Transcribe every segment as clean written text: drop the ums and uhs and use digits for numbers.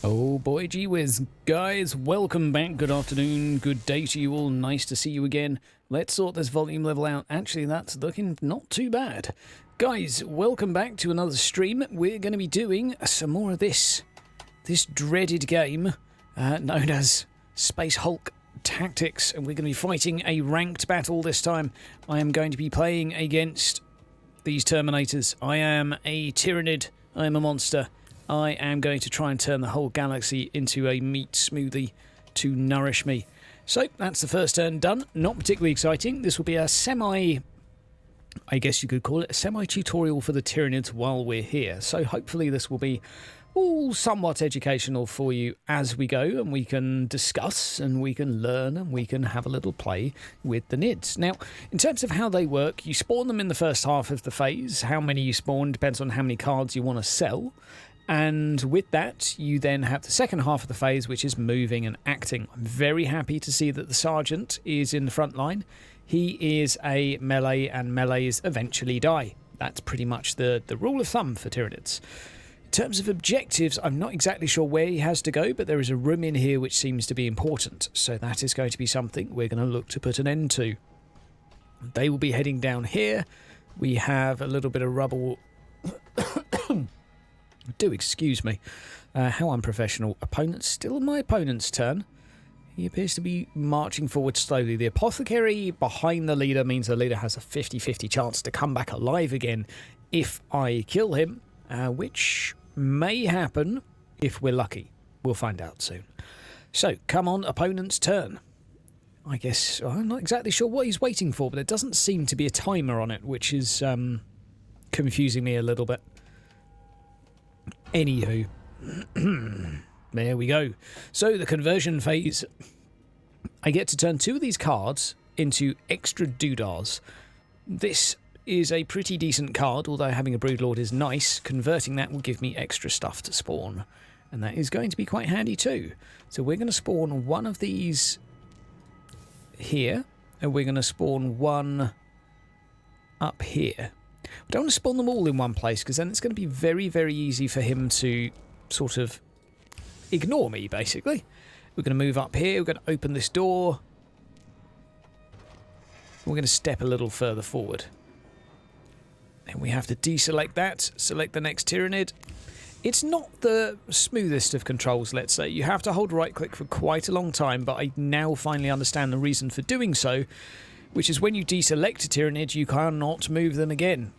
Oh boy, gee whiz. Guys, welcome back. Good afternoon, good day to you all. Nice to see you again. Let's sort this volume level out. Actually, that's looking not too bad. Guys, welcome back to another stream. We're going to be doing some more of this dreaded game known as Space Hulk Tactics. And we're going to be fighting a ranked battle this time. I am going to be playing against these Terminators. I am a Tyrannid. I am a monster. I am going to try and turn the whole galaxy into a meat smoothie to nourish me. So that's the first turn done. Not particularly exciting. This will be a I guess you could call it a semi-tutorial for the Tyrannids while we're here. So hopefully this will be all somewhat educational for you as we go, and we can discuss and we can learn and we can have a little play with the Nids. Now, in terms of how they work, you spawn them in the first half of the phase. How many you spawn depends on how many cards you want to sell. And with that, you then have the second half of the phase, which is moving and acting. I'm very happy to see that the Sergeant is in the front line. He is a melee, and melees eventually die. That's pretty much the rule of thumb for Tyranids. In terms of objectives, I'm not exactly sure where he has to go, but there is a room in here which seems to be important. So that is going to be something we're going to look to put an end to. They will be heading down here. We have a little bit of rubble... Do excuse me. How unprofessional. Opponent still my opponent's turn. He appears to be marching forward slowly. The apothecary behind the leader means the leader has a 50-50 chance to come back alive again if I kill him, which may happen if we're lucky. We'll find out soon. So, come on, opponent's turn. I guess I'm not exactly sure what he's waiting for, but there doesn't seem to be a timer on it, which is confusing me a little bit. Anywho, there we go. So the conversion phase, I get to turn 2 of these cards into extra doodahs. This is a pretty decent card, although having a Broodlord is nice. Converting that will give me extra stuff to spawn, and that is going to be quite handy too. So we're going to spawn one of these here, and we're going to spawn one up here. We don't want to spawn them all in one place, because then it's going to be very, very easy for him to sort of ignore me, basically. We're going to move up here. We're going to open this door. We're going to step a little further forward. And we have to deselect that. Select the next Tyrannid. It's not the smoothest of controls, let's say. You have to hold right-click for quite a long time, but I now finally understand the reason for doing so, which is when you deselect a Tyrannid, you cannot move them again.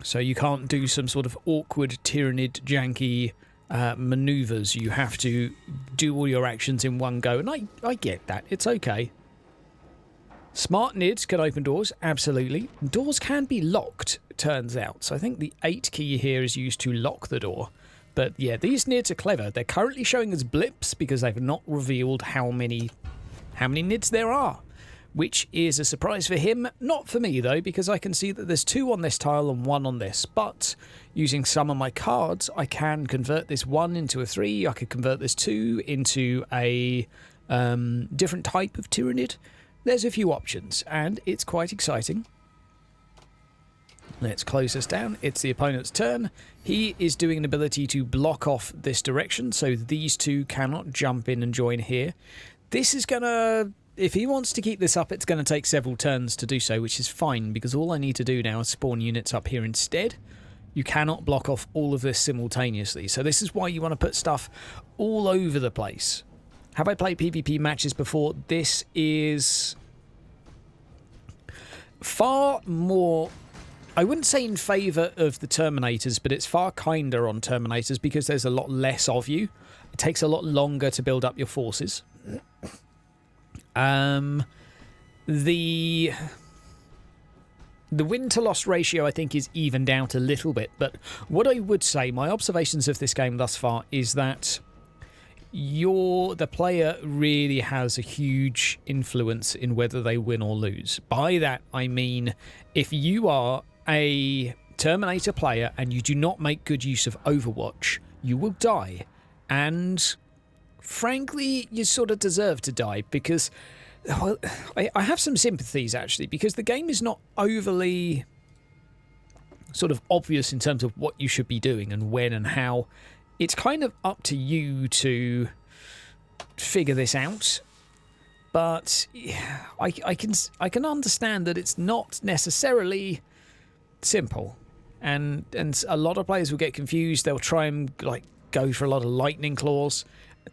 So you can't do some sort of awkward Tyrannid janky manoeuvres. You have to do all your actions in one go, and I get that. It's okay. Smart Nids can open doors, absolutely. Doors can be locked, it turns out. So I think the 8 key here is used to lock the door. But yeah, these Nids are clever. They're currently showing us blips because they've not revealed how many Nids there are, which is a surprise for him. Not for me, though, because I can see that there's 2 on this tile and 1 on this. But using some of my cards, I can convert this 1 into a 3. I could convert this 2 into a different type of Tyrannid. There's a few options, and it's quite exciting. Let's close this down. It's the opponent's turn. He is doing an ability to block off this direction, so these 2 cannot jump in and join here. This is going to... If he wants to keep this up, it's going to take several turns to do so, which is fine, because all I need to do now is spawn units up here instead. You cannot block off all of this simultaneously, so this is why you want to put stuff all over the place. Have I played PvP matches before? This is far more... I wouldn't say in favour of the Terminators, but it's far kinder on Terminators because there's a lot less of you. It takes a lot longer to build up your forces. The win to loss ratio, I think, is evened out a little bit, but what I would say, my observations of this game thus far, is that the player really has a huge influence in whether they win or lose. By that, I mean, if you are a Terminator player and you do not make good use of Overwatch, you will die, and frankly, you sort of deserve to die, because well, I have some sympathies, actually, because the game is not overly sort of obvious in terms of what you should be doing and when and how. it's kind of up to you to figure this out. But I can understand that it's not necessarily simple, and a lot of players will get confused. They'll try and like go for a lot of lightning claws.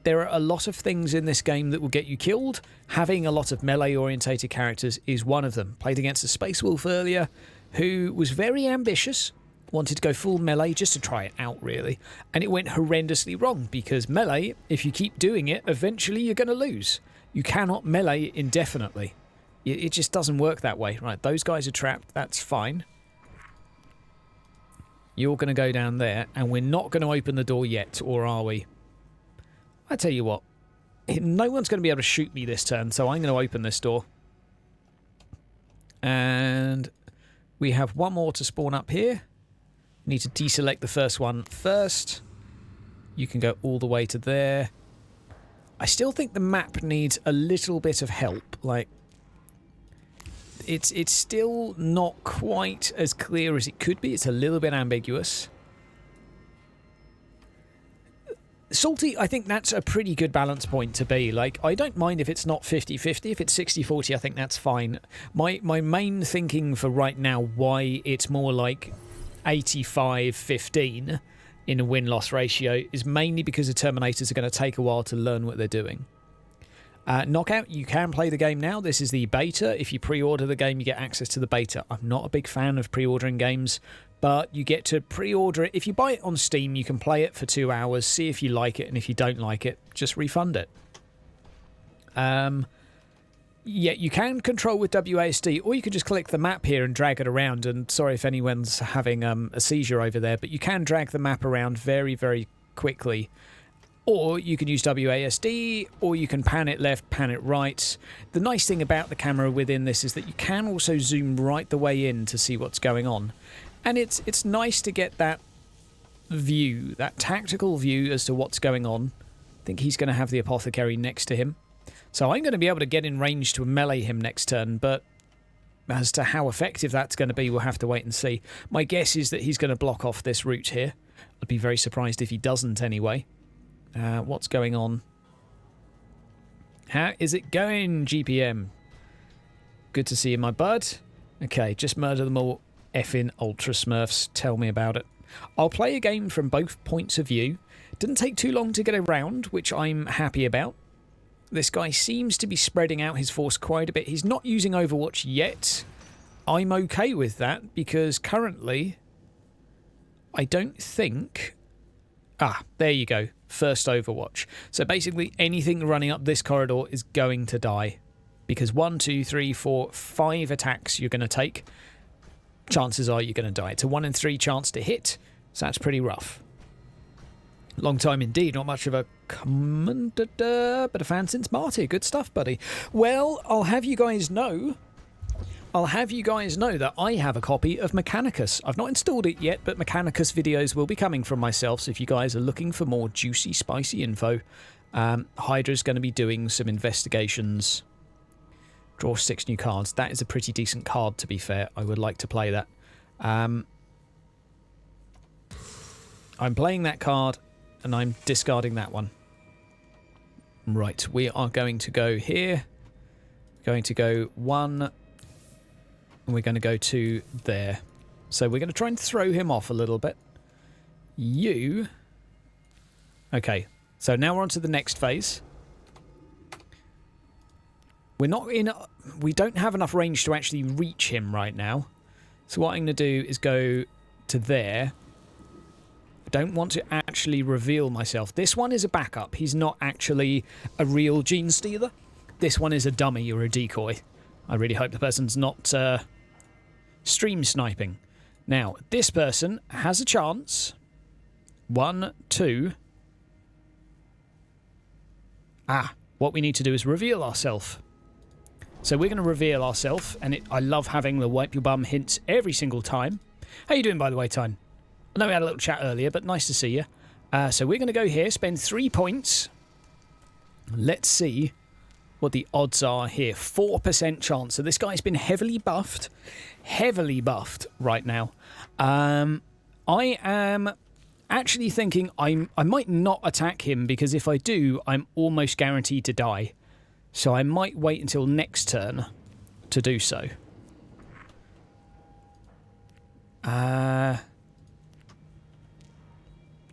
There are a lot of things in this game that will get you killed. Having a lot of melee orientated characters is one of them. Played against a Space Wolf earlier who was very ambitious, wanted to go full melee just to try it out really, and it went horrendously wrong, because melee, if you keep doing it, eventually you're going to lose. You cannot melee indefinitely. It just doesn't work that way. Right, those guys are trapped. That's fine. You're going to go down there, and we're not going to open the door yet, or are we? I tell you what. No one's going to be able to shoot me this turn, so I'm going to open this door. And we have one more to spawn up here. Need to deselect the first one first. You can go all the way to there. I still think the map needs a little bit of help. Like, it's still not quite as clear as it could be. It's a little bit ambiguous. Salty, I think that's a pretty good balance point to be. Like, I don't mind if it's not 50-50. If it's 60-40, I think that's fine. My main thinking for right now, why it's more like 85-15 in a win-loss ratio, is mainly because the Terminators are going to take a while to learn what they're doing. Knockout, you can play the game now. This is the beta. If you pre-order the game, you get access to the beta. I'm not a big fan of pre-ordering games, but you get to pre-order it. If you buy it on Steam, you can play it for 2 hours, see if you like it, and if you don't like it, just refund it. Yeah, you can control with WASD, or you can just click the map here and drag it around. And sorry if anyone's having a seizure over there, but you can drag the map around very, very quickly. Or you can use WASD, or you can pan it left, pan it right. The nice thing about the camera within this is that you can also zoom right the way in to see what's going on. And it's nice to get that view, that tactical view as to what's going on. I think he's going to have the apothecary next to him. So I'm going to be able to get in range to melee him next turn, but as to how effective that's going to be, we'll have to wait and see. My guess is that he's going to block off this route here. I'd be very surprised if he doesn't anyway. What's going on? How is it going, GPM? Good to see you, my bud. Okay, just murder them all. Effing Ultra Smurfs. Tell me about it. I'll play a game from both points of view. Didn't take too long to get around, which I'm happy about. This guy seems to be spreading out his force quite a bit. He's not using Overwatch yet. I'm okay with that, because currently I don't think... Ah, there you go. First Overwatch. So basically anything running up this corridor is going to die. Because 1, 2, 3, 4, 5 attacks you're going to take. Chances are you're going to die. It's a 1 in 3 chance to hit. So that's pretty rough. Long time indeed. Not much of a commentator, but a fan since Marty. Good stuff, buddy. Well, I'll have you guys know that I have a copy of Mechanicus. I've not installed it yet, but Mechanicus videos will be coming from myself, so if you guys are looking for more juicy, spicy info, Hydra's going to be doing some investigations. Draw 6 new cards. That is a pretty decent card, to be fair. I would like to play that. I'm playing that card, and I'm discarding that one. Right, we are going to go here. Going to go 1... and we're going to go to there. So we're going to try and throw him off a little bit. You... Okay, so now we're on to the next phase. We're not in... We don't have enough range to actually reach him right now. So what I'm going to do is go to there. I don't want to actually reveal myself. This one is a backup. He's not actually a real gene stealer. This one is a dummy or a decoy. I really hope the person's not stream sniping. Now, this person has a chance. 1, 2. What we need to do is reveal ourselves. So we're going to reveal ourselves, and I love having the wipe your bum hints every single time. How you doing, by the way, Tyne? I know we had a little chat earlier, but nice to see you. So we're going to go here, spend 3 points. Let's see what the odds are here. 4% chance. So this guy's been heavily buffed right now. I am actually thinking I might not attack him, because if I do, I'm almost guaranteed to die. So I might wait until next turn to do so.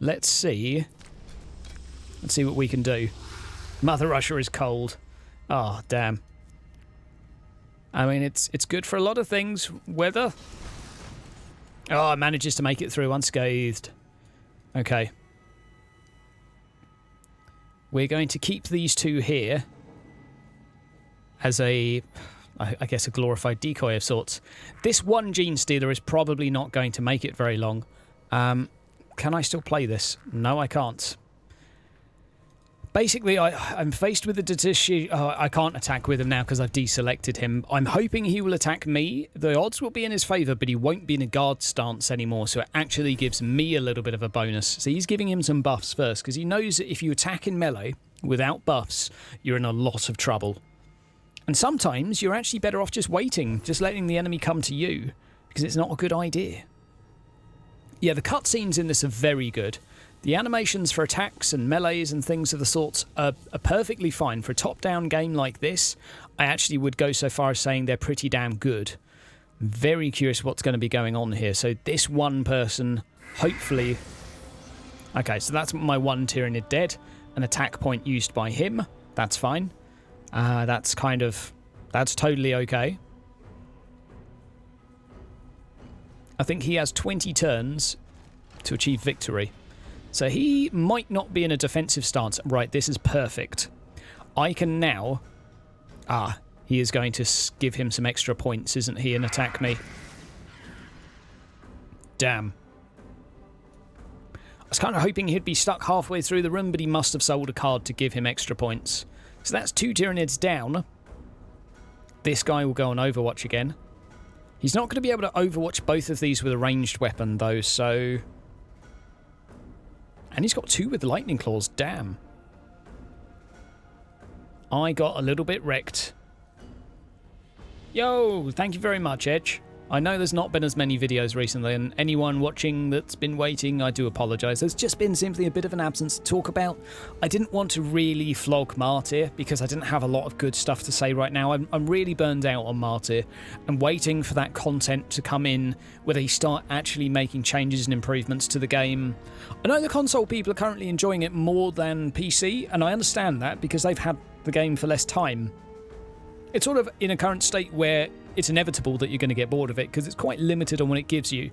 Let's see. Let's see what we can do. Mother Russia is cold. Oh, damn. I mean, it's good for a lot of things. Weather. Oh, it manages to make it through unscathed. Okay. We're going to keep these two here as I guess, a glorified decoy of sorts. This one Gene Stealer is probably not going to make it very long. Can I still play this? No, I can't. Basically, I'm faced with a decision. I can't attack with him now because I've deselected him. I'm hoping he will attack me. The odds will be in his favour, but he won't be in a guard stance anymore, so it actually gives me a little bit of a bonus. So he's giving him some buffs first, because he knows that if you attack in melee without buffs, you're in a lot of trouble. And sometimes you're actually better off just waiting, just letting the enemy come to you, because it's not a good idea. Yeah, the cutscenes in this are very good. The animations for attacks and melees and things of the sorts are perfectly fine. For a top-down game like this, I actually would go so far as saying they're pretty damn good. Very curious what's going to be going on here. So this one person, hopefully... Okay, so that's my one Tyranid dead. An attack point used by him. That's fine. That's totally okay. I think he has 20 turns to achieve victory. So he might not be in a defensive stance. Right, this is perfect. I can now... he is going to give him some extra points, isn't he, and attack me. Damn. I was kind of hoping he'd be stuck halfway through the room, but he must have sold a card to give him extra points. So that's 2 Tyranids down. This guy will go on Overwatch again. He's not going to be able to Overwatch both of these with a ranged weapon, though, so... And he's got 2 with the lightning claws. Damn. I got a little bit wrecked. Yo, thank you very much, Edge. I know there's not been as many videos recently, and anyone watching that's been waiting, I do apologise. There's just been simply a bit of an absence to talk about. I didn't want to really flog Martyr because I didn't have a lot of good stuff to say right now. I'm really burned out on Martyr. I'm waiting for that content to come in where they start actually making changes and improvements to the game. I know the console people are currently enjoying it more than PC, and I understand that because they've had the game for less time. It's sort of in a current state where it's inevitable that you're going to get bored of it because it's quite limited on what it gives you.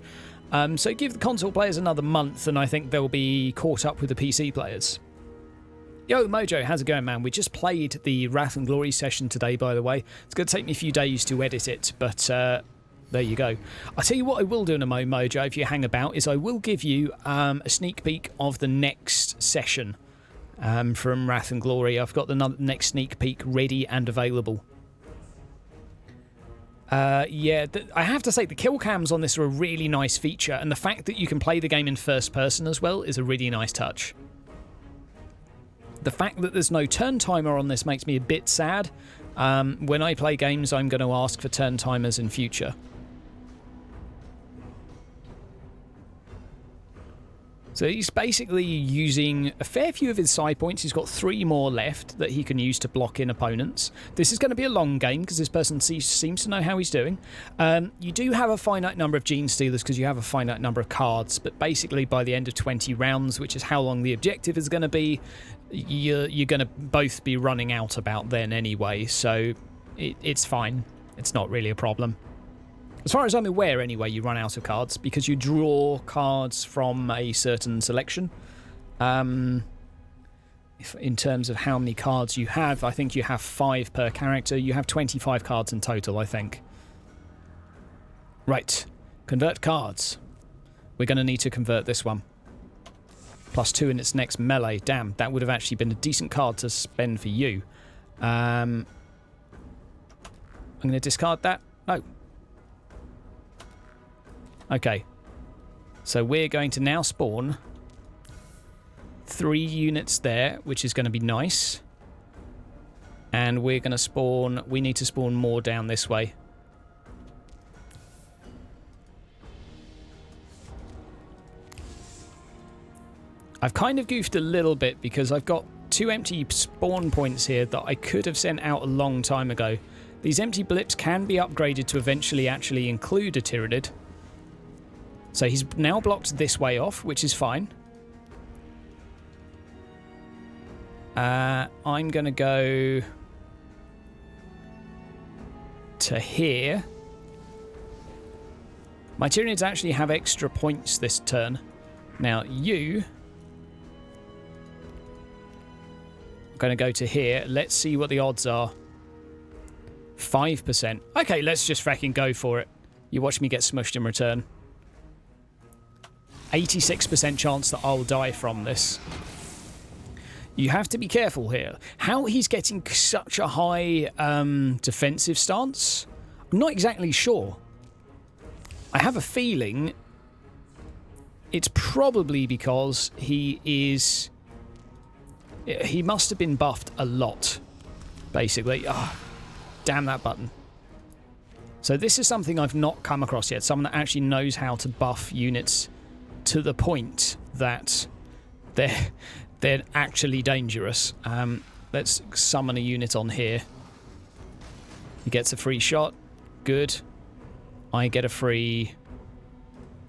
So give the console players another month and I think they'll be caught up with the PC players. Yo, Mojo, how's it going, man? We just played the Wrath and Glory session today, by the way. It's going to take me a few days to edit it, but there you go. I'll tell you what I will do in a moment, Mojo, if you hang about, is I will give you a sneak peek of the next session from Wrath and Glory. I've got the next sneak peek ready and available. Yeah, I have to say the kill cams on this are a really nice feature, and the fact that you can play the game in first person as well is a really nice touch. The fact that there's no turn timer on this makes me a bit sad. When I play games, I'm going to ask for turn timers in future. So he's basically using a fair few of his side points. He's got 3 more left that he can use to block in opponents. This is going to be a long game because this person seems to know how he's doing. You do have a finite number of Gene Stealers because you have a finite number of cards, but basically by the end of 20 rounds, which is how long the objective is going to be, you're going to both be running out about then anyway, so it's fine. It's not really a problem. As far as I'm aware, anyway, you run out of cards because you draw cards from a certain selection. In terms of how many cards you have, I think you have 5 per character. You have 25 cards in total, I think. Right. Convert cards. We're going to need to convert this one. +2 in its next melee. Damn, that would have actually been a decent card to spend for you. I'm going to discard that. No. Okay, so we're going to now spawn 3 units there, which is going to be nice. And we're going to spawn... We need to spawn more down this way. I've kind of goofed a little bit because I've got 2 empty spawn points here that I could have sent out a long time ago. These empty blips can be upgraded to eventually actually include a Tyranid. So he's now blocked this way off, which is fine. I'm going to go to here. My Tyranids actually have extra points this turn. Now you... I'm going to go to here. Let's see what the odds are. 5%. Okay, let's just fucking go for it. You watch me get smushed in return. 86% chance that I'll die from this. You have to be careful here. How he's getting such a high defensive stance, I'm not exactly sure. I have a feeling it's probably because he must have been buffed a lot, basically. Oh, damn that button. So this is something I've not come across yet. Someone that actually knows how to buff units to the point that they're actually dangerous. Let's summon a unit on here. He gets a free shot. Good. I get a free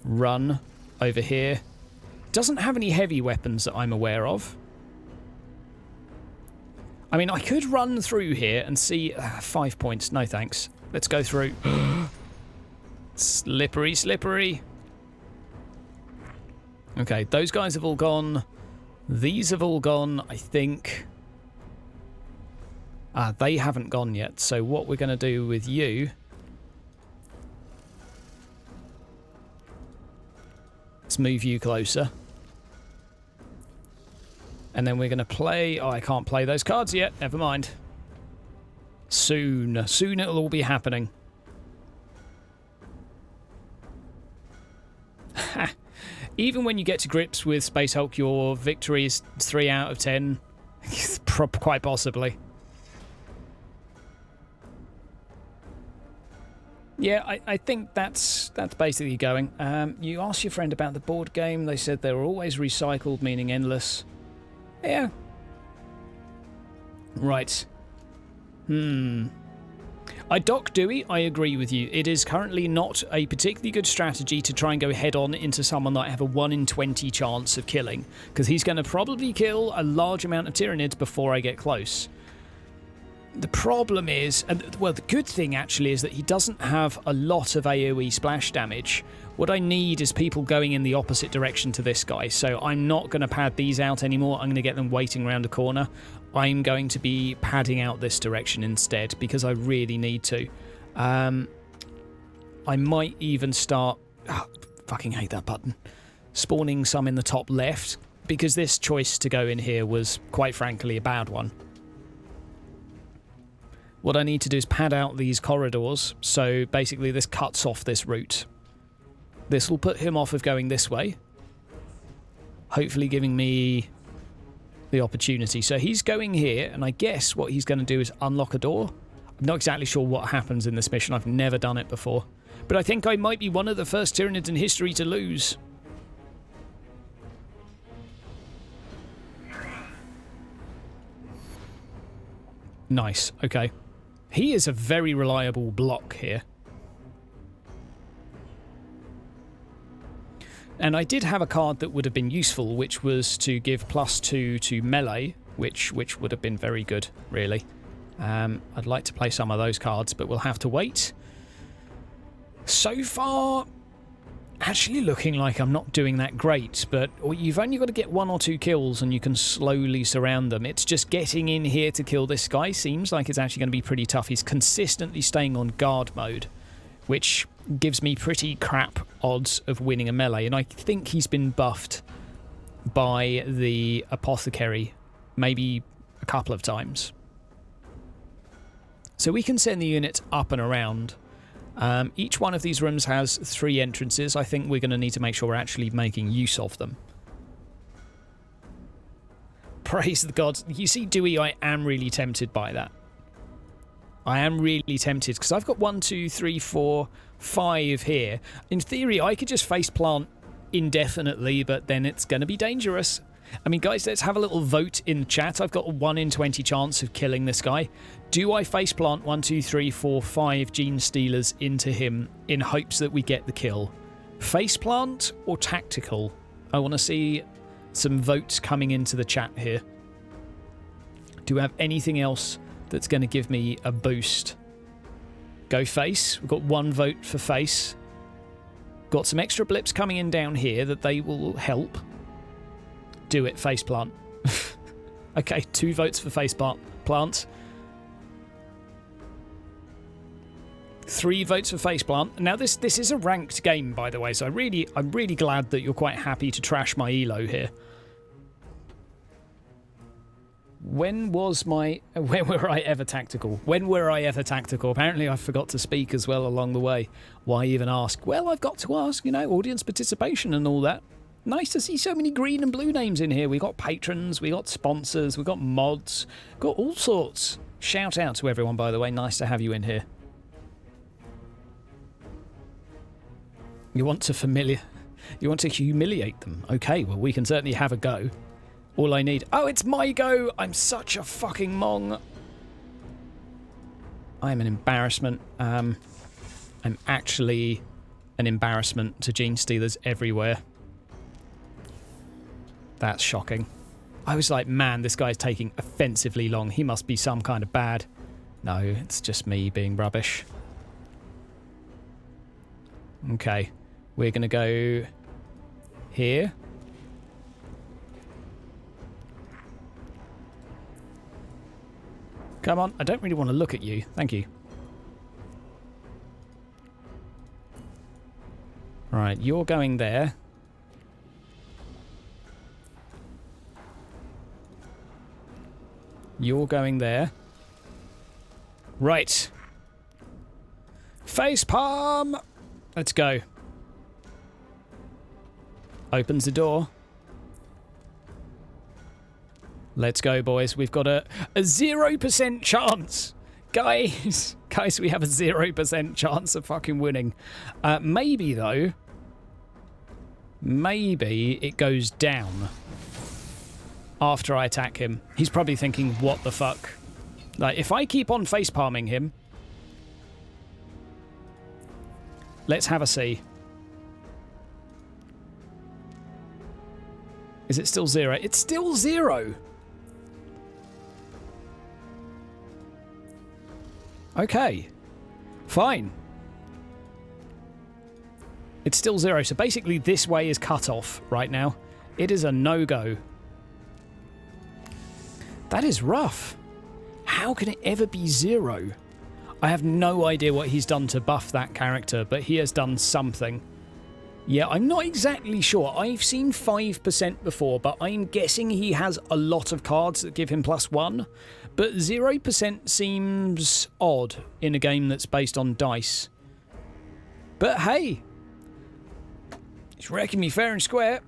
run over here. Doesn't have any heavy weapons that I'm aware of. I mean, I could run through here and see... 5 points. No thanks. Let's go through. Slippery, slippery. Okay, those guys have all gone. These have all gone, I think. They haven't gone yet. So what we're going to do with you... Let's move you closer. And then we're going to play... Oh, I can't play those cards yet. Never mind. Soon. Soon it'll all be happening. Even when you get to grips with Space Hulk, your victory is 3 out of 10. Quite possibly. Yeah, I think that's basically going. You asked your friend about the board game. They said they were always recycled, meaning endless. Yeah. Right. Doc Dewey, I agree with you. It is currently not a particularly good strategy to try and go head-on into someone that I have a 1 in 20 chance of killing, because he's going to probably kill a large amount of Tyranids before I get close. The problem is, well, the good thing actually is that he doesn't have a lot of AoE splash damage. What I need is people going in the opposite direction to this guy, so I'm not going to pad these out anymore. I'm going to get them waiting around a corner. I'm going to be padding out this direction instead because I really need to. I might even start... Oh, fucking hate that button. Spawning some in the top left, because this choice to go in here was, quite frankly, a bad one. What I need to do is pad out these corridors, so basically this cuts off this route. This will put him off of going this way, hopefully giving me the opportunity. So he's going here, and I guess what he's going to do is unlock a door. I'm not exactly sure what happens in this mission. I've never done it before. But I think I might be one of the first Tyranids in history to lose. Nice, okay. He is a very reliable block here. And I did have a card that would have been useful, which was to give +2 to melee, which would have been very good, really. I'd like to play some of those cards, but we'll have to wait. So far, actually looking like I'm not doing that great, but you've only got to get 1 or 2 kills and you can slowly surround them. It's just getting in here to kill this guy seems like it's actually going to be pretty tough. He's consistently staying on guard mode, which gives me pretty crap odds of winning a melee, and I think he's been buffed by the apothecary maybe a couple of times. So we can send the units up and around. Each one of these rooms has 3 entrances. I think we're going to need to make sure we're actually making use of them. Praise the gods. You see, Dewey, I am really tempted by that. I am really tempted, because I've got 1, 2, 3, 4, 5 here. In theory, I could just face plant indefinitely, but then it's going to be dangerous. I mean, guys, let's have a little vote in the chat. I've got a 1 in 20 chance of killing this guy. Do I faceplant 1, 2, 3, 4, 5 gene stealers into him in hopes that we get the kill? Faceplant or tactical? I want to see some votes coming into the chat here. Do we have anything else that's going to give me a boost? Go face. We've got 1 vote for face. Got some extra blips coming in down here that they will help. Do it, faceplant. Okay, 2 votes for faceplant. 3 votes for faceplant. Now this is a ranked game, by the way, so I'm really glad that you're quite happy to trash my elo here. When were I ever tactical? When were I ever tactical? Apparently I forgot to speak as well along the way. Why even ask? Well, I've got to ask, you know, audience participation and all that. Nice to see so many green and blue names in here. We got patrons, we got sponsors, we got mods, got all sorts. Shout out to everyone, by the way. Nice to have you in here. You want to humiliate them? Okay, well, we can certainly have a go. All I need... Oh, it's my go! I'm such a fucking mong. I'm an embarrassment. I'm actually an embarrassment to gene stealers everywhere. That's shocking. I was like, man, this guy's taking offensively long. He must be some kind of bad. No, it's just me being rubbish. Okay, we're going to go here. Come on, I don't really want to look at you. Thank you. Right, you're going there. You're going there. Right. Face palm! Let's go. Opens the door. Let's go, boys. We've got a 0% chance. Guys, we have a 0% chance of fucking winning. Maybe, though. Maybe it goes down after I attack him. He's probably thinking, what the fuck? Like, if I keep on facepalming him... Let's have a see. Is it still 0? It's still 0! Okay. Fine. It's still 0, so basically this way is cut off right now. It is a no-go. That is rough. How can it ever be 0? I have no idea what he's done to buff that character, but he has done something. Yeah, I'm not exactly sure. I've seen 5% before, but I'm guessing he has a lot of cards that give him +1. But 0% seems odd in a game that's based on dice. But hey, he's wrecking me fair and square.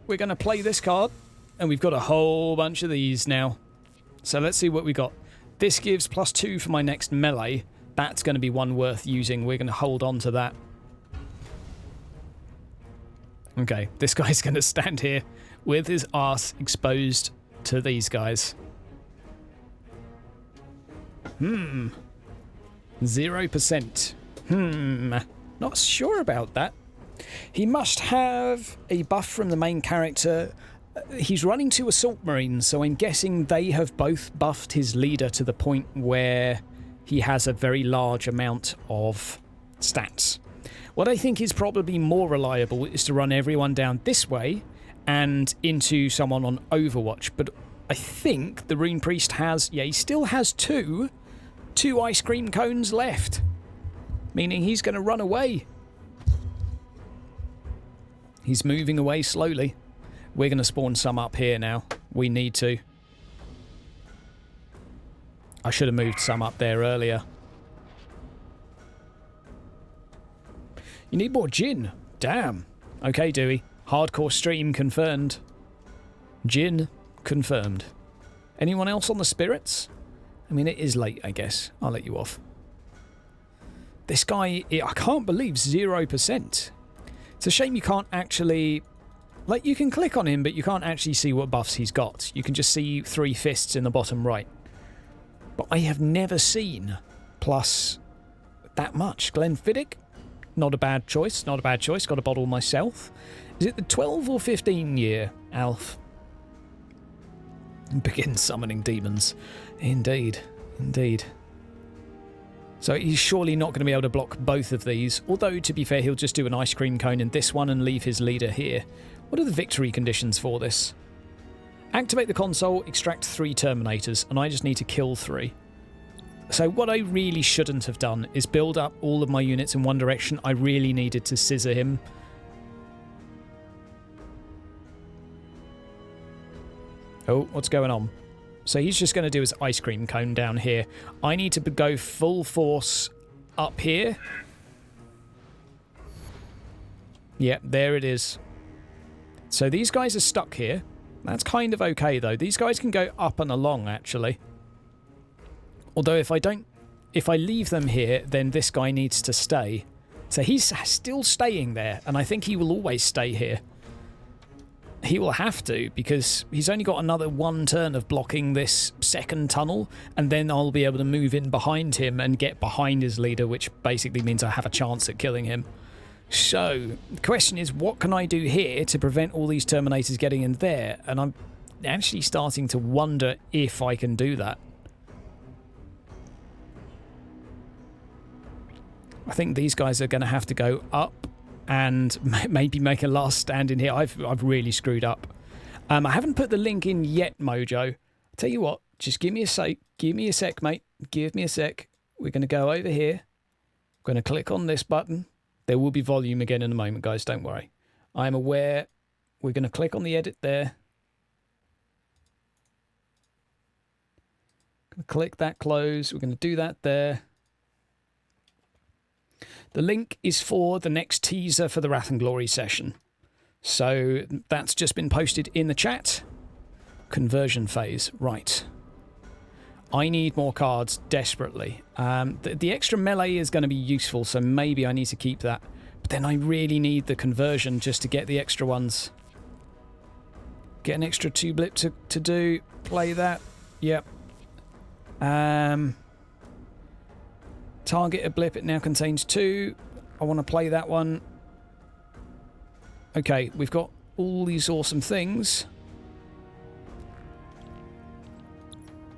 We're going to play this card, and we've got a whole bunch of these now. So let's see what we got. This gives +2 for my next melee. That's going to be one worth using. We're going to hold on to that. Okay, this guy's going to stand here with his arse exposed to these guys. 0%. Not sure about that. He must have a buff from the main character. He's running 2 assault marines, so I'm guessing they have both buffed his leader to the point where he has a very large amount of stats. What I think is probably more reliable is to run everyone down this way and into someone on Overwatch. But I think the Rune Priest has... Yeah, he still has 2 ice cream cones left. Meaning he's going to run away. He's moving away slowly. We're going to spawn some up here now. We need to. I should have moved some up there earlier. You need more gin. Damn. Okay, Dewey. Hardcore stream confirmed. Gin confirmed. Anyone else on the spirits? I mean, it is late, I guess. I'll let you off. This guy, I can't believe 0%. It's a shame you can't actually... Like, you can click on him, but you can't actually see what buffs he's got. You can just see 3 fists in the bottom right. But I have never seen plus that much. Glenfiddich, not a bad choice, not a bad choice. Got a bottle myself. Is it the 12 or 15 year, Alf? Begin summoning demons. Indeed, indeed. So he's surely not going to be able to block both of these. Although, to be fair, he'll just do an ice cream cone in this one and leave his leader here. What are the victory conditions for this? Activate the console, extract 3 Terminators, and I just need to kill 3. So what I really shouldn't have done is build up all of my units in one direction. I really needed to scissor him. Oh, what's going on? So he's just going to do his ice cream cone down here. I need to go full force up here. Yep, there it is. So these guys are stuck here. That's kind of okay, though. These guys can go up and along, actually. Although if I leave them here, then this guy needs to stay. So he's still staying there, and I think he will always stay here. He will have to, because he's only got another 1 turn of blocking this second tunnel, and then I'll be able to move in behind him and get behind his leader, which basically means I have a chance at killing him. So, the question is, what can I do here to prevent all these Terminators getting in there? And I'm actually starting to wonder if I can do that. I think these guys are going to have to go up and maybe make a last stand in here. I've really screwed up. I haven't put the link in yet, Mojo. Tell you what, just give me a sec. Give me a sec, mate. Give me a sec. We're going to go over here. I'm going to click on this button. There will be volume again in a moment, guys. Don't worry. I am aware. We're going to click on the edit there. Going to click that close. We're going to do that there. The link is for the next teaser for the Wrath and Glory session. So that's just been posted in the chat. Conversion phase. Right. I need more cards desperately. The extra melee is going to be useful, so maybe I need to keep that. But then I really need the conversion just to get the extra ones. Get an extra 2 blip to do. Play that. Yep. Target a blip. It now contains 2. I want to play that one. Okay, we've got all these awesome things.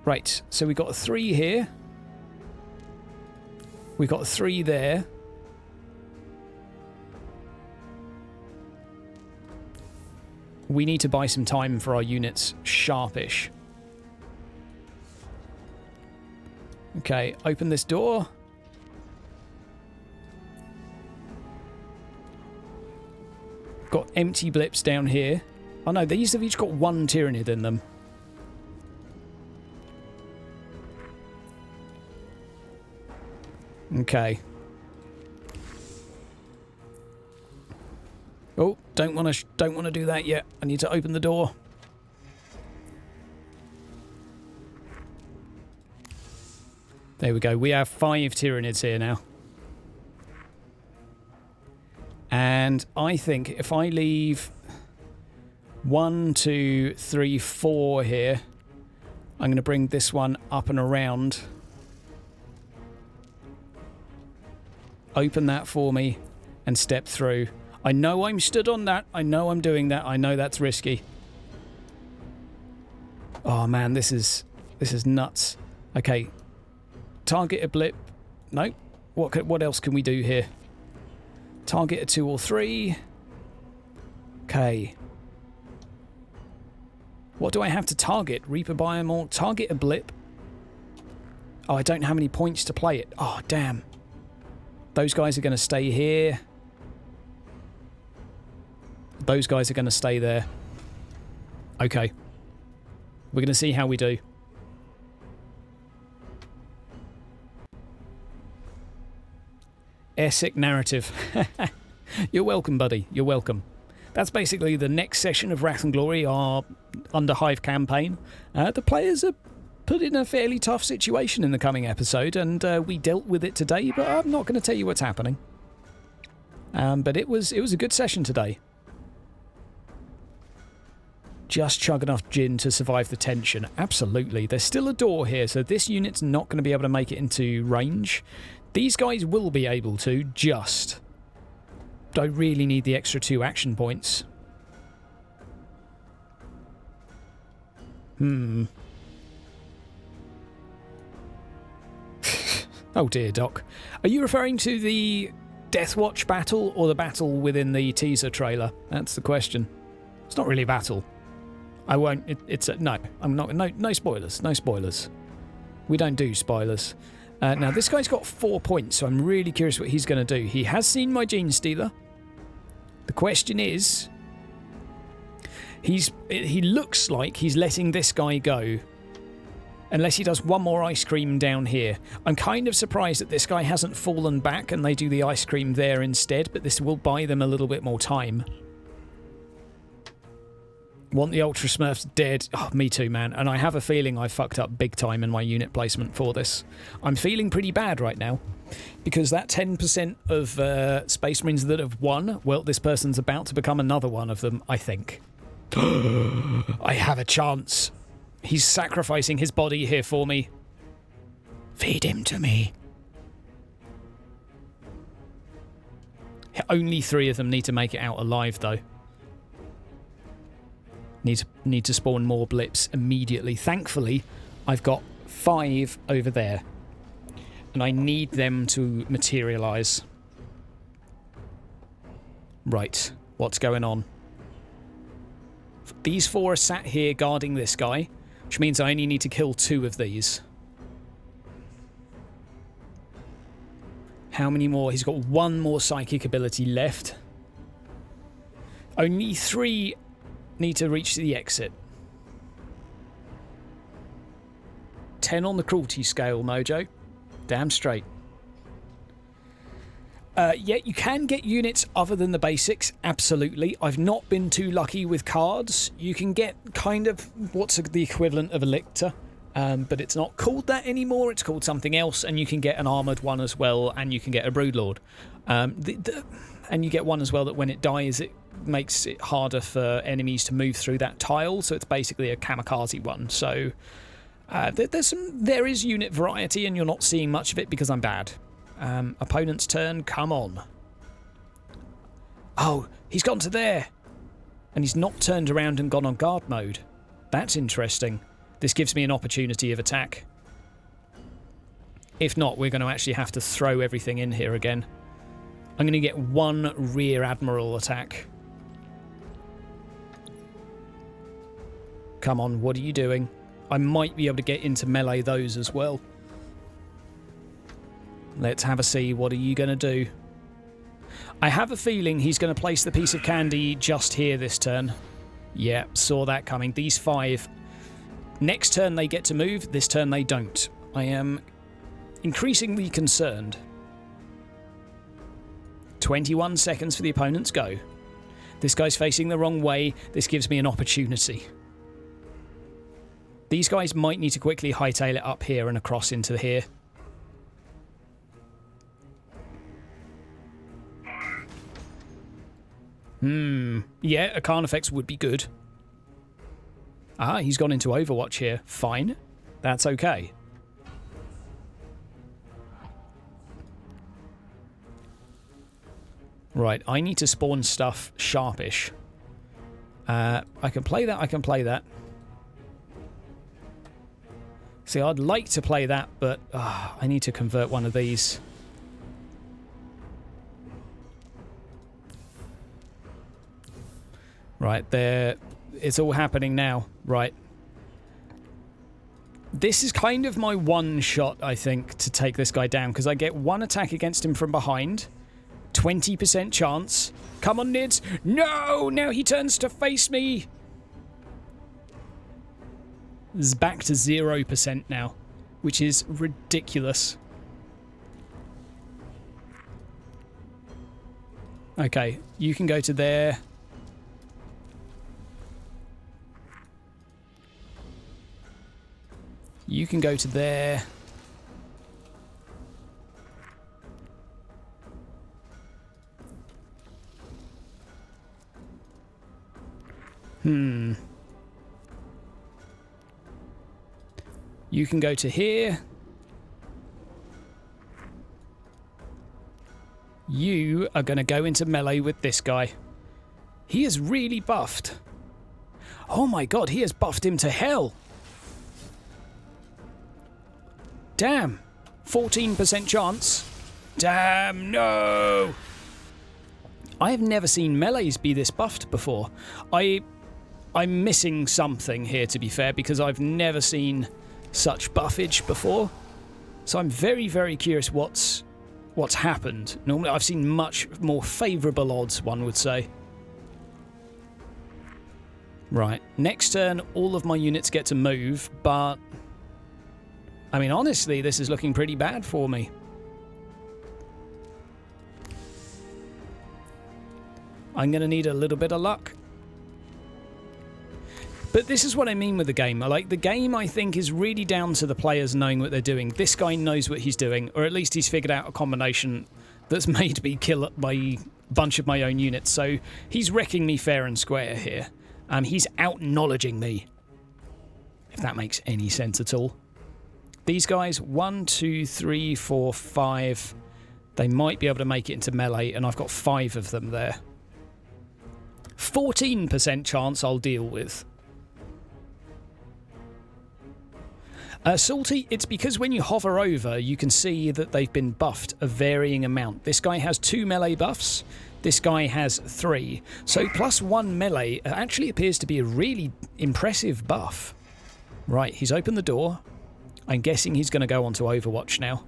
Right, so we've got a 3 here. We've got a 3 there. We need to buy some time for our units sharpish. Okay, open this door. Got empty blips down here. Oh no, these have each got 1 Tyrannid in them. Okay. Oh, don't want to do that yet. I need to open the door. There we go. We have 5 Tyrannids here now. And I think if I leave 1, 2, 3, 4 here, I'm going to bring this one up and around. Open that for me and step through. I know I'm stood on that. I know I'm doing that. I know that's risky. Oh man, this is nuts. Okay. Target a blip. Nope. What else can we do here? Target a 2 or 3. Okay. What do I have to target? Reaper Biome or target a blip? Oh, I don't have any points to play it. Oh, damn. Those guys are going to stay here. Those guys are going to stay there. Okay. We're going to see how we do. Airsick narrative. You're welcome, buddy. You're welcome. That's basically the next session of Wrath and Glory, our Under Hive campaign. The players are put in a fairly tough situation in the coming episode, and we dealt with it today, but I'm not going to tell you what's happening. But it was a good session today. Just chug enough gin to survive the tension. Absolutely. There's still a door here, so this unit's not going to be able to make it into range. These guys will be able to, just. But I really need the extra 2 action points. Oh dear, Doc. Are you referring to the Deathwatch battle or the battle within the teaser trailer? That's the question. It's not really a battle. I won't. It's a no. I'm not. No spoilers. No spoilers. We don't do spoilers. Now this guy's got 4 points, so I'm really curious what he's going to do. He has seen my Gene Stealer. The question is, he looks like he's letting this guy go, unless he does one more ice cream down here. I'm kind of surprised that this guy hasn't fallen back and they do the ice cream there instead, but this will buy them a little bit more time. Want the Ultra Smurfs dead? Oh, me too, man. And I have a feeling I fucked up big time in my unit placement for this. I'm feeling pretty bad right now. Because that 10% of Space Marines that have won, well, this person's about to become another one of them, I think. I have a chance. He's sacrificing his body here for me. Feed him to me. Only 3 of them need to make it out alive, though. Need to spawn more blips immediately. Thankfully, I've got 5 over there. And I need them to materialise. Right, what's going on? These 4 are sat here guarding this guy, which means I only need to kill 2 of these. How many more? He's got 1 more psychic ability left. Only 3 need to reach the exit. 10 on the cruelty scale, Mojo. Damn straight. Yeah, you can get units other than the basics, absolutely. I've not been too lucky with cards. You can get kind of what's the equivalent of a lictor, but it's not called that anymore. It's called something else, and you can get an armoured one as well, and you can get a Broodlord. And you get one as well that when it dies, it makes it harder for enemies to move through that tile, so it's basically a kamikaze one. So there is unit variety, and you're not seeing much of it because I'm bad. Opponent's turn, come on. Oh, he's gone to there. And he's not turned around and gone on guard mode. That's interesting. This gives me an opportunity of attack. If not, we're going to actually have to throw everything in here again. I'm going to get 1 rear admiral attack. Come on, what are you doing? I might be able to get into melee those as well. Let's have a see. What are you going to do? I have a feeling he's going to place the piece of candy just here this turn. Yeah, saw that coming. These 5. Next turn they get to move. This turn they don't. I am increasingly concerned. 21 seconds for the opponent's go. This guy's facing the wrong way. This gives me an opportunity. These guys might need to quickly hightail it up here and across into here. Yeah, a Carnifex would be good. Ah, he's gone into Overwatch here. Fine. That's okay. Right, I need to spawn stuff sharpish. I can play that, I can play that. See, I'd like to play that, but I need to convert one of these. Right, there. It's all happening now. Right. This is kind of my one shot, I think, to take this guy down, because I get 1 attack against him from behind. 20% chance. Come on, Nids. No! Now he turns to face me. It's back to 0% now, which is ridiculous. Okay, you can go to there. You can go to there. You can go to here. You are going to go into melee with this guy. He is really buffed. Oh my god, he has buffed him to hell. Damn. 14% chance. Damn, no. I have never seen melees be this buffed before. I'm missing something here, to be fair, because I've never seen such buffage before. So I'm very, very curious what's happened. Normally I've seen much more favourable odds, one would say. Right, next turn all of my units get to move, but I mean honestly this is looking pretty bad for me. I'm going to need a little bit of luck. But this is what I mean with the game. Like, the game, I think, is really down to the players knowing what they're doing. This guy knows what he's doing, or at least he's figured out a combination that's made me kill a bunch of my own units. So he's wrecking me fair and square here. He's out-knowledging me, if that makes any sense at all. These guys, 1, 2, 3, 4, 5. They might be able to make it into melee, and I've got 5 of them there. 14% chance I'll deal with. Salty, it's because when you hover over, you can see that they've been buffed a varying amount. This guy has 2 melee buffs. This guy has 3. So +1 melee actually appears to be a really impressive buff. Right, he's opened the door. I'm guessing he's going to go on to Overwatch now.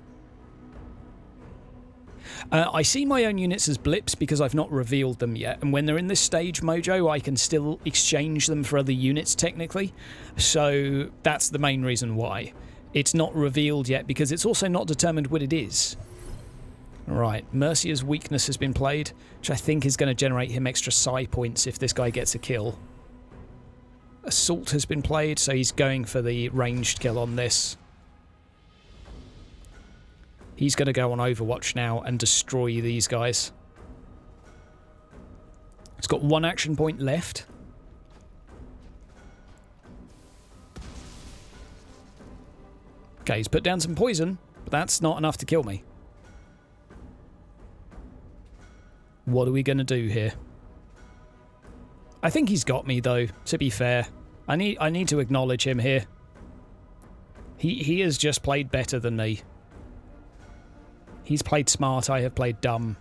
I see my own units as blips because I've not revealed them yet, and when they're in this stage mojo I can still exchange them for other units technically, so that's the main reason why. It's not revealed yet because it's also not determined what it is. Right, Mercia's weakness has been played, which I think is going to generate him extra psi points if this guy gets a kill. Assault has been played, so he's going for the ranged kill on this. He's going to go on Overwatch now and destroy these guys. It's got 1 action point left. Okay, he's put down some poison, but that's not enough to kill me. What are we going to do here? I think he's got me, though, to be fair. I need to acknowledge him here. He has just played better than me. He's played smart, I have played dumb.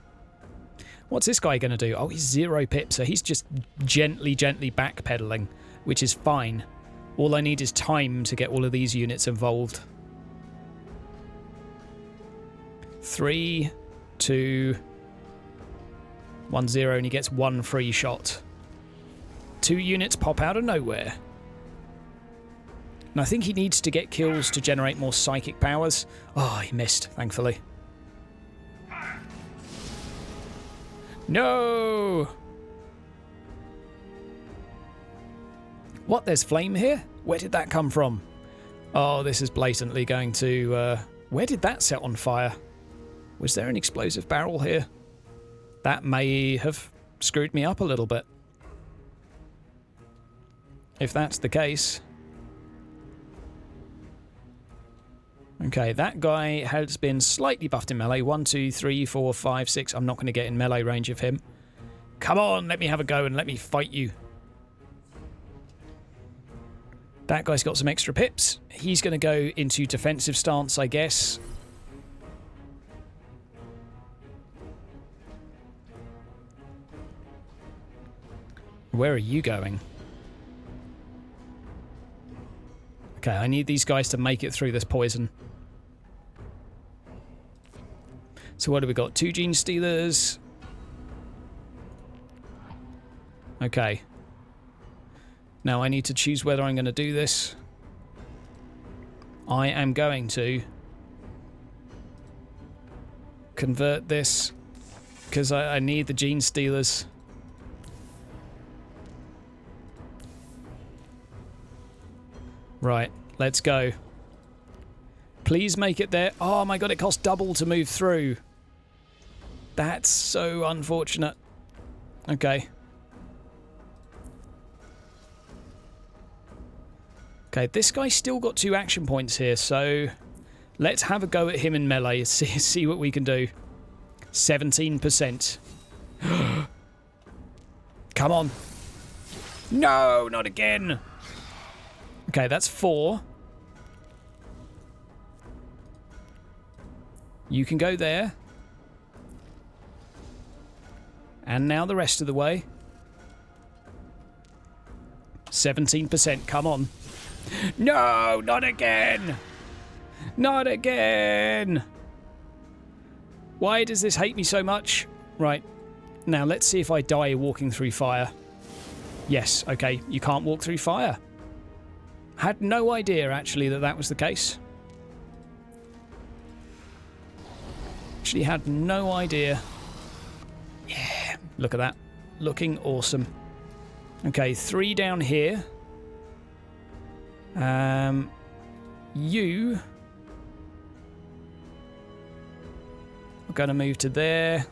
What's this guy going to do? Oh, he's 0 pip, so he's just gently backpedaling, which is fine. All I need is time to get all of these units involved. 3, 2, 1, 0, and he gets 1 free shot. 2 units pop out of nowhere. And I think he needs to get kills to generate more psychic powers. Oh, he missed, thankfully. No! What, there's flame here? Where did that come from? Oh, this is blatantly going to... where did that set on fire? Was there an explosive barrel here? That may have screwed me up a little bit. If that's the case... Okay, that guy has been slightly buffed in melee. 1, 2, 3, 4, 5, 6. I'm not going to get in melee range of him. Come on, let me have a go and let me fight you. That guy's got some extra pips. He's going to go into defensive stance, I guess. Where are you going? Okay, I need these guys to make it through this poison. So what do we got? 2 gene stealers. Okay. Now I need to choose whether I'm going to do this. I am going to convert this because I need the gene stealers. Right, let's go. Please make it there. Oh my god, it costs double to move through. That's so unfortunate. Okay. Okay, this guy's still got 2 action points here, so let's have a go at him in melee. See what we can do. 17%. Come on. No, not again. Okay, that's 4. You can go there. And now the rest of the way. 17%, come on. No, not again. Not again. Why does this hate me so much? Right, now let's see if I die walking through fire. Yes, okay, you can't walk through fire. Had no idea, actually, that was the case. Actually had no idea. Yeah, look at that. Looking awesome. Okay, 3 down here. You are going to move to there.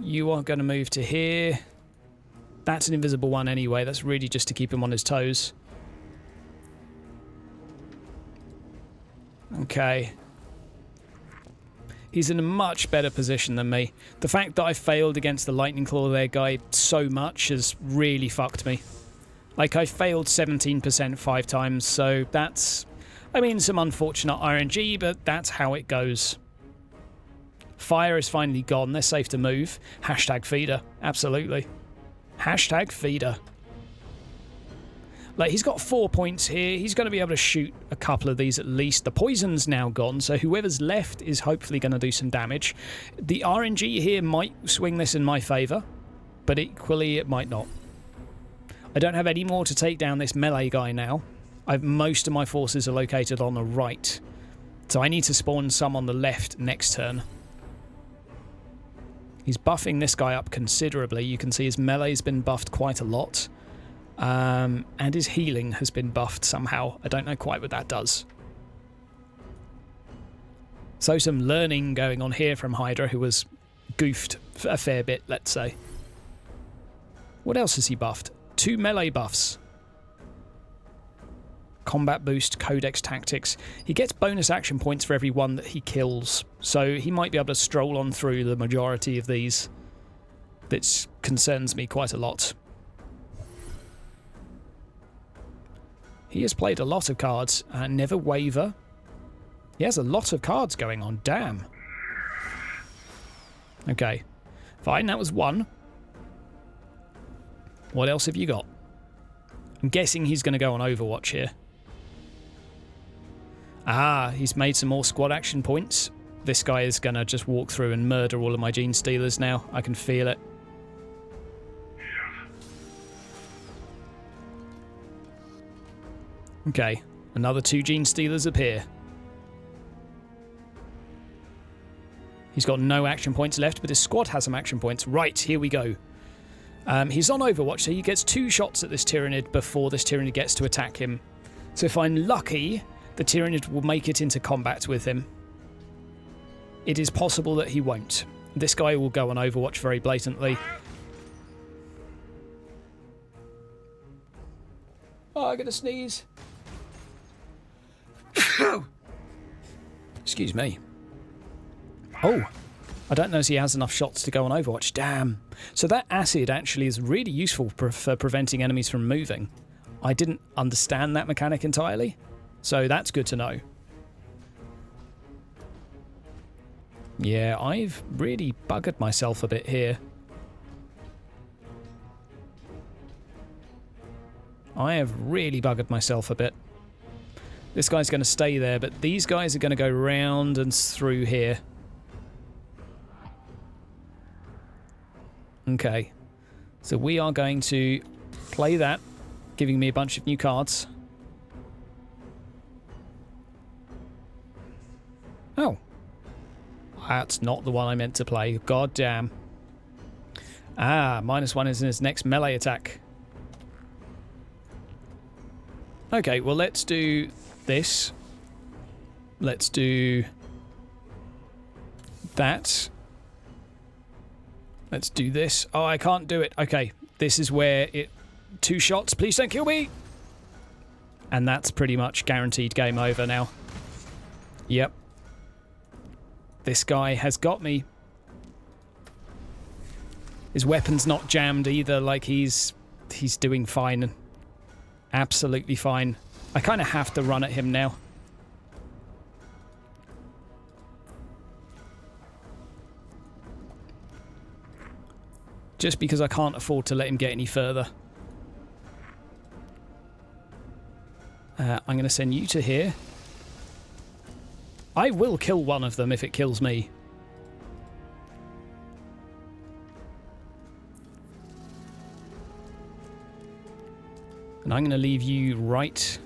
You are going to move to here. That's an invisible one anyway. That's really just to keep him on his toes. Okay. He's in a much better position than me. The fact that I failed against the Lightning Claw there guy so much has really fucked me. Like, I failed 17% 5 times, so that's, I mean, some unfortunate RNG, but that's how it goes. Fire is finally gone. They're safe to move. Hashtag feeder. Absolutely. Hashtag feeder. Like, he's got 4 points here. He's going to be able to shoot a couple of these at least. The poison's now gone, so whoever's left is hopefully going to do some damage. The RNG here might swing this in my favour, but equally it might not. I don't have any more to take down this melee guy now. Most of my forces are located on the right, so I need to spawn some on the left next turn. He's buffing this guy up considerably. You can see his melee's been buffed quite a lot. And his healing has been buffed somehow. I don't know quite what that does. So some learning going on here from Hydra, who was goofed a fair bit, let's say. What else has he buffed? 2 melee buffs. Combat boost, codex tactics. He gets bonus action points for every one that he kills, so he might be able to stroll on through the majority of these. That concerns me quite a lot. He has played a lot of cards, never waver. He has a lot of cards going on, damn. Okay, fine, that was 1. What else have you got? I'm guessing he's going to go on Overwatch here. Ah, he's made some more squad action points. This guy is going to just walk through and murder all of my Gene Stealers now. I can feel it. Okay, another 2 Gene Stealers appear. He's got no action points left, but his squad has some action points. Right, here we go. He's on Overwatch, so he gets 2 shots at this Tyranid before this Tyranid gets to attack him. So if I'm lucky, the Tyranid will make it into combat with him. It is possible that he won't. This guy will go on Overwatch very blatantly. Oh, I'm going to sneeze. Excuse me. Oh, I don't know if he has enough shots to go on Overwatch. Damn. So that acid actually is really useful for preventing enemies from moving. I didn't understand that mechanic entirely, so that's good to know. Yeah, I've really buggered myself a bit here. I have really buggered myself a bit. This guy's going to stay there, but these guys are going to go round and through here. Okay, so we are going to play that, giving me a bunch of new cards. Oh, that's not the one I meant to play. God damn. Ah, -1 is in his next melee attack. Okay, well, let's do this. Let's do that. Let's do this. Oh, I can't do it. Okay, this is where it 2 shots. Please don't kill me. And that's pretty much guaranteed game over now. Yep. This guy has got me. His weapon's not jammed either. Like, he's doing fine. Absolutely fine. I kind of have to run at him now. Just because I can't afford to let him get any further. I'm going to send you to here. I will kill one of them if it kills me. And I'm going to leave you right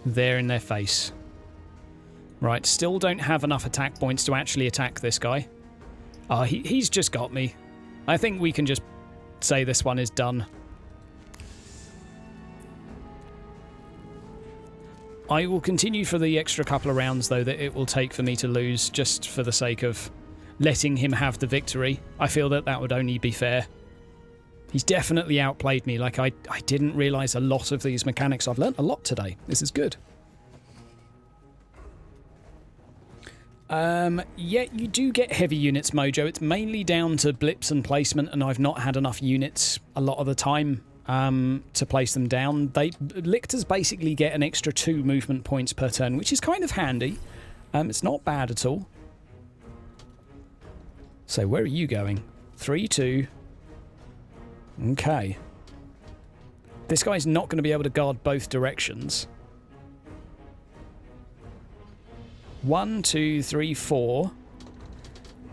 there in their face. Right, still don't have enough attack points to actually attack this guy. He's just got me. I think we can just say this one is done. I will continue for the extra couple of rounds, though, that it will take for me to lose, just for the sake of letting him have the victory. I feel that that would only be fair. He's definitely outplayed me. Like, I didn't realise a lot of these mechanics. I've learnt a lot today. This is good. Yeah, you do get heavy units, Mojo. It's mainly down to blips and placement, and I've not had enough units a lot of the time to place them down. Lictors basically get an extra 2 movement points per turn, which is kind of handy. It's not bad at all. So where are you going? 3, 2. Okay. This guy's not going to be able to guard both directions. 1, 2, 3, 4.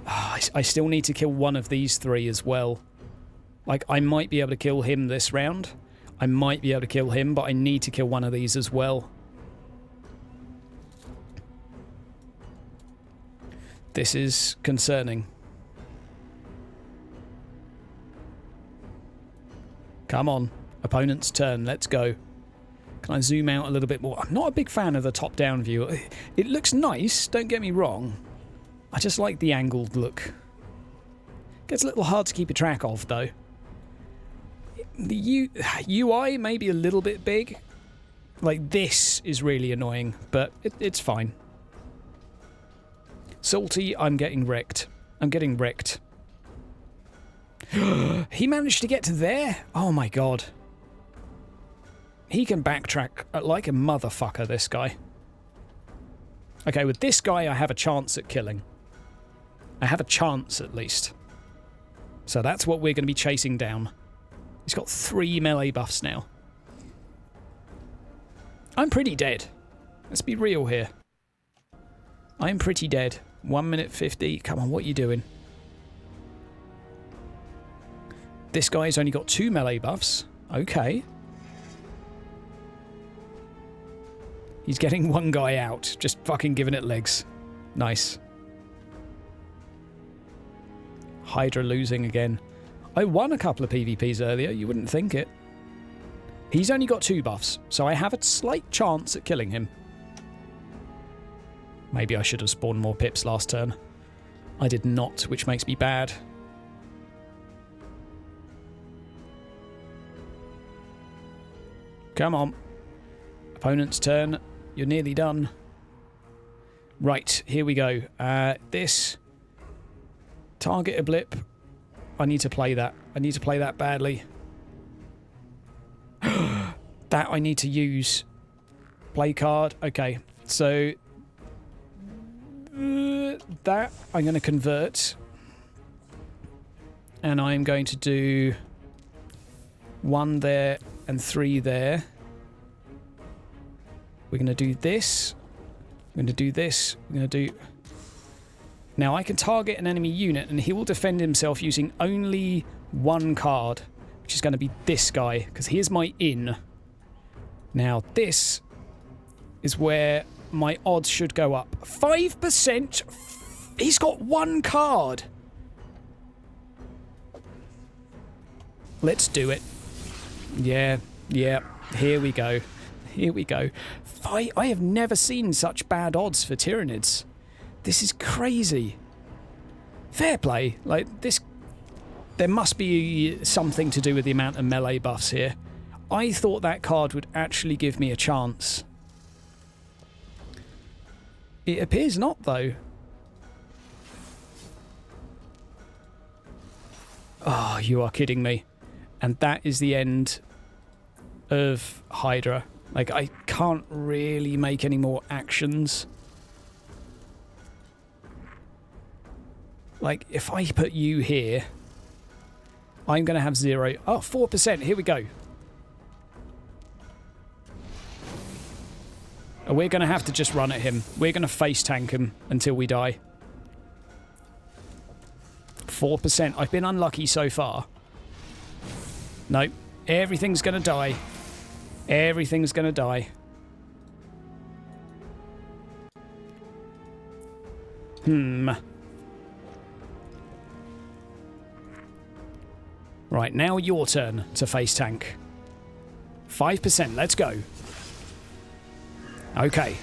I still need to kill one of these 3 as well. Like, I might be able to kill him this round. I might be able to kill him, but I need to kill one of these as well. This is concerning. Come on. Opponent's turn. Let's go. Can I zoom out a little bit more? I'm not a big fan of the top-down view. It looks nice, don't get me wrong. I just like the angled look. Gets a little hard to keep a track of, though. The UI may be a little bit big. Like, this is really annoying, but it's fine. Salty, I'm getting wrecked. I'm getting wrecked. He managed to get to there? Oh my god. He can backtrack like a motherfucker, this guy. Okay, with this guy, I have a chance at killing. I have a chance, at least. So that's what we're going to be chasing down. He's got 3 melee buffs now. I'm pretty dead. Let's be real here. I'm pretty dead. 1 minute 50. Come on, what are you doing? This guy's only got 2 melee buffs. Okay. He's getting one guy out. Just fucking giving it legs. Nice. Hydra losing again. I won a couple of PvPs earlier. You wouldn't think it. He's only got 2 buffs, so I have a slight chance at killing him. Maybe I should have spawned more pips last turn. I did not, which makes me bad. Come on. Opponent's turn. You're nearly done. Right, here we go. This. Target a blip. I need to play that. I need to play that badly. That I need to use. Play card. Okay, so... that I'm going to convert. And I'm going to do 1 there and 3 there. We're going to do this. We're going to do this. We're going to do... Now, I can target an enemy unit, and he will defend himself using only 1 card, which is going to be this guy, because here's my in. Now, this is where my odds should go up. 5%? He's got 1 card! Let's do it. Yeah, here we go. Here we go. I have never seen such bad odds for Tyranids. This is crazy. Fair play. Like, this There must be something to do with the amount of melee buffs here. I thought that card would actually give me a chance. It appears not, though. Oh, you are kidding me. And that is the end of Hydra. Like, I can't really make any more actions. Like, if I put you here, I'm going to have 0. Oh, 4%. Here we go. We're going to have to just run at him. We're going to face tank him until we die. 4%. I've been unlucky so far. Nope. Everything's going to die. Everything's going to die. Right, now your turn to face tank. 5%. Let's go. Okay.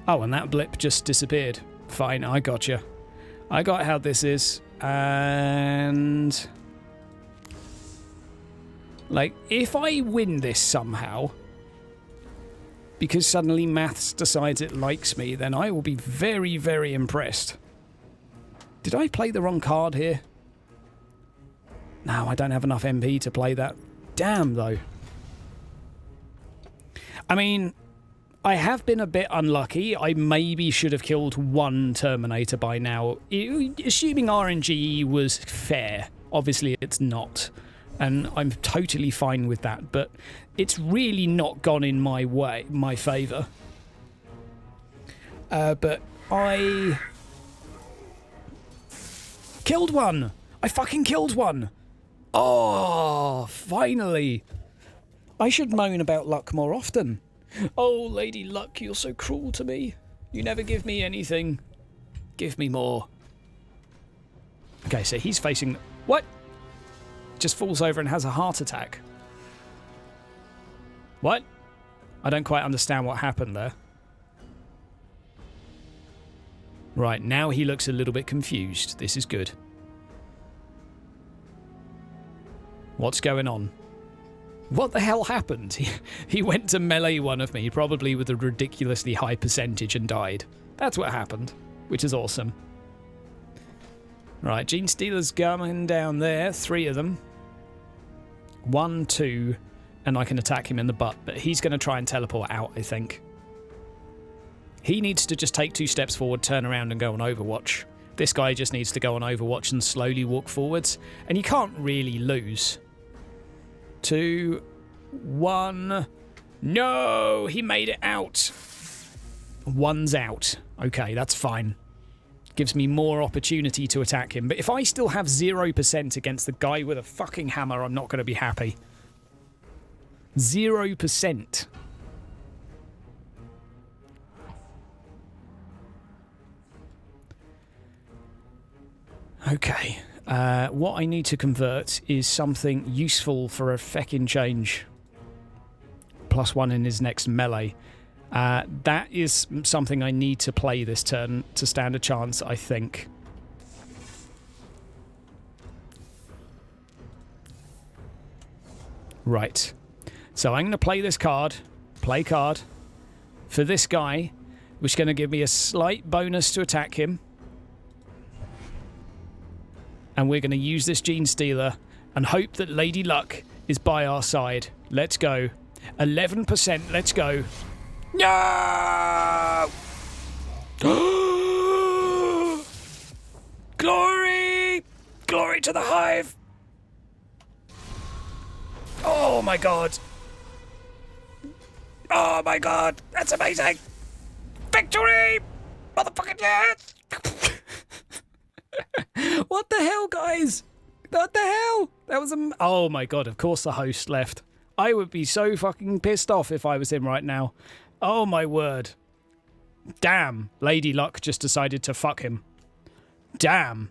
Oh, and that blip just disappeared. Fine, I gotcha. I got how this is. And... like, if I win this somehow, because suddenly maths decides it likes me, then I will be very, very impressed. Did I play the wrong card here? No, I don't have enough MP to play that. Damn, though. I mean, I have been a bit unlucky. I maybe should have killed one Terminator by now. Assuming RNG was fair. Obviously, it's not. And I'm totally fine with that. But it's really not gone in my way, my favour. But I... killed one! I fucking killed one! Oh, finally! I should moan about luck more often. Oh, Lady Luck, you're so cruel to me. You never give me anything. Give me more. Okay, so he's facing... what? Just falls over and has a heart attack. What? I don't quite understand what happened there. Right, now he looks a little bit confused. This is good. What's going on? What the hell happened? He went to melee one of me, probably with a ridiculously high percentage, and died. That's what happened, which is awesome. Right, Gene Stealer's coming down there. 3 of them. 1, 2, and I can attack him in the butt, but he's going to try and teleport out, I think. He needs to just take 2 steps forward, turn around, and go on Overwatch. This guy just needs to go on Overwatch and slowly walk forwards, and you can't really lose. 2, 1. No, he made it out. 1's out. Okay, that's fine. Gives me more opportunity to attack him. But if I still have 0% against the guy with a fucking hammer, I'm not going to be happy. 0%. Okay. What I need to convert is something useful for a feckin' change. +1 in his next melee. That is something I need to play this turn to stand a chance, I think. Right. So I'm going to play this card. Play card. For this guy, which is going to give me a slight bonus to attack him. And we're going to use this Gene Stealer and hope that Lady Luck is by our side. Let's go. 11%. Let's go. No! Glory! Glory to the Hive! Oh my god. Oh my god. That's amazing. Victory! Motherfucking yes! What the hell, guys? What the hell? That was oh my god, of course the host left. I would be so fucking pissed off if I was him right now. Oh my word. Damn, Lady Luck just decided to fuck him. Damn.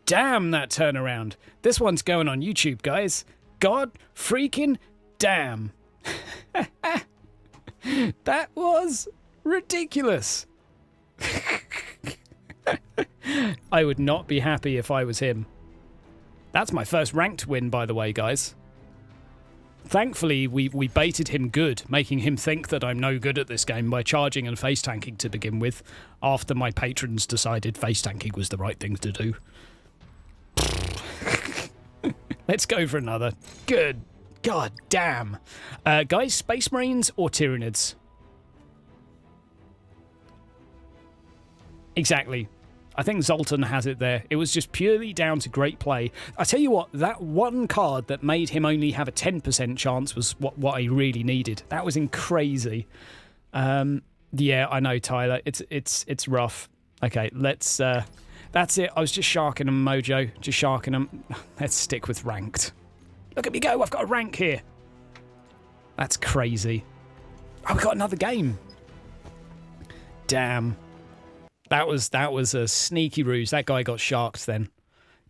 Damn that turnaround. This one's going on YouTube, guys. God freaking damn. That was ridiculous. I would not be happy if I was him. That's my first ranked win, by the way, guys. Thankfully, we baited him good, making him think that I'm no good at this game by charging and face tanking to begin with, after my patrons decided face tanking was the right thing to do. Let's go for another. Good. God damn. Guys, Space Marines or Tyranids? Exactly. I think Zoltan has it there. It was just purely down to great play. I tell you what, that one card that made him only have a 10% chance was what I really needed. That was crazy. Yeah, I know, Tyler. It's rough. Okay, let's... that's it. I was just sharking them, Mojo. Just sharking them. Let's stick with ranked. Look at me go. I've got a rank here. That's crazy. Oh, we got another game. Damn. That was a sneaky ruse. That guy got sharked then.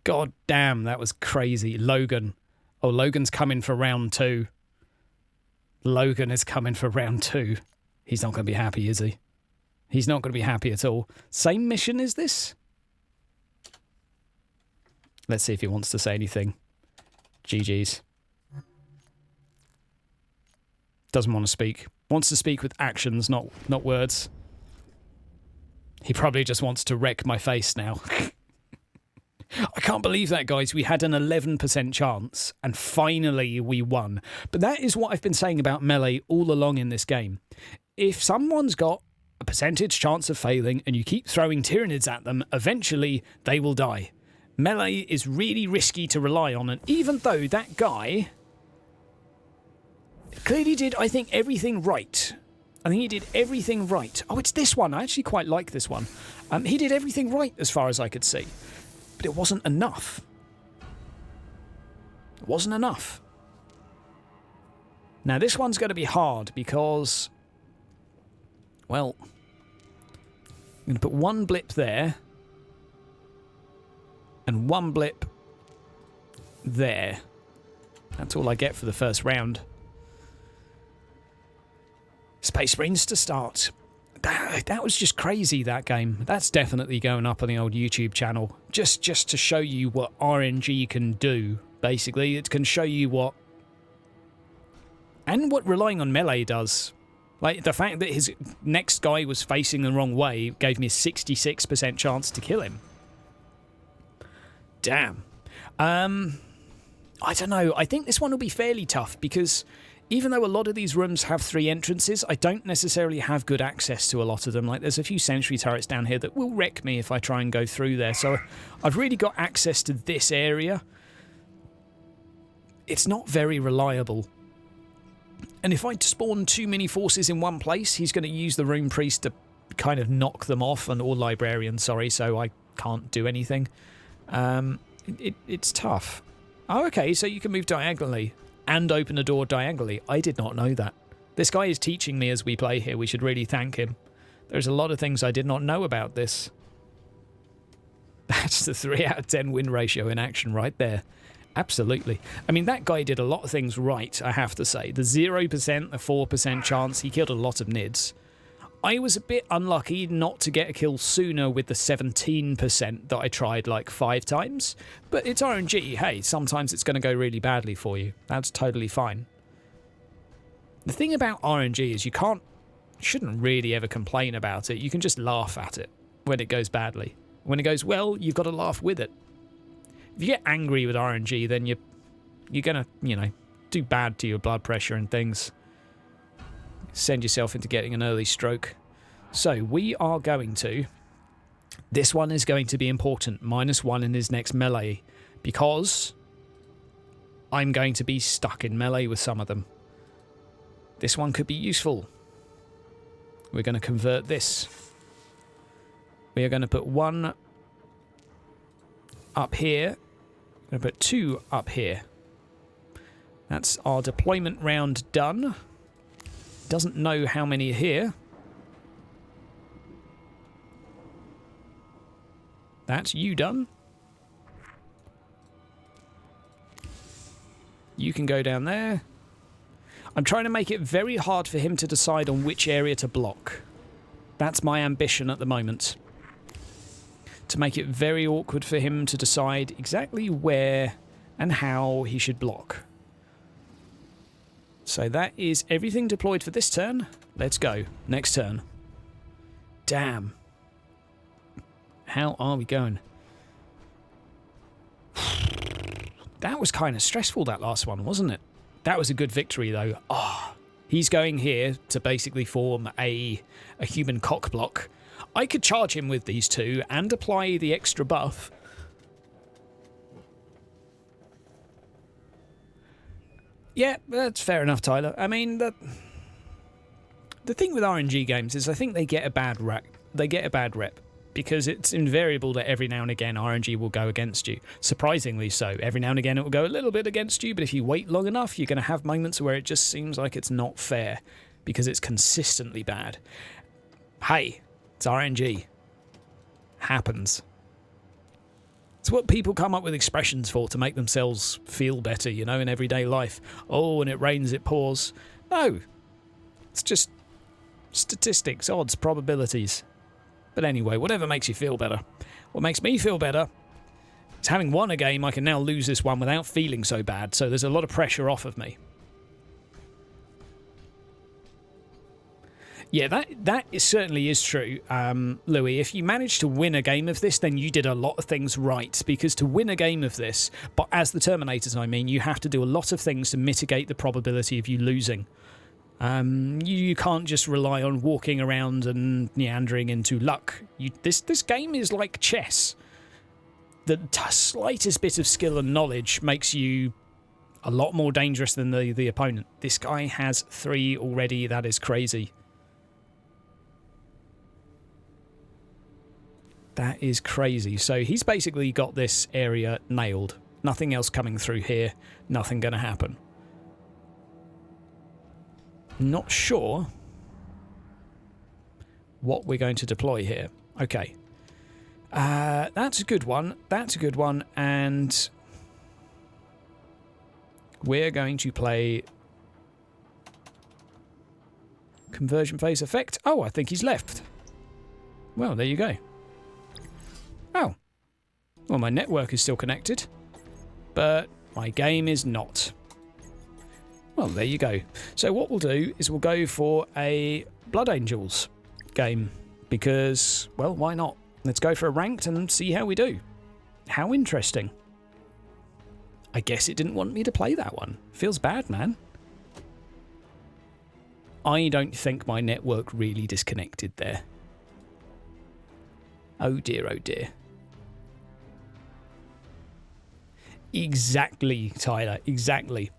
God damn, that was crazy. Logan. Oh, Logan's coming for round 2. Logan is coming for round 2. He's not going to be happy, is he? He's not going to be happy at all. Same mission is this? Let's see if he wants to say anything. GG's. Doesn't want to speak. Wants to speak with actions, not words. He probably just wants to wreck my face now. I can't believe that, guys. We had an 11% chance, and finally we won. But that is what I've been saying about melee all along in this game. If someone's got a percentage chance of failing, and you keep throwing Tyranids at them, eventually they will die. Melee is really risky to rely on, and even though that guy clearly did, I think, everything right... I think he did everything right. Oh, it's this one. I actually quite like this one. He did everything right as far as I could see. But it wasn't enough. It wasn't enough. Now, this one's going to be hard because... Well... I'm going to put one blip there. And one blip there. That's all I get for the first round. Space Marines to start. That was just crazy, that game. That's definitely going up on the old YouTube channel. Just to show you what RNG can do, basically. It can show you what... And what relying on melee does. Like, the fact that his next guy was facing the wrong way gave me a 66% chance to kill him. Damn. I don't know. I think this one will be fairly tough because... Even though a lot of these rooms have 3 entrances, I don't necessarily have good access to a lot of them. Like, there's a few sentry turrets down here that will wreck me if I try and go through there. So I've really got access to this area. It's not very reliable. And if I spawn too many forces in one place, he's going to use the Rune Priest to kind of knock them off, or Librarian, sorry, so I can't do anything. It's tough. Oh, okay, so you can move diagonally. And open a door diagonally. I did not know that. This guy is teaching me as we play here. We should really thank him. There's a lot of things I did not know about this. That's the 3 out of 10 win ratio in action right there. Absolutely. I mean, that guy did a lot of things right, I have to say. The 0%, the 4% chance, he killed a lot of nids. I was a bit unlucky not to get a kill sooner with the 17% that I tried like 5 times. But it's RNG. Hey, sometimes it's going to go really badly for you. That's totally fine. The thing about RNG is you shouldn't really ever complain about it. You can just laugh at it when it goes badly. When it goes well, you've got to laugh with it. If you get angry with RNG, then you're going to, do bad to your blood pressure and things. Send yourself into getting an early stroke. So we are going to... This one is going to be important. -1 in his next melee. Because I'm going to be stuck in melee with some of them. This one could be useful. We're going to convert this. We are going to put 1 up here. We're going to put 2 up here. That's our deployment round done. Doesn't know how many are here. That's you done. You can go down there. I'm trying to make it very hard for him to decide on which area to block. That's my ambition at the moment. to make it very awkward for him to decide exactly where and how he should block. So that is everything deployed for this turn. Let's go. Next turn. Damn. How are we going? That was kind of stressful, that last one, wasn't it? That was a good victory, though. Oh, he's going here to basically form a human cock block. I could charge him with these two and apply the extra buff. Yeah, that's fair enough, Tyler. I mean, the thing with RNG games is I think they get a bad rep. Because it's invariable that every now and again RNG will go against you. Surprisingly so. Every now and again it will go a little bit against you, but if you wait long enough, you're going to have moments where it just seems like it's not fair because it's consistently bad. Hey, it's RNG. Happens. It's what people come up with expressions for to make themselves feel better, you know, in everyday life. Oh, when it rains, it pours. No. It's just statistics, odds, probabilities. But anyway, whatever makes you feel better. What makes me feel better is having won a game, I can now lose this one without feeling so bad, so there's a lot of pressure off of me. Yeah, that certainly is true, Louis. If you manage to win a game of this, then you did a lot of things right, because to win a game of this, but as the Terminators, I mean, you have to do a lot of things to mitigate the probability of you losing. You can't just rely on walking around and meandering into luck. This game is like chess. The slightest bit of skill and knowledge makes you a lot more dangerous than the opponent. This guy has 3 already. That is crazy. That is crazy. So he's basically got this area nailed. Nothing else coming through here. Nothing going to happen. Not sure what we're going to deploy here. Okay. That's a good one. That's a good one. And we're going to play conversion phase effect. Oh, I think he's left. Well, there you go. Oh. Well, my network is still connected, but my game is not. Well, there you go. So what we'll do is we'll go for a Blood Angels game because, well, why not? Let's go for a ranked and see how we do. How interesting. I guess it didn't want me to play that one. Feels bad, man. I don't think my network really disconnected there. Oh dear, oh dear. Exactly, Tyler, exactly.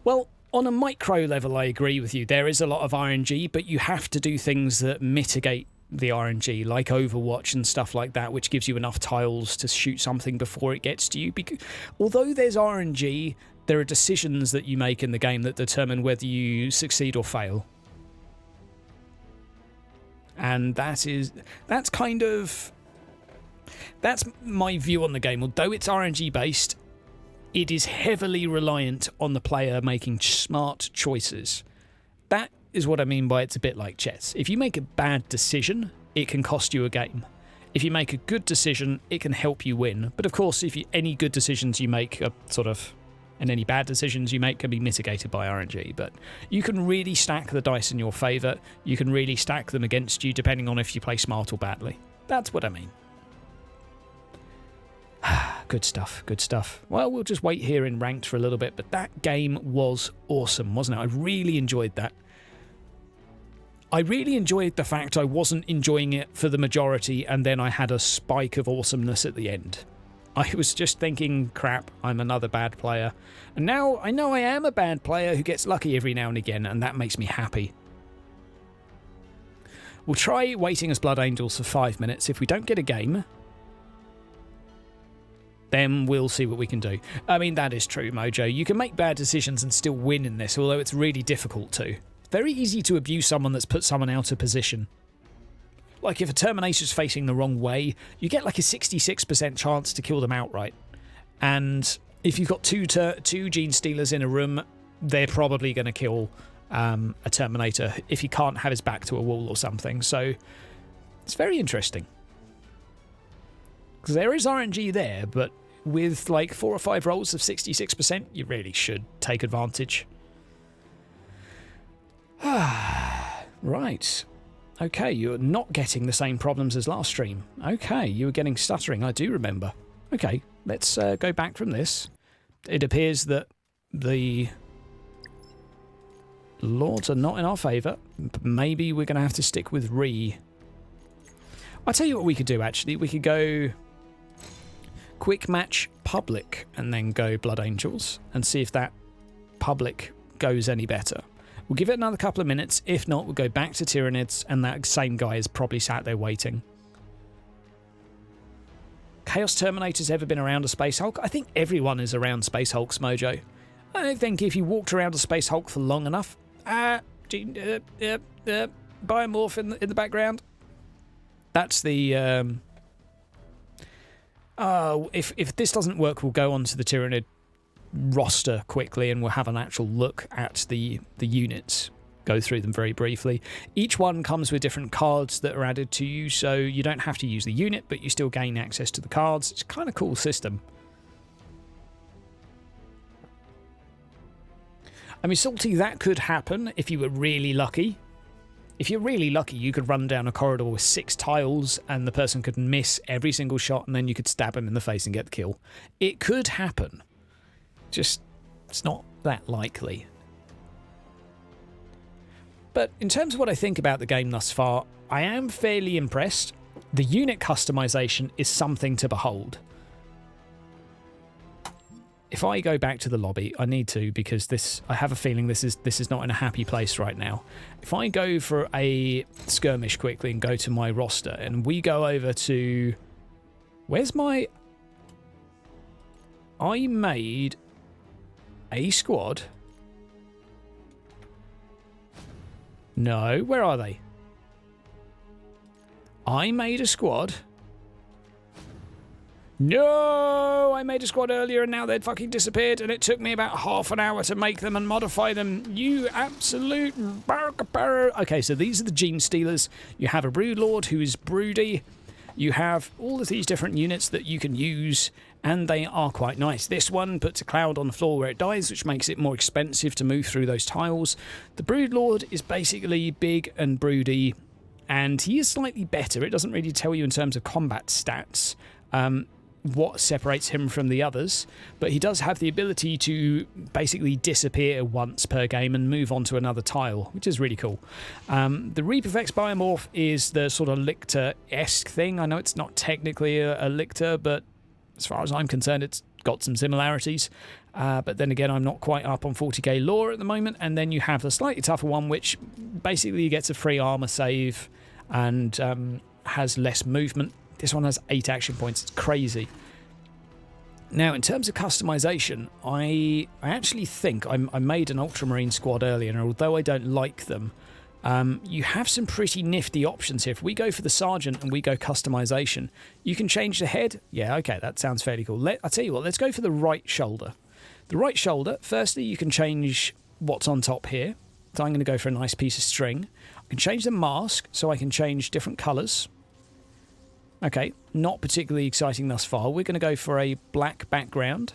Well, on a micro level, I agree with you. There is a lot of RNG, but you have to do things that mitigate the RNG, like Overwatch and stuff like that, which gives you enough tiles to shoot something before it gets to you. Because although there's RNG, there are decisions that you make in the game that determine whether you succeed or fail. And that's my view on the game. Although it's RNG based, it is heavily reliant on the player making smart choices. That is what I mean by it's a bit like chess. If you make a bad decision, it can cost you a game. If you make a good decision, it can help you win. But of course, any good decisions you make are and any bad decisions you make can be mitigated by RNG. But you can really stack the dice in your favour. You can really stack them against you depending on if you play smart or badly. That's what I mean. Good stuff, good stuff. Well, we'll just wait here in ranked for a little bit, but that game was awesome, wasn't it? I really enjoyed that. I really enjoyed the fact I wasn't enjoying it for the majority and then I had a spike of awesomeness at the end. I was just thinking, crap, I'm another bad player. And now I know I am a bad player who gets lucky every now and again, and that makes me happy. We'll try waiting as Blood Angels for 5 minutes. If we don't get a game, then we'll see what we can do. I mean, that is true, Mojo. You can make bad decisions and still win in this, although it's really difficult to. It's very easy to abuse someone that's put someone out of position. Like if a Terminator's facing the wrong way, you get like a 66% chance to kill them outright. And if you've got two Gene Stealers in a room, they're probably going to kill a Terminator if he can't have his back to a wall or something. So it's very interesting. Because there is RNG there, but with like 4 or 5 rolls of 66%, you really should take advantage. Right. Okay, you're not getting the same problems as last stream. Okay, you were getting stuttering, I do remember. Okay, let's go back from this. It appears that the lords are not in our favour. Maybe we're going to have to stick with Re. I'll tell you what we could do, actually. We could go quick match public and then go Blood Angels and see if that public goes any better. We'll give it another couple of minutes. If not, we'll go back to Tyranids, and that same guy is probably sat there waiting. Chaos Terminator's ever been around a Space Hulk? I think everyone is around Space Hulk's mojo. I think if you walked around a Space Hulk for long enough... Biomorph in the background. That's the... if this doesn't work, we'll go on to the Tyranid roster quickly and we'll have an actual look at the units, go through them very briefly. Each one comes with different cards that are added to you, so you don't have to use the unit, but you still gain access to the cards. It's a kind of cool system. I mean, Salty, that could happen if you were really lucky. If you're really lucky, you could run down a corridor with 6 tiles and the person could miss every single shot and then you could stab him in the face and get the kill. It could happen. Just, it's not that likely. But in terms of what I think about the game thus far, I am fairly impressed. The unit customization is something to behold. If I go back to the lobby, I need to, because I have a feeling this is not in a happy place right now. If I go for a skirmish quickly and go to my roster, and we go over to... Where's my... I made a squad. No, where are they? I made a squad. No, I made a squad earlier and now they'd fucking disappeared and it took me about half an hour to make them and modify them. You absolute... Okay, so these are the Gene Stealers. You have a Brood Lord who is broody. You have all of these different units that you can use and they are quite nice. This one puts a cloud on the floor where it dies, which makes it more expensive to move through those tiles. The Brood Lord is basically big and broody and he is slightly better. It doesn't really tell you in terms of combat stats what separates him from the others, but he does have the ability to basically disappear once per game and move on to another tile, which is really cool. The Reaperfex Biomorph is the sort of Lictor-esque thing. I know it's not technically a Lictor, but as far as I'm concerned, it's got some similarities. But then again, I'm not quite up on 40k lore at the moment. And then you have the slightly tougher one, which basically gets a free armor save and has less movement. This one has 8 action points. It's crazy. Now, in terms of customization, I actually think I made an Ultramarine squad earlier, and although I don't like them, you have some pretty nifty options here. If we go for the Sergeant and we go customization, you can change the head. Yeah, okay, that sounds fairly cool. I'll tell you what, let's go for the right shoulder. The right shoulder, firstly, you can change what's on top here. So I'm going to go for a nice piece of string. I can change the mask, so I can change different colours. Okay, not particularly exciting thus far. We're going to go for a black background.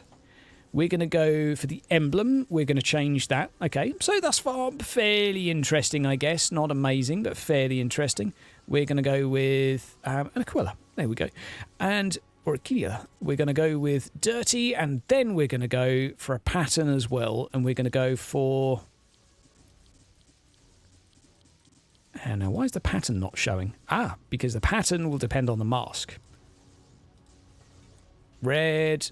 We're going to go for the emblem. We're going to change that. Okay, so thus far, fairly interesting, I guess. Not amazing, but fairly interesting. We're going to go with an Aquila. There we go. Or Aquila. We're going to go with dirty, and then we're going to go for a pattern as well. And we're going to go for... And now, why is the pattern not showing? Ah, because the pattern will depend on the mask. Red,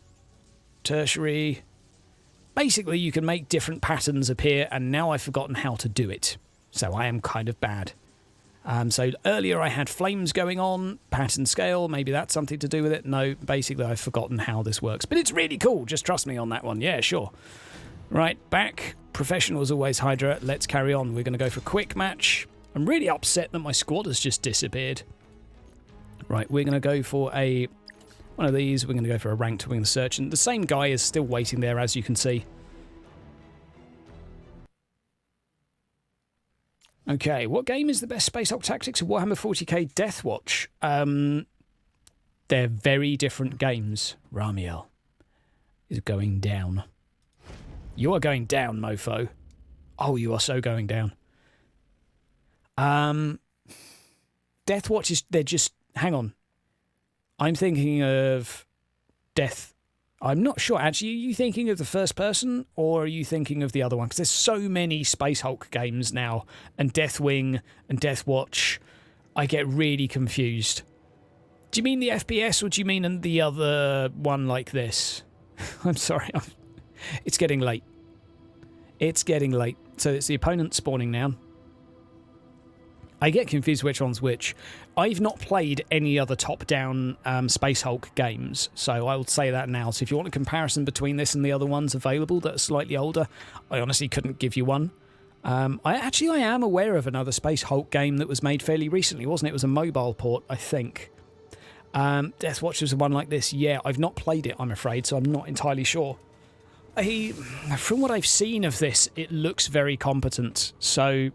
tertiary. Basically, you can make different patterns appear, and now I've forgotten how to do it. So I am kind of bad. So earlier I had flames going on, pattern scale, maybe that's something to do with it. No, basically I've forgotten how this works. But it's really cool, just trust me on that one. Yeah, sure. Right, back. Professional as always, Hydra. Let's carry on. We're going to go for quick match. I'm really upset that my squad has just disappeared. Right, we're going to go for one of these. We're going to go for a ranked. We're going to search. And the same guy is still waiting there, as you can see. Okay, what game is the best Space Hulk Tactics of Warhammer 40k Deathwatch? They're very different games. Ramiel is going down. You are going down, mofo. Oh, you are so going down. Death Watch is... They're just... Hang on. I'm thinking of Death... I'm not sure. Actually, are you thinking of the first person, or are you thinking of the other one? Because there's so many Space Hulk games now, and Deathwing and Death Watch. I get really confused. Do you mean the FPS, or do you mean the other one like this? I'm sorry. It's getting late. It's getting late. So it's the opponent spawning now. I get confused which one's which. I've not played any other top-down Space Hulk games, so I will say that now. So if you want a comparison between this and the other ones available that are slightly older, I honestly couldn't give you one. I am aware of another Space Hulk game that was made fairly recently, wasn't it? It was a mobile port, I think. Death Watch was one like this. Yeah, I've not played it, I'm afraid, so I'm not entirely sure. From what I've seen of this, it looks very competent, so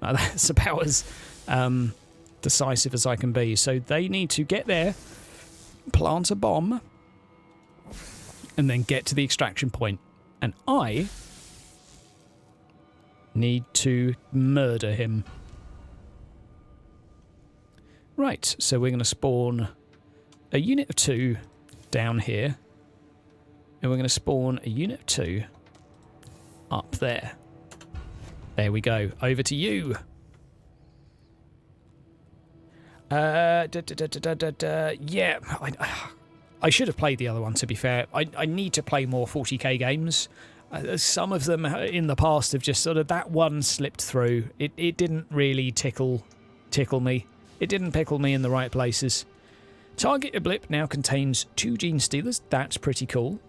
that's about as decisive as I can be. So they need to get there, plant a bomb, and then get to the extraction point. And I need to murder him. Right, so we're going to spawn a unit of 2 down here. And we're going to spawn a unit of 2 up there. There we go. Over to you. Yeah, I should have played the other one, to be fair. I need to play more 40k games. Some of them in the past have just sort of... That one slipped through. It didn't really tickle me. It didn't pickle me in the right places. Target a blip now contains 2 gene stealers. That's pretty cool.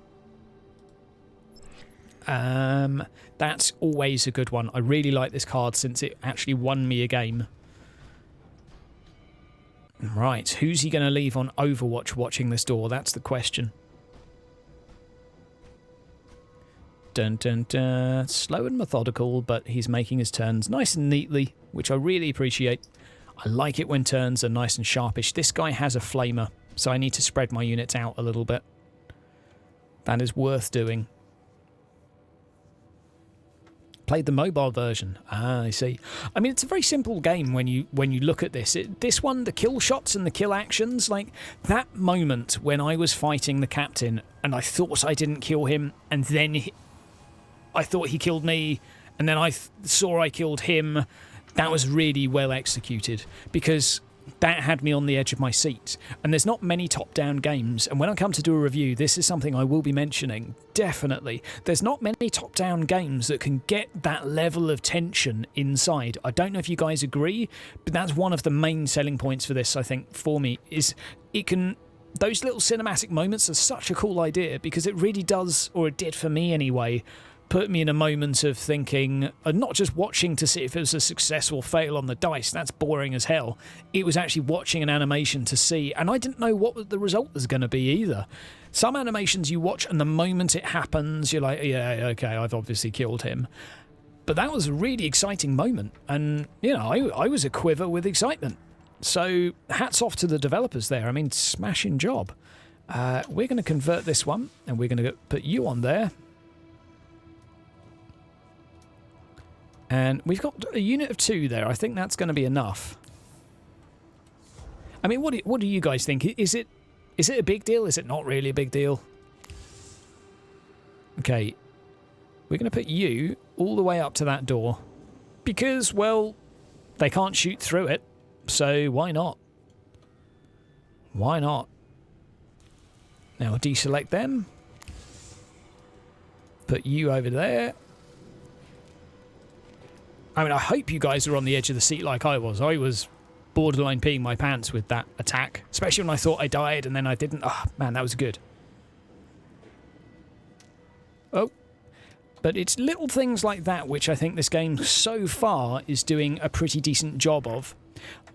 That's always a good one. I really like this card since it actually won me a game. Right, who's he going to leave on Overwatch watching this door? That's the question. Dun dun dun. Slow and methodical, but he's making his turns nice and neatly, which I really appreciate. I like it when turns are nice and sharpish. This guy has a flamer, so I need to spread my units out a little bit. That is worth doing. Played the mobile version. Ah, I see. I mean, it's a very simple game when you look at this. This one, the kill shots and the kill actions, like that moment when I was fighting the captain and I thought I didn't kill him, and then I thought he killed me, and then I saw I killed him. That was really well executed, because that had me on the edge of my seat. And there's not many top-down games, and when I come to do a review, this is something I will be mentioning, definitely. There's not many top-down games that can get that level of tension inside. I don't know if you guys agree, but that's one of the main selling points for this, I think, for me, is it can... Those little cinematic moments are such a cool idea, because it really does, or it did for me anyway, put me in a moment of thinking, not just watching to see if it was a success or fail on the dice, that's boring as hell. It was actually watching an animation to see, and I didn't know what the result was going to be either. Some animations you watch, and the moment it happens, you're like, yeah, okay, I've obviously killed him. But that was a really exciting moment, and, you know, I was a quiver with excitement. So, hats off to the developers there. I mean, smashing job. We're going to convert this one, and we're going to put you on there. And we've got a unit of 2 there. I think that's going to be enough. I mean, what do you guys think? Is it a big deal? Is it not really a big deal? Okay. We're going to put you all the way up to that door. Because, well, they can't shoot through it. So why not? Why not? Now deselect them. Put you over there. I mean, I hope you guys are on the edge of the seat like I was. I was borderline peeing my pants with that attack. Especially when I thought I died and then I didn't. Oh, man, that was good. Oh. But it's little things like that which I think this game so far is doing a pretty decent job of.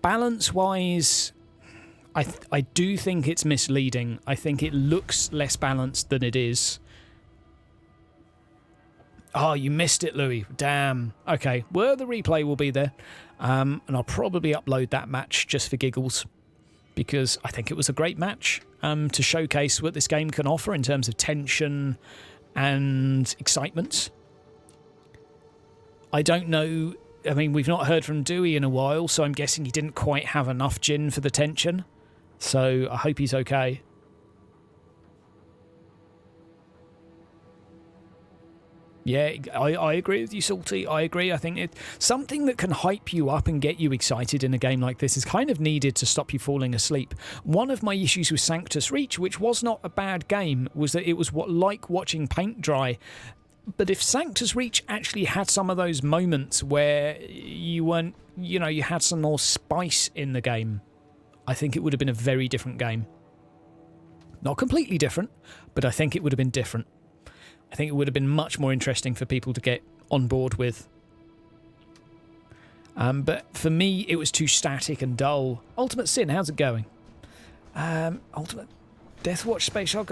Balance-wise, I do think it's misleading. I think it looks less balanced than it is. Oh, you missed it, Louis. Damn. Okay, well, the replay will be there. And I'll probably upload that match just for giggles. because I think it was a great match to showcase what this game can offer in terms of tension and excitement. I don't know. I mean, we've not heard from Dewey in a while, so I'm guessing he didn't quite have enough gin for the tension. So I hope he's okay. Yeah, I agree with you, Salty. I agree. I think something that can hype you up and get you excited in a game like this is kind of needed to stop you falling asleep. One of my issues with Sanctus Reach, which was not a bad game, was that it was like watching paint dry. But if Sanctus Reach actually had some of those moments where you weren't, you had some more spice in the game, I think it would have been a very different game. Not completely different, but I think it would have been different. I think it would have been much more interesting for people to get on board with. But for me, it was too static and dull. Ultimate Sin, how's it going? Ultimate Deathwatch Space Hulk.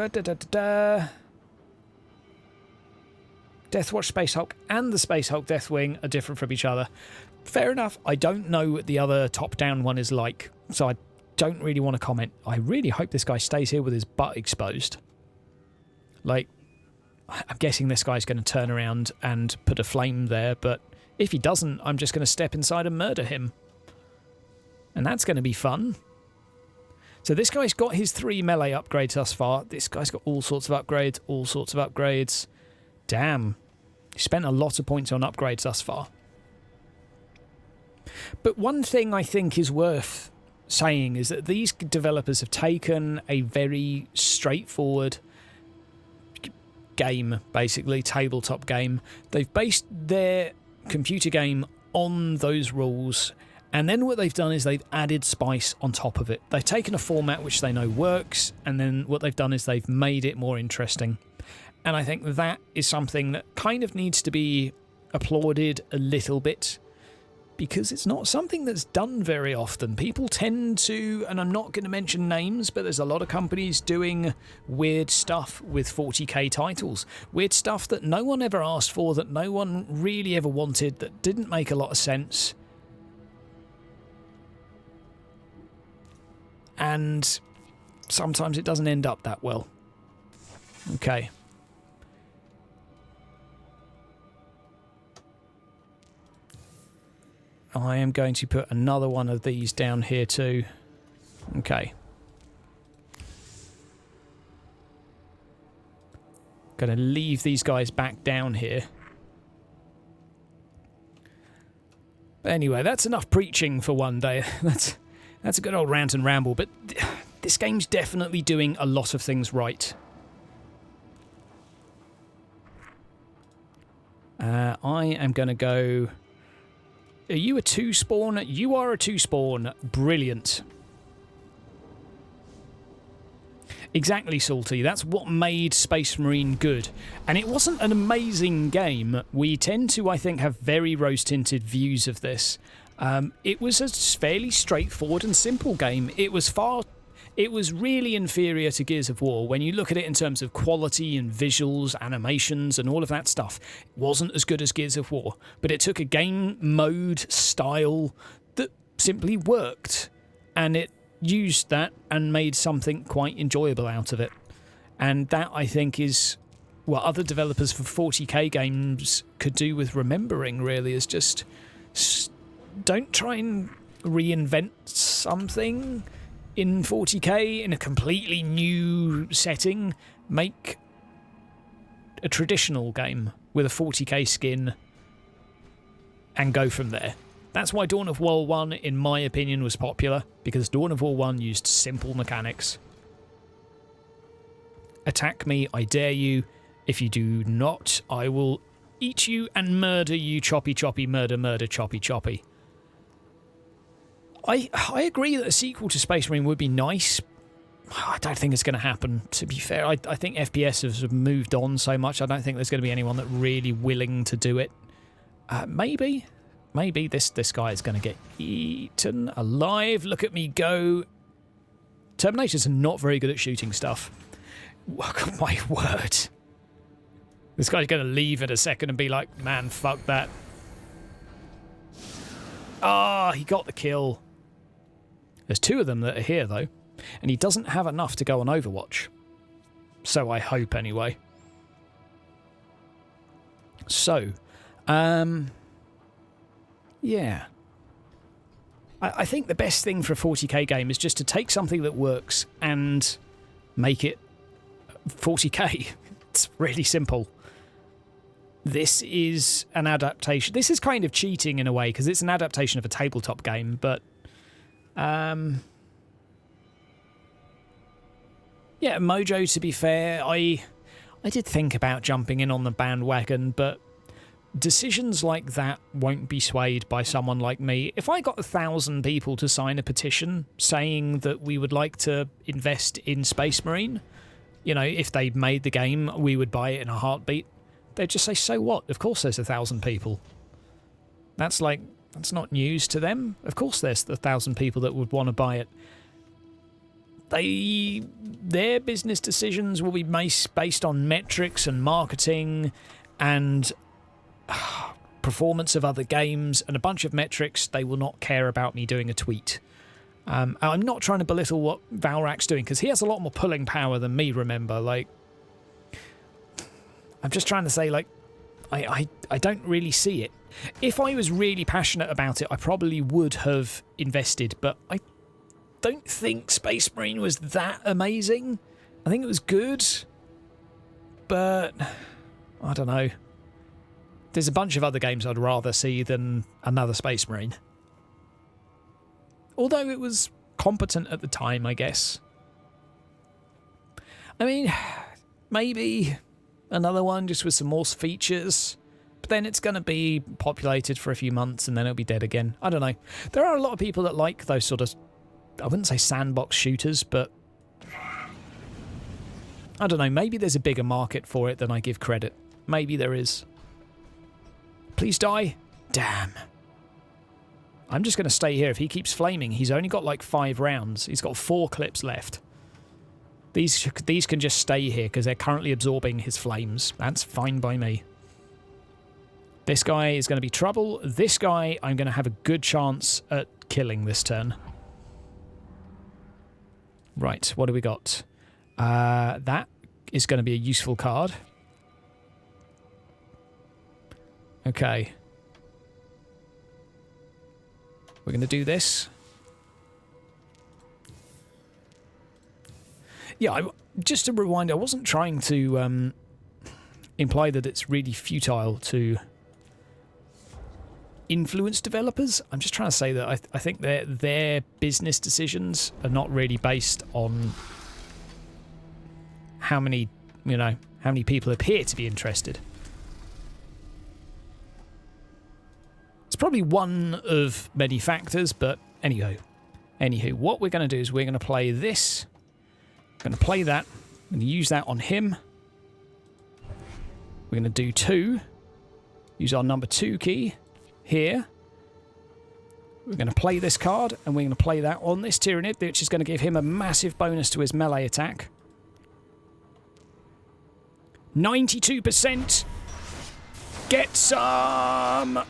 Deathwatch Space Hulk and the Space Hulk Deathwing are different from each other. Fair enough. I don't know what the other top-down one is like, so I don't really want to comment. I really hope this guy stays here with his butt exposed. Like, I'm guessing this guy's going to turn around and put a flame there, but if he doesn't, I'm just going to step inside and murder him. And that's going to be fun. So this guy's got his 3 melee upgrades thus far. This guy's got all sorts of upgrades, Damn. He spent a lot of points on upgrades thus far. But one thing I think is worth saying is that these developers have taken a very straightforward game, basically, tabletop game. They've based their computer game on those rules, and then what they've done is they've added spice on top of it. They've taken a format which they know works, and then what they've done is they've made it more interesting. And I think that is something that kind of needs to be applauded a little bit, because it's not something that's done very often. People tend to, and I'm not going to mention names, but there's a lot of companies doing weird stuff with 40k titles. Weird stuff that no one ever asked for, that no one really ever wanted, that didn't make a lot of sense. And sometimes it doesn't end up that well. Okay. I am going to put another one of these down here too. Okay. Going to leave these guys back down here. But anyway, that's enough preaching for one day. That's a good old rant and ramble, but this game's definitely doing a lot of things right. I am going to go... Are you a 2-spawn? You are a 2-spawn. Brilliant. Exactly, Salty. That's what made Space Marine good. And it wasn't an amazing game. We tend to, I think, have very rose-tinted views of this. It was a fairly straightforward and simple game. It was really inferior to Gears of War. When you look at it in terms of quality and visuals, animations and all of that stuff, it wasn't as good as Gears of War. But it took a game mode style that simply worked, and it used that and made something quite enjoyable out of it. And that, I think, is what other developers for 40k games could do with remembering, really, is just don't try and reinvent something in 40k in a completely new setting. Make a traditional game with a 40k skin and go from there. That's why Dawn of War 1, in my opinion, was popular, because Dawn of War 1 used simple mechanics. Attack me, I dare you. If you do not, I will eat you and murder you, choppy choppy, murder murder, choppy choppy. I agree that a sequel to Space Marine would be nice. I don't think it's going to happen, to be fair. I think FPS has moved on so much, I don't think there's going to be anyone that's really willing to do it. Maybe this guy is going to get eaten alive. Look at me go. Terminators are not very good at shooting stuff. My word. This guy's going to leave in a second and be like, man, fuck that. Ah, he got the kill. There's 2 of them that are here, though. And he doesn't have enough to go on Overwatch. So I hope, anyway. So, yeah. I think the best thing for a 40k game is just to take something that works and make it 40k. It's really simple. This is an adaptation. This is kind of cheating in a way because it's an adaptation of a tabletop game, but yeah, Mojo, to be fair, I did think about jumping in on the bandwagon, but decisions like that won't be swayed by someone like me. If I got 1,000 people to sign a petition saying that we would like to invest in Space Marine, you know, if they made the game, we would buy it in a heartbeat. They'd just say, so what? Of course there's 1,000 people. That's not news to them. Of course there's 1,000 people that would want to buy it. Their business decisions will be based on metrics and marketing and performance of other games and a bunch of metrics. They will not care about me doing a tweet. I'm not trying to belittle what Valrak's doing because he has a lot more pulling power than me, remember. Like, I'm just trying to say, like, I don't really see it. If I was really passionate about it, I probably would have invested, but I don't think Space Marine was that amazing. I think it was good, but I don't know. There's a bunch of other games I'd rather see than another Space Marine. Although it was competent at the time, I guess. I mean, maybe another one just with some more features, but then it's going to be populated for a few months and then it'll be dead again. I don't know. There are a lot of people that like those sort of, I wouldn't say sandbox shooters, but I don't know. Maybe there's a bigger market for it than I give credit. Maybe there is. Please die. Damn. I'm just going to stay here. If he keeps flaming, he's only got like 5 rounds. He's got 4 clips left. These can just stay here because they're currently absorbing his flames. That's fine by me. This guy is going to be trouble. This guy, I'm going to have a good chance at killing this turn. Right, what do we got? That is going to be a useful card. Okay. We're going to do this. Yeah, just a reminder, I wasn't trying to imply that it's really futile to influence developers. I'm just trying to say that I think their business decisions are not really based on how many people appear to be interested. It's probably one of many factors, but anywho, what we're going to do is we're going to play this. I'm going to play that. I'm going to use that on him. We're going to do 2. Use our number 2 key here. We're going to play this card, and we're going to play that on this Tyranid, which is going to give him a massive bonus to his melee attack. 92%. Get some.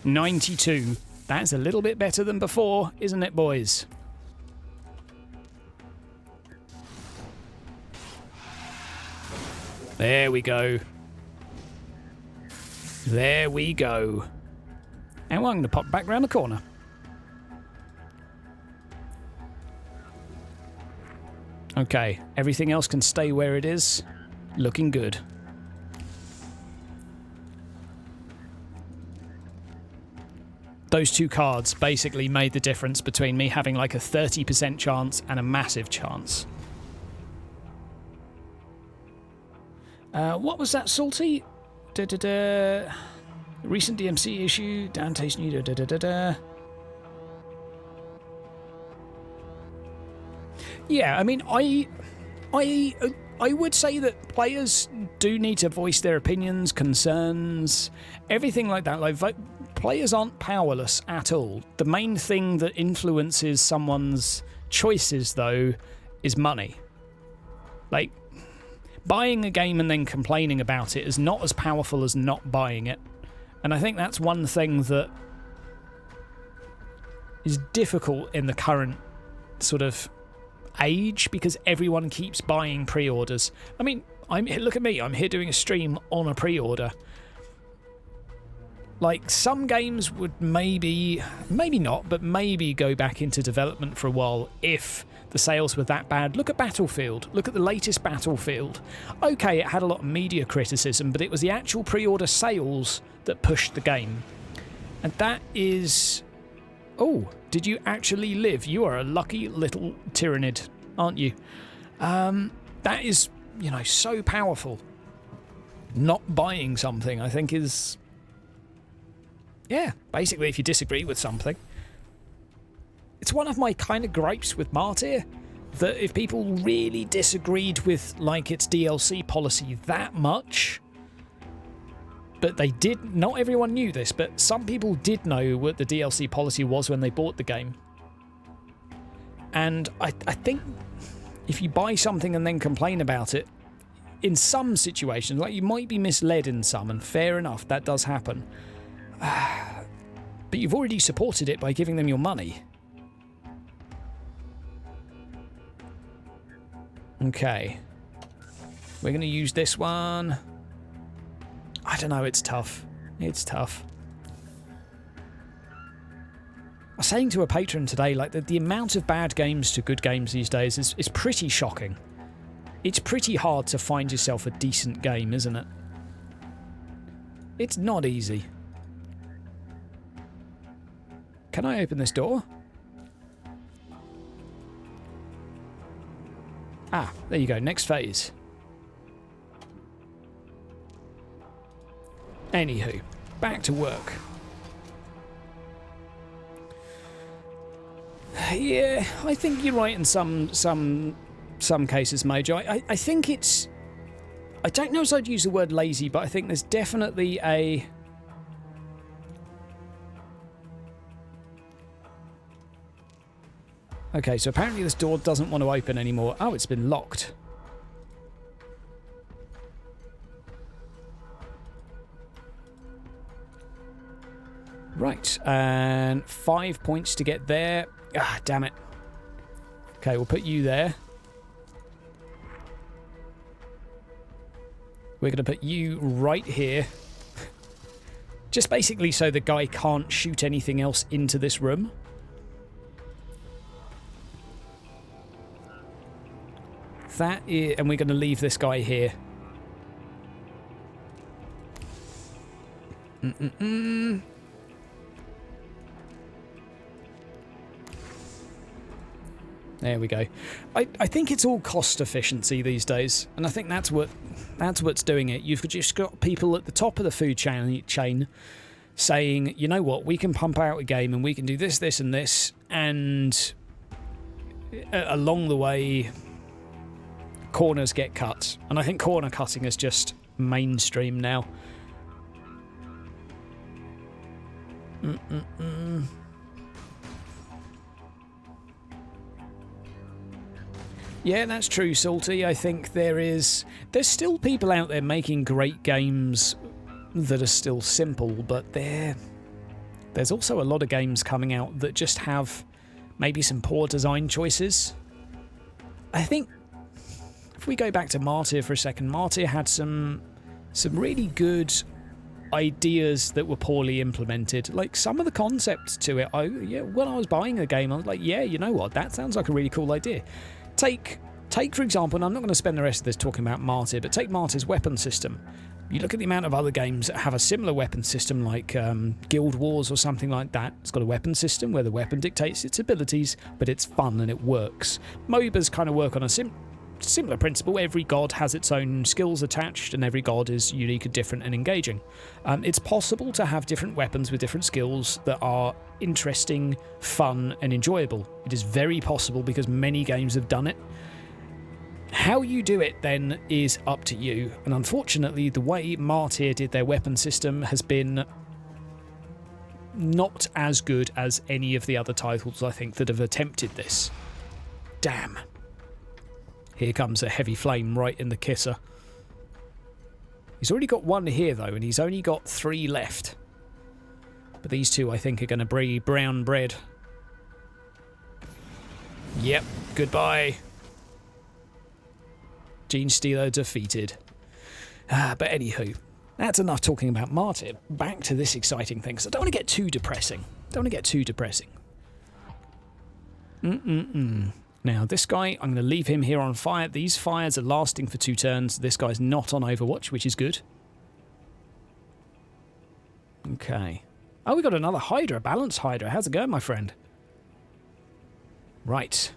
92. That's a little bit better than before, isn't it, boys? There we go. There we go. And I'm going to pop back round the corner. Okay, everything else can stay where it is. Looking good. Those 2 cards basically made the difference between me having like a 30% chance and a massive chance. What was that, Salty? Recent DMC issue. Dante's new. Yeah, I mean, I would say that players do need to voice their opinions, concerns, everything like that. Like, players aren't powerless at all. The main thing that influences someone's choices, though, is money. Like, buying a game and then complaining about it is not as powerful as not buying it. And I think that's one thing that is difficult in the current sort of age because everyone keeps buying pre-orders. I mean, look at me, I'm here doing a stream on a pre-order. Like, some games would maybe not, but maybe go back into development for a while if the sales were that bad. Look at Battlefield. Look at the latest Battlefield. Okay, it had a lot of media criticism, but it was the actual pre-order sales that pushed the game. And that is... Oh, did you actually live? You are a lucky little tyrannid, aren't you? That is, you know, so powerful. Not buying something, I think, is... Yeah, basically, if you disagree with something. It's one of my kind of gripes with Martyr, that if people really disagreed with, like, its DLC policy that much, but they did, not everyone knew this, but some people did know what the DLC policy was when they bought the game. And I think if you buy something and then complain about it, in some situations, like, you might be misled in some, and fair enough, that does happen. But you've already supported it by giving them your money. Okay. We're going to use this one. I don't know, it's tough. It's tough. I was saying to a patron today, like, the amount of bad games to good games these days is pretty shocking. It's pretty hard to find yourself a decent game, isn't it? It's not easy. Can I open this door? Ah, there you go. Next phase. Anywho, back to work. Yeah, I think you're right in some cases, Major. I think it's... I don't know if I'd use the word lazy, but I think there's definitely a... Okay, so apparently this door doesn't want to open anymore. Oh, it's been locked. Right, and 5 points to get there. Ah, damn it. Okay, we'll put you there. We're going to put you right here. Just basically so the guy can't shoot anything else into this room. That is, and we're going to leave this guy here. There we go. I think it's all cost efficiency these days, and I think that's what's doing it. You've just got people at the top of the food chain saying, you know what, we can pump out a game and we can do this, this, and this, and along the way, corners get cut. And I think corner cutting is just mainstream now. Yeah, that's true, Salty. I think there's still people out there making great games that are still simple, but there's also a lot of games coming out that just have maybe some poor design choices. I think if we go back to Martyr for a second, Martyr had some really good ideas that were poorly implemented. Like, some of the concepts to it, when I was buying a game, I was like, yeah, you know what, that sounds like a really cool idea. Take for example, and I'm not going to spend the rest of this talking about Martyr, but take Martyr's weapon system. You look at the amount of other games that have a similar weapon system, like Guild Wars or something like that. It's got a weapon system where the weapon dictates its abilities, but it's fun and it works. MOBAs kind of work on a similar principle. Every god has its own skills attached, and every god is unique and different and engaging. It's possible to have different weapons with different skills that are interesting, fun, and enjoyable. It is very possible because many games have done it. How you do it, then, is up to you. And unfortunately, the way Martyr did their weapon system has been not as good as any of the other titles, I think, that have attempted this. Damn. Here comes a heavy flame right in the kisser. He's already got one here, though, and he's only got 3 left. But these two, I think, are going to be brown bread. Yep, goodbye. Gene Steeler defeated. But anywho, that's enough talking about Martyr. Back to this exciting thing, because I don't want to get too depressing. Now, this guy, I'm going to leave him here on fire. These fires are lasting for 2 turns. This guy's not on Overwatch, which is good. Okay. Oh, we got another Hydra, balanced Hydra. How's it going, my friend? Right.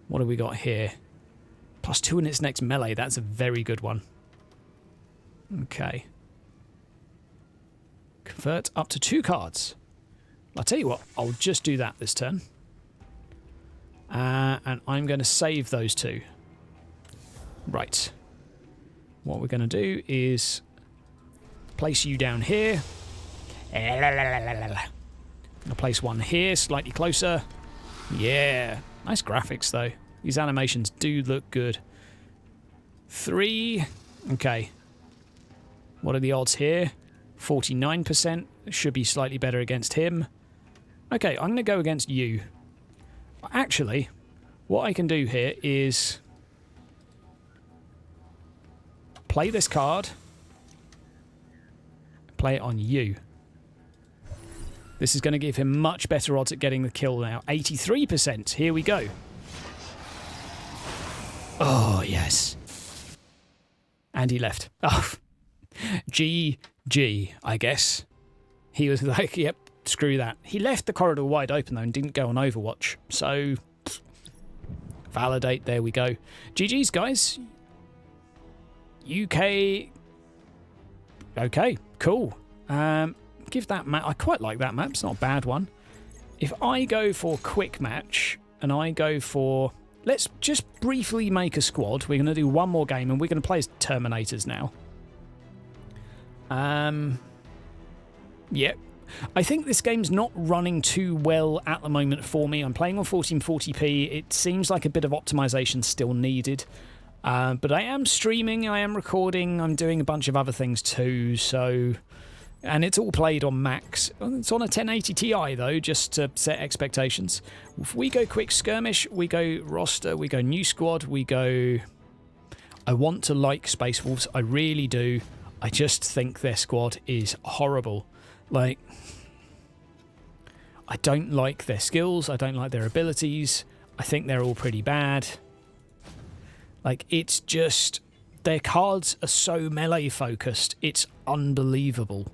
What have we got here? +2 in its next melee. That's a very good one. Okay. Convert up to 2 cards. I'll tell you what, I'll just do that this turn. And I'm going to save those 2. Right. What we're going to do is place you down here. I'll place one here, slightly closer. Yeah. Nice graphics, though. These animations do look good. 3. Okay. What are the odds here? 49%. Should be slightly better against him. Okay, I'm going to go against you. Actually, what I can do here is play this card, play it on you. This is going to give him much better odds at getting the kill now. 83%. Here we go. Oh, yes. And he left. Oh, GG, I guess. He was like, yep, screw that. He left the corridor wide open, though, and didn't go on Overwatch. So, validate, there we go. GG's, guys. UK. Okay, cool. Give that map. I quite like that map. It's not a bad one. If I go for quick match, and I go for... Let's just briefly make a squad. We're going to do one more game, and we're going to play as Terminators now. Yep. I think this game's not running too well at the moment for me. I'm playing on 1440p. It seems like a bit of optimization still needed. But I am streaming, I am recording, I'm doing a bunch of other things too, so... And it's all played on max. It's on a 1080 Ti though, just to set expectations. If we go quick skirmish, we go roster, we go new squad, we go... I want to like Space Wolves, I really do. I just think their squad is horrible. Like, I don't like their skills, I don't like their abilities, I think they're all pretty bad. Like, it's just... Their cards are so melee focused, it's unbelievable.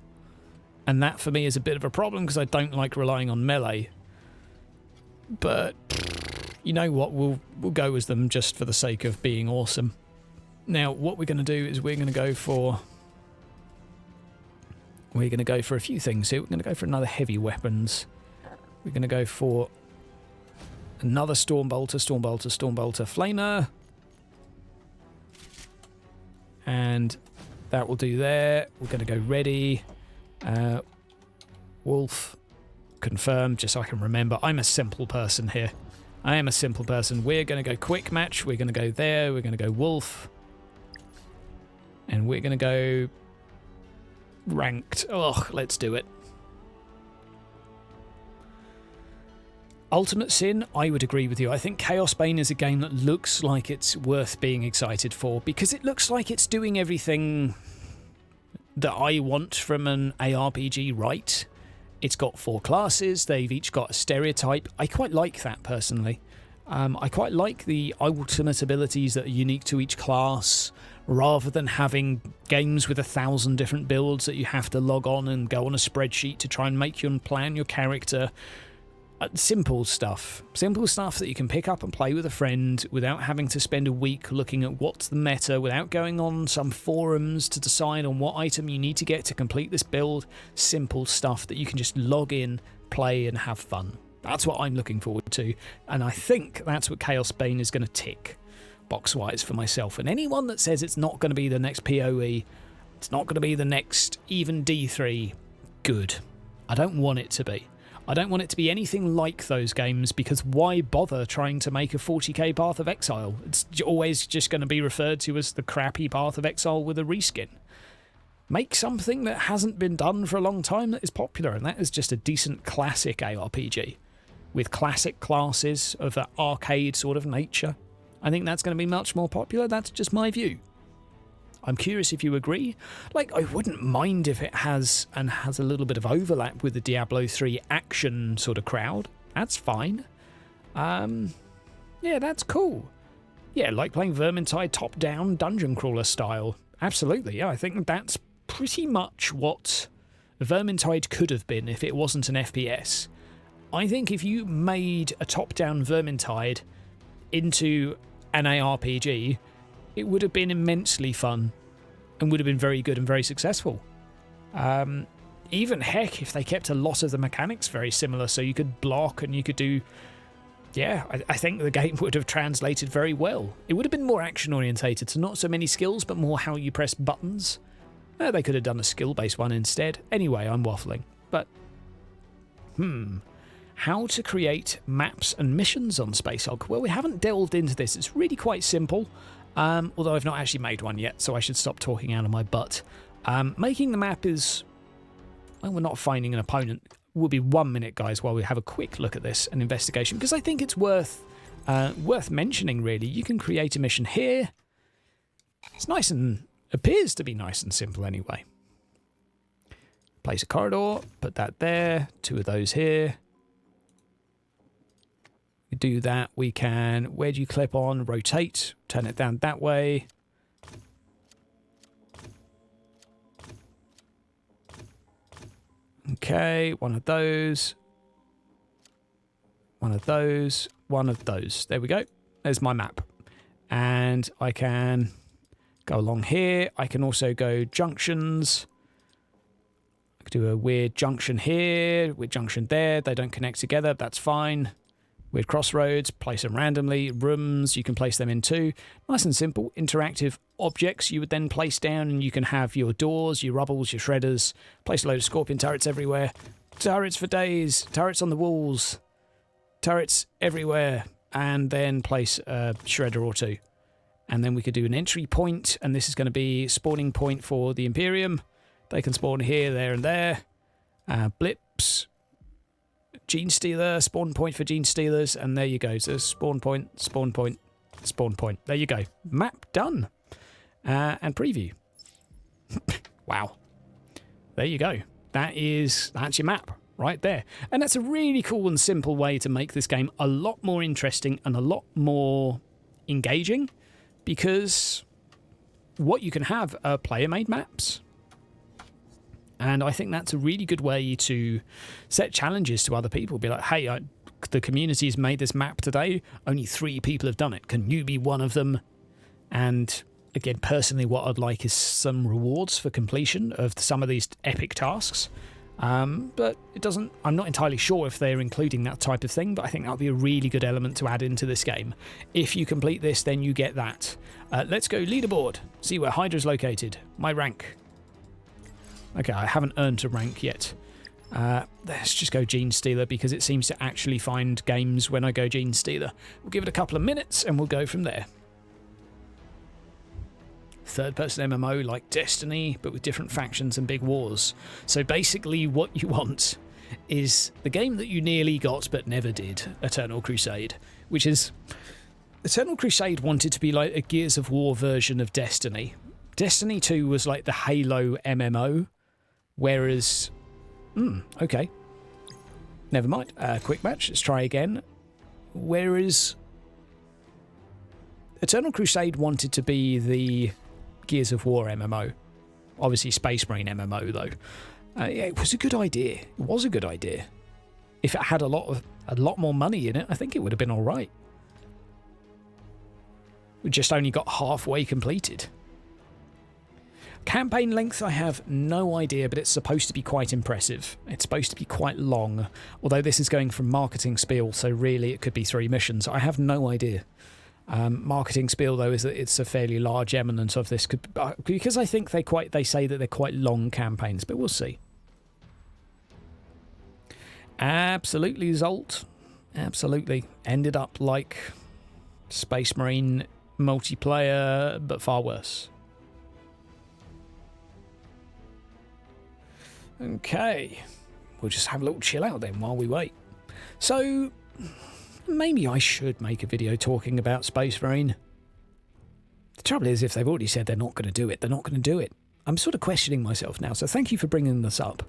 And that for me is a bit of a problem because I don't like relying on melee. But you know what, we'll go as them just for the sake of being awesome. Now, what we're going to do is we're going to go for a few things here. We're going to go for another heavy weapons. We're going to go for another Stormbolter, Flamer. And that will do there. We're going to go ready. Wolf. Confirm, just so I can remember. I'm a simple person here. I am a simple person. We're going to go quick match. We're going to go there. We're going to go Wolf. And we're going to go ranked. Oh, let's do it. Ultimate Sin, I would agree with you. I think Chaos Bane is a game that looks like it's worth being excited for because it looks like it's doing everything that I want from an ARPG right. It's got 4 classes. They've each got a stereotype. I quite like that, personally. I quite like the ultimate abilities that are unique to each class, rather than having games with 1,000 different builds that you have to log on and go on a spreadsheet to try and make you and plan your character. Simple stuff that you can pick up and play with a friend without having to spend a week looking at what's the meta, without going on some forums to decide on what item you need to get to complete this build. Simple stuff that you can just log in, play and have fun. That's what I'm looking forward to, and I think that's what Chaos Bane is going to tick box-wise for myself. And anyone that says it's not going to be the next PoE, it's not going to be the next even D3, good. I don't want it to be. I don't want it to be anything like those games, because why bother trying to make a 40k Path of Exile? It's always just going to be referred to as the crappy Path of Exile with a reskin. Make something that hasn't been done for a long time that is popular, and that is just a decent classic ARPG. with classic classes of that arcade sort of nature. I think that's going to be much more popular. That's just my view. I'm curious if you agree. Like, I wouldn't mind if it has a little bit of overlap with the Diablo 3 action sort of crowd. That's fine. Yeah, that's cool. Yeah, like playing Vermintide top-down dungeon crawler style. Absolutely, yeah, I think that's pretty much what Vermintide could have been if it wasn't an FPS. I think if you made a top-down Vermintide into an ARPG, it would have been immensely fun and would have been very good and very successful. Even heck, if they kept a lot of the mechanics very similar, so you could block and you could do... Yeah, I think the game would have translated very well. It would have been more action-orientated, so not so many skills, but more how you press buttons. They could have done a skill-based one instead. Anyway, I'm waffling. But, how to create maps and missions on Space Hulk? Well, we haven't delved into this. It's really quite simple, although I've not actually made one yet, so I should stop talking out of my butt. Making the map is... Well, we're not finding an opponent. Will be 1 minute, guys, while we have a quick look at this, an investigation, because I think it's worth mentioning, really. You can create a mission here. It's nice and... appears to be nice and simple anyway. Place a corridor, put that there, 2 of those here. We do that, we can... Where do you clip on? Rotate, turn it down that way. Okay, one of those. One of those. One of those. There we go. There's my map. And I can go along here. I can also go junctions. I could do a weird junction here, weird junction there. They don't connect together. That's fine. Weird crossroads, place them randomly. Rooms, you can place them in too. Nice and simple. Interactive objects you would then place down, and you can have your doors, your rubbles, your shredders. Place a load of scorpion turrets everywhere. Turrets for days. Turrets on the walls. Turrets everywhere. And then place a shredder or 2. And then we could do an entry point, and this is going to be spawning point for the Imperium. They can spawn here, there, and there. Blips. Gene Stealer, spawn point for Gene Stealers, and there you go. So spawn point, spawn point, spawn point. There you go. Map done. And preview. Wow. There you go. That's your map right there. And that's a really cool and simple way to make this game a lot more interesting and a lot more engaging, because what you can have are player-made maps. And I think that's a really good way to set challenges to other people. Be like, hey, the community's made this map today. Only 3 people have done it. Can you be one of them? And again, personally, what I'd like is some rewards for completion of some of these epic tasks. But it doesn't... I'm not entirely sure if they're including that type of thing, but I think that would be a really good element to add into this game. If you complete this, then you get that. Let's go leaderboard. See where Hydra's located. My rank. Okay, I haven't earned a rank yet. Let's just go Gene Stealer, because it seems to actually find games when I go Gene Stealer. We'll give it a couple of minutes and we'll go from there. Third-person MMO like Destiny, but with different factions and big wars. So basically what you want is the game that you nearly got but never did, Eternal Crusade, which is... Eternal Crusade wanted to be like a Gears of War version of Destiny. Destiny 2 was like the Halo MMO, whereas... okay. Never mind. Quick match. Let's try again. Whereas Eternal Crusade wanted to be the Gears of War MMO. Obviously Space Marine MMO, though. Yeah, it was a good idea. It was a good idea. If it had a lot more money in it, I think it would have been all right. We just only got halfway completed. Campaign length, I have no idea, but it's supposed to be quite impressive. It's supposed to be quite long, although this is going from marketing spiel, so really it could be 3 missions. I have no idea. Marketing spiel, though, is that it's a fairly large eminence of this, because I think they say that they're quite long campaigns, but we'll see. Absolutely, Zolt. Absolutely. Ended up like Space Marine multiplayer, but far worse. Okay, we'll just have a little chill out then while we wait. So, maybe I should make a video talking about Space Marine. The trouble is, if they've already said they're not going to do it, they're not going to do it. I'm sort of questioning myself now, so thank you for bringing this up.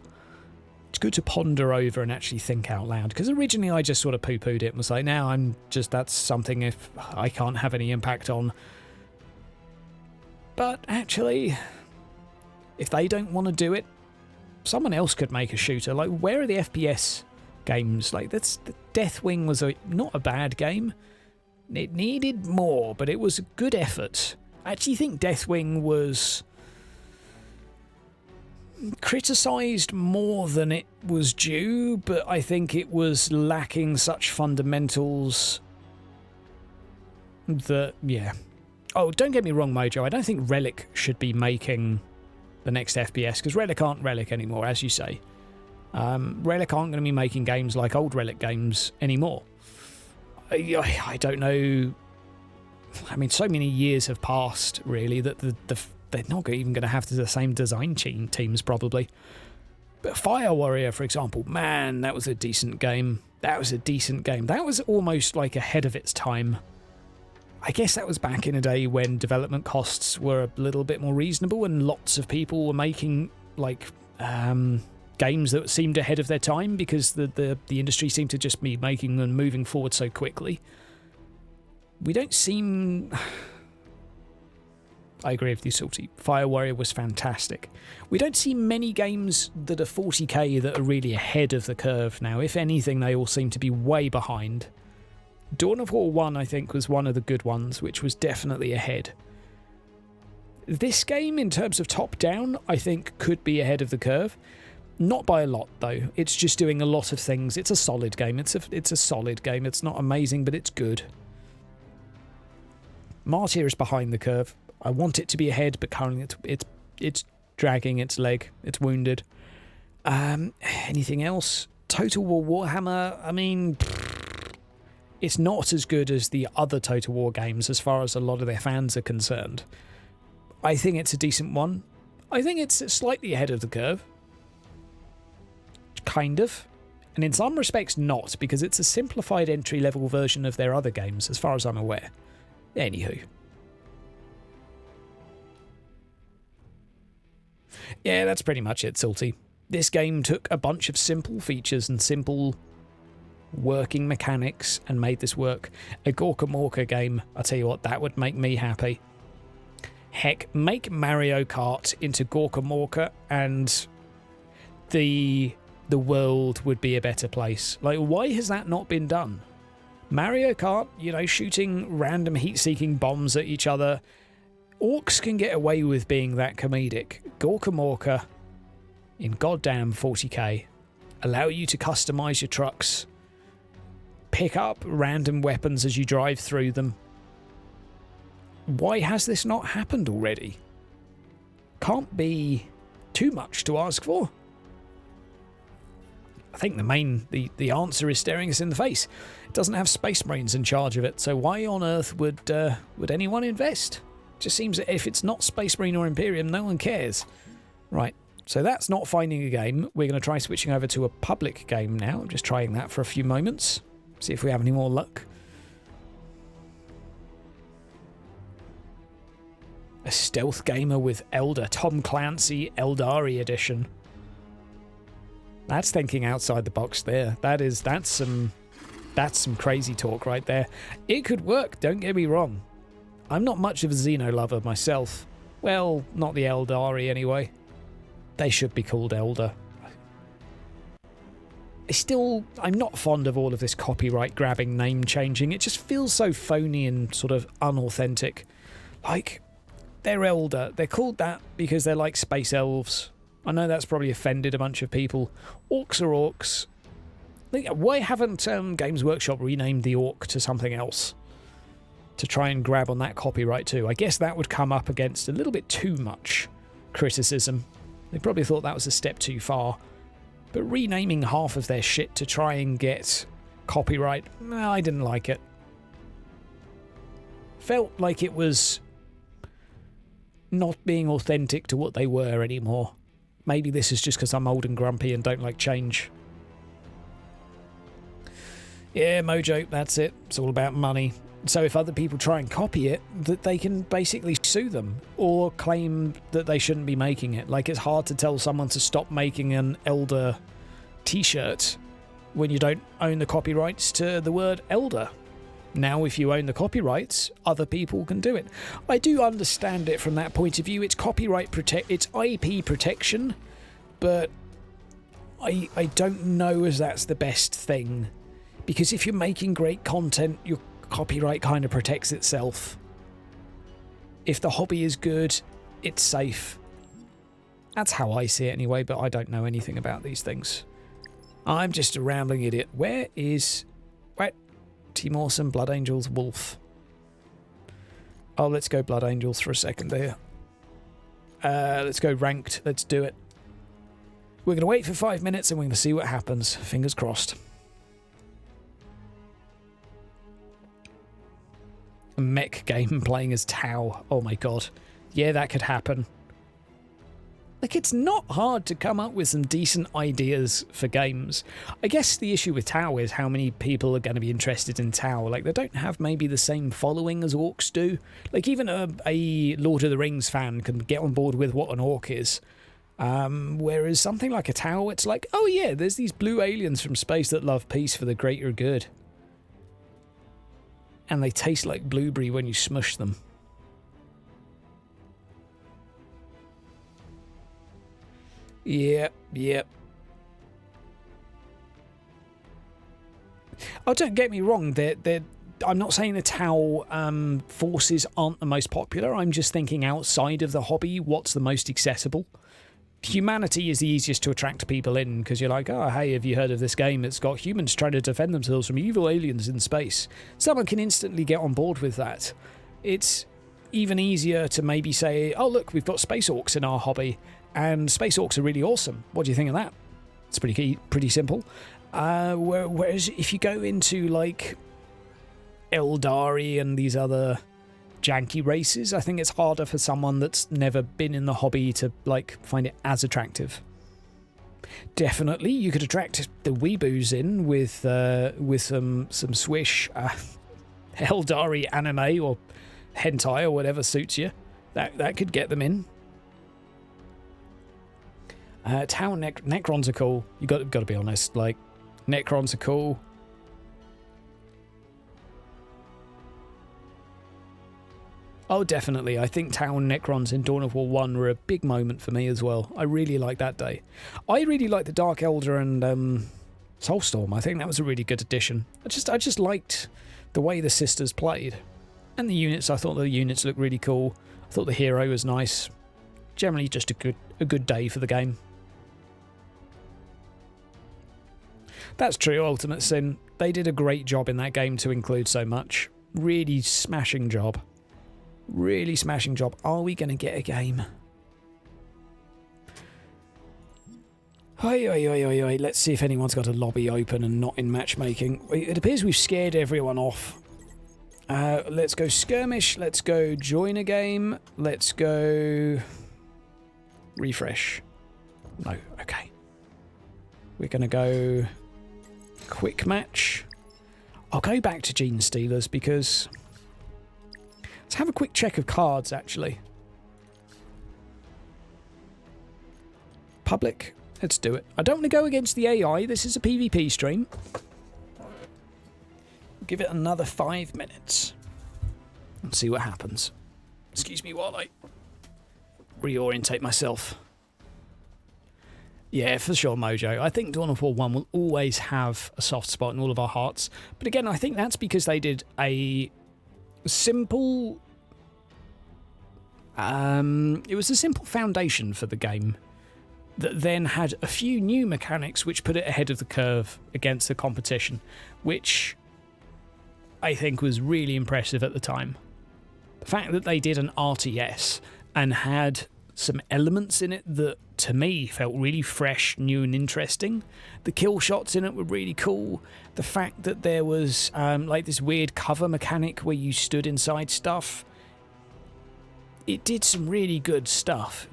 It's good to ponder over and actually think out loud, because originally I just sort of poo-pooed it and was like, now that's something if I can't have any impact on. But actually, if they don't want to do it, someone else could make a shooter. Like, where are the FPS games? Like, Deathwing was not a bad game. It needed more, but it was a good effort. I actually think Deathwing was criticised more than it was due, but I think it was lacking such fundamentals that, yeah. Oh, don't get me wrong, Mojo. I don't think Relic should be making the next FPS, because Relic aren't Relic anymore, as you say. Relic aren't going to be making games like old Relic games anymore. I don't know. I mean, so many years have passed, really, that they're not even going to have the same design teams, probably. But Fire Warrior, for example, man, that was a decent game. That was a decent game. That was almost like ahead of its time. I guess that was back in a day when development costs were a little bit more reasonable and lots of people were making, like, games that seemed ahead of their time because the industry seemed to just be making and moving forward so quickly. We don't seem... I agree with you, Salty. Fire Warrior was fantastic. We don't see many games that are 40k that are really ahead of the curve now. If anything, they all seem to be way behind. Dawn of War 1, I think, was one of the good ones, which was definitely ahead. This game, in terms of top-down, I think could be ahead of the curve. Not by a lot, though. It's just doing a lot of things. It's a solid game. It's a solid game. It's not amazing, but it's good. Martyr is behind the curve. I want it to be ahead, but currently it's dragging its leg. It's wounded. Anything else? Total War Warhammer, I mean, it's not as good as the other Total War games as far as a lot of their fans are concerned. I think it's a decent one. I think it's slightly ahead of the curve. Kind of. And in some respects not, because it's a simplified entry-level version of their other games, as far as I'm aware. Anywho. Yeah, that's pretty much it, Salty. This game took a bunch of simple features and simple working mechanics and made this work. A Gorka Morka game, I tell you what, that would make me happy. Heck, make Mario Kart into Gorka Morka and the world would be a better place. Like, why has that not been done? Mario Kart, you know, shooting random heat-seeking bombs at each other. Orcs can get away with being that comedic. Gorka Morka in goddamn 40k. Allow you to customize your trucks. Pick up random weapons as you drive through them. Why has this not happened already? Can't be too much to ask for. I think the answer is staring us in the face. It doesn't have Space Marines in charge of it, so why on earth would anyone invest? Just seems that if it's not Space Marine or Imperium, no one cares. Right, so that's not finding a game. We're going to try switching over to a public game now. I'm just trying that for a few moments. See if we have any more luck. A stealth gamer with Elder. Tom Clancy Eldari edition. That's thinking outside the box there. That's some crazy talk right there. It could work, don't get me wrong. I'm not much of a Xeno lover myself. Well, not the Eldari anyway. They should be called Elder. I'm not fond of all of this copyright grabbing, name changing. It just feels so phony and sort of unauthentic. Like, they're Elder. They're called that because they're like space elves. I know that's probably offended a bunch of people. Orcs are orcs. Why haven't Games Workshop renamed the orc to something else? To try and grab on that copyright too. I guess that would come up against a little bit too much criticism. They probably thought that was a step too far. But renaming half of their shit to try and get copyright, I didn't like it. Felt like it was not being authentic to what they were anymore. Maybe this is just because I'm old and grumpy and don't like change. Yeah, Mojo, that's it. It's all about money. So if other people try and copy it, that they can basically sue them or claim that they shouldn't be making it. Like, it's hard to tell someone to stop making an Elder t-shirt when you don't own the copyrights to the word Elder. Now, if you own the copyrights, other people can do it. I do understand it from that point of view. It's it's IP protection, but I don't know as that's the best thing. Because if you're making great content, your copyright kind of protects itself. If the hobby is good, it's safe. That's how I see it anyway, but I don't know anything about these things. I'm just a rambling idiot. Where is... Wait. Team Awesome, Blood Angels, Wolf. Oh, let's go Blood Angels for a second there. Let's go ranked. Let's do it. We're going to wait for 5 minutes and we're going to see what happens. Fingers crossed. A mech game playing as Tau. Oh my god. Yeah, that could happen. Like, it's not hard to come up with some decent ideas for games. I guess the issue with Tau is how many people are going to be interested in Tau. Like, they don't have maybe the same following as orcs do. Like, even a Lord of the Rings fan can get on board with what an orc is. Whereas something like a Tau, it's like, oh yeah, there's these blue aliens from space that love peace for the greater good. And they taste like blueberry when you smush them. Yep. Oh, don't get me wrong. I'm not saying the Tau forces aren't the most popular. I'm just thinking outside of the hobby, what's the most accessible? Humanity is the easiest to attract people in because you're like, oh, hey, have you heard of this game? It's got humans trying to defend themselves from evil aliens in space. Someone can instantly get on board with that. It's even easier to maybe say, oh, look, we've got space orcs in our hobby. And space orcs are really awesome. What do you think of that? It's pretty simple. Whereas if you go into like Eldari and these other janky races, I think it's harder for someone that's never been in the hobby to like find it as attractive. Definitely, you could attract the weeboos in with some swish Eldari anime or hentai or whatever suits you. That could get them in. Tau Necrons are cool. You got to be honest. Like, Necrons are cool. Oh, definitely. I think Tau and Necrons in Dawn of War 1 were a big moment for me as well. I really liked that day. I really liked the Dark Elder and Soulstorm. I think that was a really good addition. I just liked the way the sisters played. And the units, I thought the units looked really cool. I thought the hero was nice. Generally just a good day for the game. That's true, Ultimate Sin. They did a great job in that game to include so much. Really smashing job. Really smashing job. Are we going to get a game? Oi. Let's see if anyone's got a lobby open and not in matchmaking. It appears we've scared everyone off. Let's go skirmish. Let's go join a game. Let's go refresh. No, okay. We're going to go quick match. I'll go back to Gene Stealers because... Let's have a quick check of cards, actually. Public. Let's do it. I don't want to go against the AI. This is a PvP stream. Give it another 5 minutes. And see what happens. Excuse me while I reorientate myself. Yeah, for sure, Mojo. I think Dawn of War 1 will always have a soft spot in all of our hearts. But again, I think that's because they did a simple... it was a simple foundation for the game that then had a few new mechanics which put it ahead of the curve against the competition, which I think was really impressive at the time. The fact that they did an RTS and had some elements in it that, to me, felt really fresh, new and interesting. The kill shots in it were really cool. The fact that there was like this weird cover mechanic where you stood inside stuff. It did some really good stuff.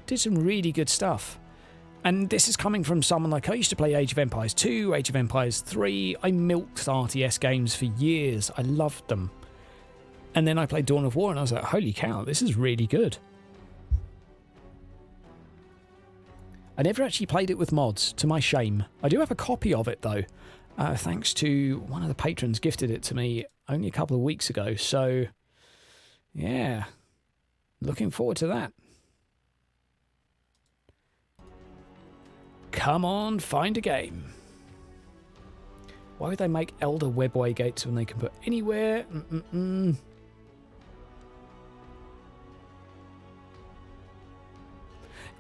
And And this is coming from someone like I used to play Age of Empires 2, Age of Empires 3. I milked RTS games for years. I loved them. And then I played Dawn of War and I was like, holy cow, this is really good. I never actually played it with mods, to my shame. I do have a copy of it though, thanks to one of the patrons gifted it to me only a couple of weeks ago. So, yeah, looking forward to that. Come on, find a game. Why would they make Elder webway gates when they can put anywhere?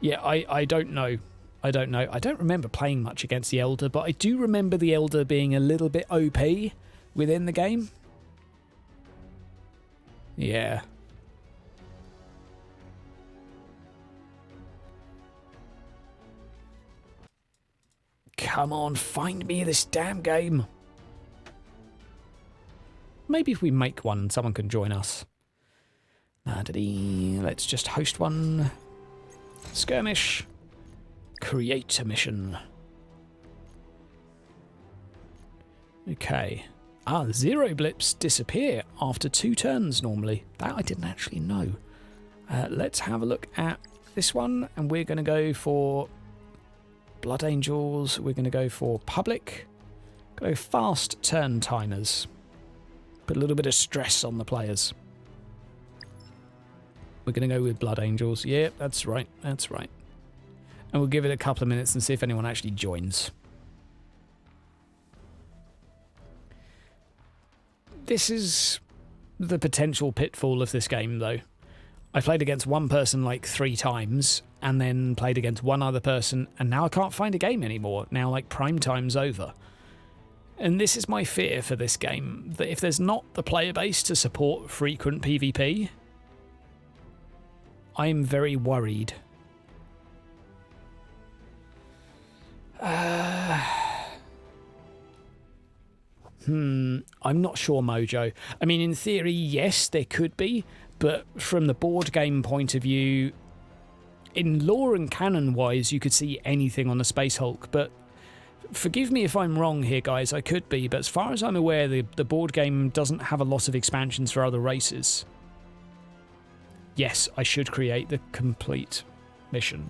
Yeah, I don't know. I don't know. I don't remember playing much against the Elder, but I do remember the Elder being a little bit OP within the game. Yeah. Come on, find me this damn game. Maybe if we make one, someone can join us. Let's just host one. Skirmish. Create a mission. Okay. 0 blips disappear after 2 turns normally. That I didn't actually know. Let's have a look at this one, and we're going to go for Blood Angels. We're going to go for public. Go fast turn timers. Put a little bit of stress on the players. We're going to go with Blood Angels. Yep, that's right. That's right. And we'll give it a couple of minutes and see if anyone actually joins. This is the potential pitfall of this game, though. I played against one person like 3 times, and then played against one other person, and now I can't find a game anymore. Now, like, prime time's over. And this is my fear for this game, that if there's not the player base to support frequent PvP, I'm very worried. I'm not sure, Mojo. I mean, in theory, yes, there could be, but from the board game point of view, in lore and canon-wise, you could see anything on the Space Hulk, but forgive me if I'm wrong here, guys, I could be, but as far as I'm aware, the board game doesn't have a lot of expansions for other races. Yes, I should create the complete mission.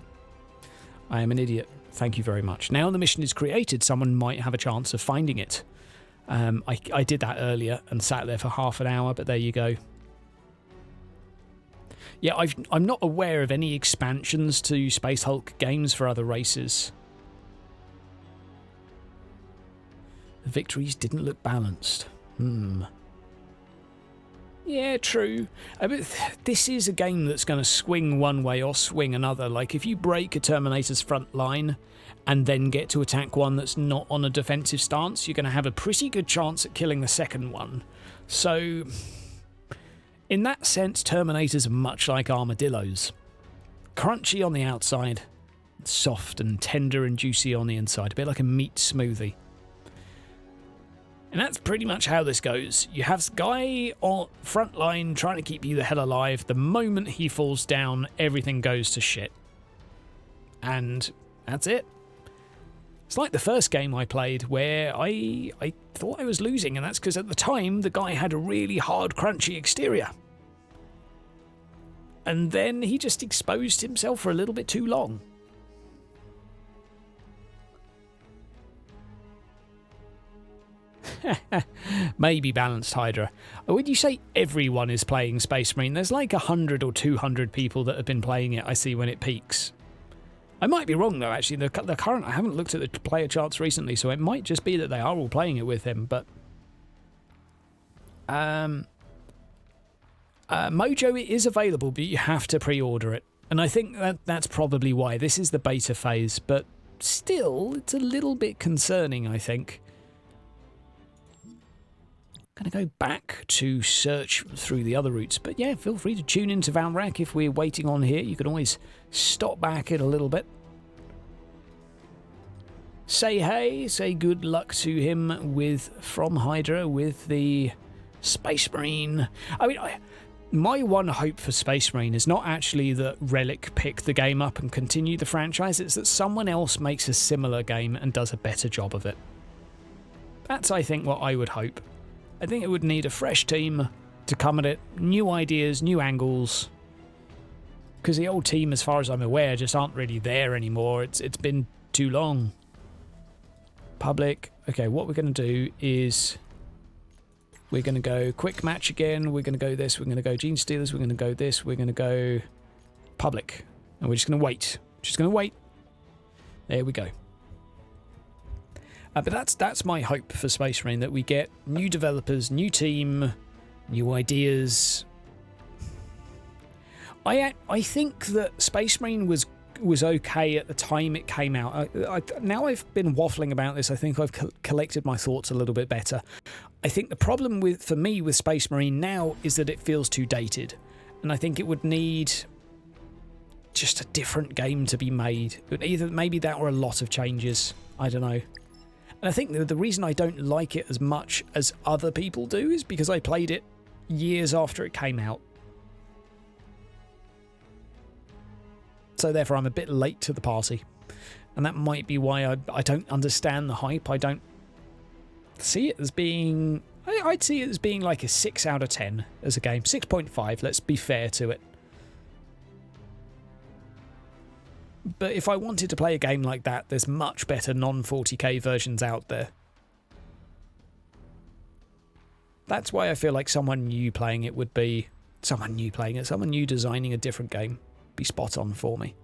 I am an idiot. Thank you very much. Now the mission is created, someone might have a chance of finding it. I did that earlier and sat there for half an hour, but there you go. Yeah, I'm not aware of any expansions to Space Hulk games for other races. The victories didn't look balanced. Yeah, true. But this is a game that's going to swing one way or swing another. Like, if you break a Terminator's front line and then get to attack one that's not on a defensive stance, you're going to have a pretty good chance at killing the second one. So, in that sense, Terminators are much like armadillos. Crunchy on the outside, soft and tender and juicy on the inside. A bit like a meat smoothie. And that's pretty much how this goes. You have this guy on front line trying to keep you the hell alive. The moment he falls down, everything goes to shit. And that's it. It's like the first game I played where I thought I was losing, and that's because at the time the guy had a really hard, crunchy exterior. And then he just exposed himself for a little bit too long. Maybe balanced Hydra. When you say everyone is playing Space Marine, there's like 100 or 200 people that have been playing it, I see, when it peaks. I might be wrong, though, actually. The current... I haven't looked at the player charts recently, so it might just be that they are all playing it with him, but... Mojo, it is available, but you have to pre-order it. And I think that's probably why. This is the beta phase, but still, it's a little bit concerning, I think. Going to go back to search through the other routes. But yeah, feel free to tune into Valrak if we're waiting on here. You can always stop back it a little bit. Say hey, say good luck to him with from Hydra with the Space Marine. I mean, My one hope for Space Marine is not actually that Relic pick the game up and continue the franchise, it's that someone else makes a similar game and does a better job of it. That's, I think, what I would hope. I think it would need a fresh team to come at it, new ideas, new angles, because the old team, as far as I'm aware, just aren't really there anymore. It's been too long. Public. Okay, what we're going to do is we're going to go quick match again. We're going to go this. We're going to go Gene Stealers. We're going to go this. We're going to go public. And we're just going to wait. Just going to wait. There we go. But that's my hope for Space Marine, that we get new developers, new team, new ideas. I think that Space Marine was okay at the time it came out. Now I've been waffling about this, I think I've collected my thoughts a little bit better. I think the problem for me with Space Marine now is that it feels too dated, and I think it would need just a different game to be made. Either maybe that or a lot of changes. I don't know. And I think the reason I don't like it as much as other people do is because I played it years after it came out. So therefore I'm a bit late to the party. And that might be why I don't understand the hype. I don't see it as being... I'd see it as being like a 6 out of 10 as a game. 6.5, let's be fair to it. But if I wanted to play a game like that, there's much better non-40k versions out there. That's why I feel like someone new playing it would be... Someone new designing a different game. Be spot on for me.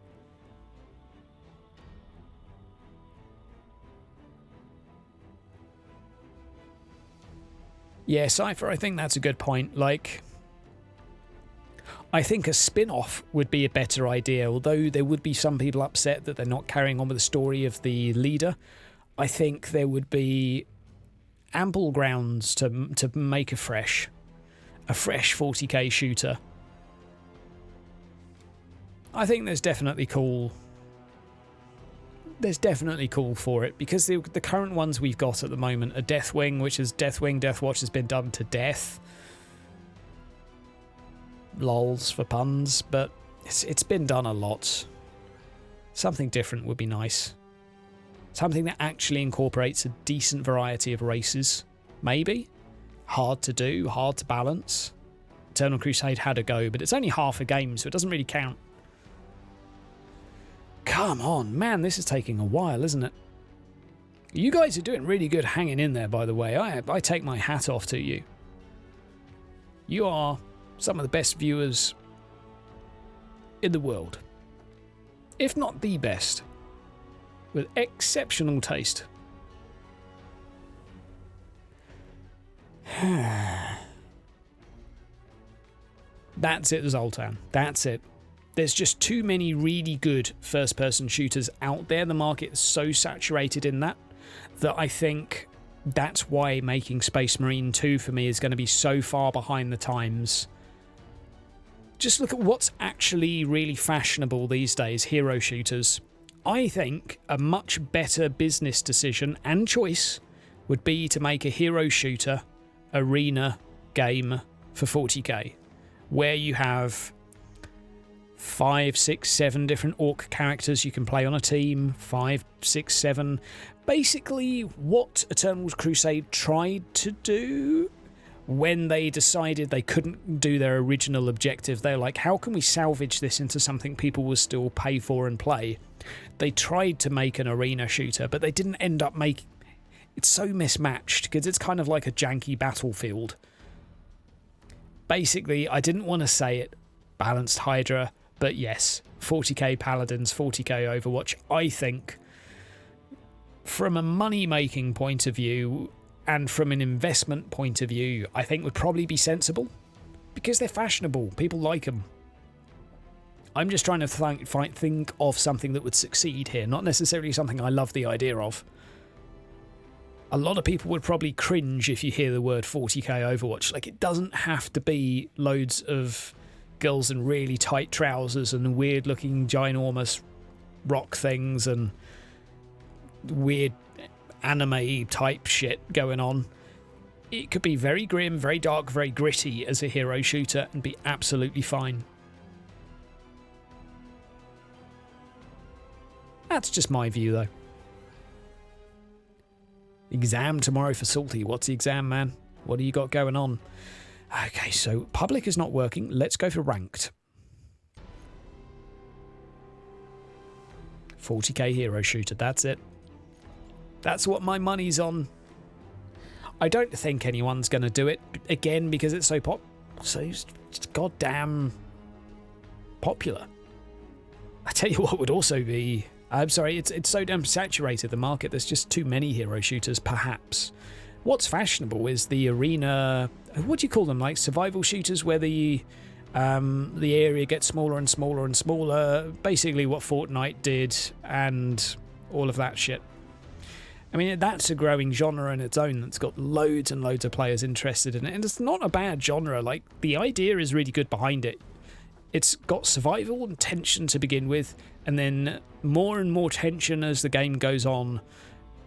Yeah, Cypher, I think that's a good point. Like, I think a spin-off would be a better idea, although there would be some people upset that they're not carrying on with the story of the leader. I think there would be ample grounds to make a fresh 40k shooter. I think there's definitely call for it, because the current ones we've got at the moment are Deathwing, which is Deathwatch has been done to death. Lols for puns, but it's been done a lot. Something different would be nice. Something that actually incorporates a decent variety of races. Maybe. Hard to do, hard to balance. Eternal Crusade had a go, but it's only half a game, so it doesn't really count. Come on, man, this is taking a while, isn't it? You guys are doing really good hanging in there, by the way. I take my hat off to you. You are some of the best viewers in the world. If not the best. With exceptional taste. That's it, Zoltan. That's it. There's just too many really good first-person shooters out there. The market is so saturated in that I think that's why making Space Marine 2 for me is going to be so far behind the times. Just look at what's actually really fashionable these days, hero shooters. I think a much better business decision and choice would be to make a hero shooter arena game for 40k, where you have 5, 6, 7 different orc characters you can play on a team. 5, 6, 7. Basically what Eternal Crusade tried to do when they decided they couldn't do their original objective. They're like, how can we salvage this into something people will still pay for and play? They tried to make an arena shooter, but they didn't end up making... It's so mismatched, because it's kind of like a janky Battlefield. Basically, I didn't want to say it, balanced Hydra, but yes, 40k Paladins, 40k Overwatch, I think, from a money-making point of view and from an investment point of view, I think would probably be sensible, because they're fashionable, people like them. I'm just trying to think of something that would succeed here, not necessarily something I love the idea of. A lot of people would probably cringe if you hear the word 40k Overwatch. Like, it doesn't have to be loads of girls in really tight trousers and weird-looking ginormous rock things and weird anime-type shit going on. it could be very grim, very dark, very gritty as a hero shooter and be absolutely fine. That's just my view, though. Exam tomorrow for Salty. What's the exam, man? What do you got going on? Okay, so public is not working. Let's go for ranked. 40k hero shooter, that's it. That's what my money's on. I don't think anyone's going to do it again because it's so goddamn popular. I tell you what would also be... I'm sorry, it's so damn saturated, the market. There's just too many hero shooters, perhaps. What's fashionable is the arena... What do you call them? Like survival shooters where the area gets smaller and smaller and smaller. Basically what Fortnite did and all of that shit. I mean, that's a growing genre in its own that's got loads and loads of players interested in it. And it's not a bad genre. Like, the idea is really good behind it. It's got survival and tension to begin with, and then more and more tension as the game goes on.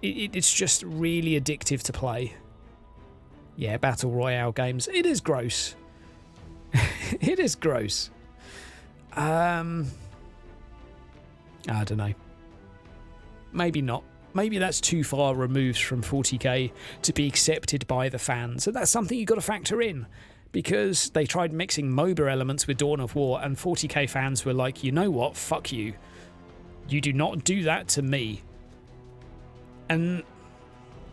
It's just really addictive to play. Yeah, Battle Royale games. It is gross. It is gross. I don't know. Maybe not. Maybe that's too far removed from 40k to be accepted by the fans. And that's something you've got to factor in. Because they tried mixing MOBA elements with Dawn of War, and 40k fans were like, you know what, fuck you. You do not do that to me. And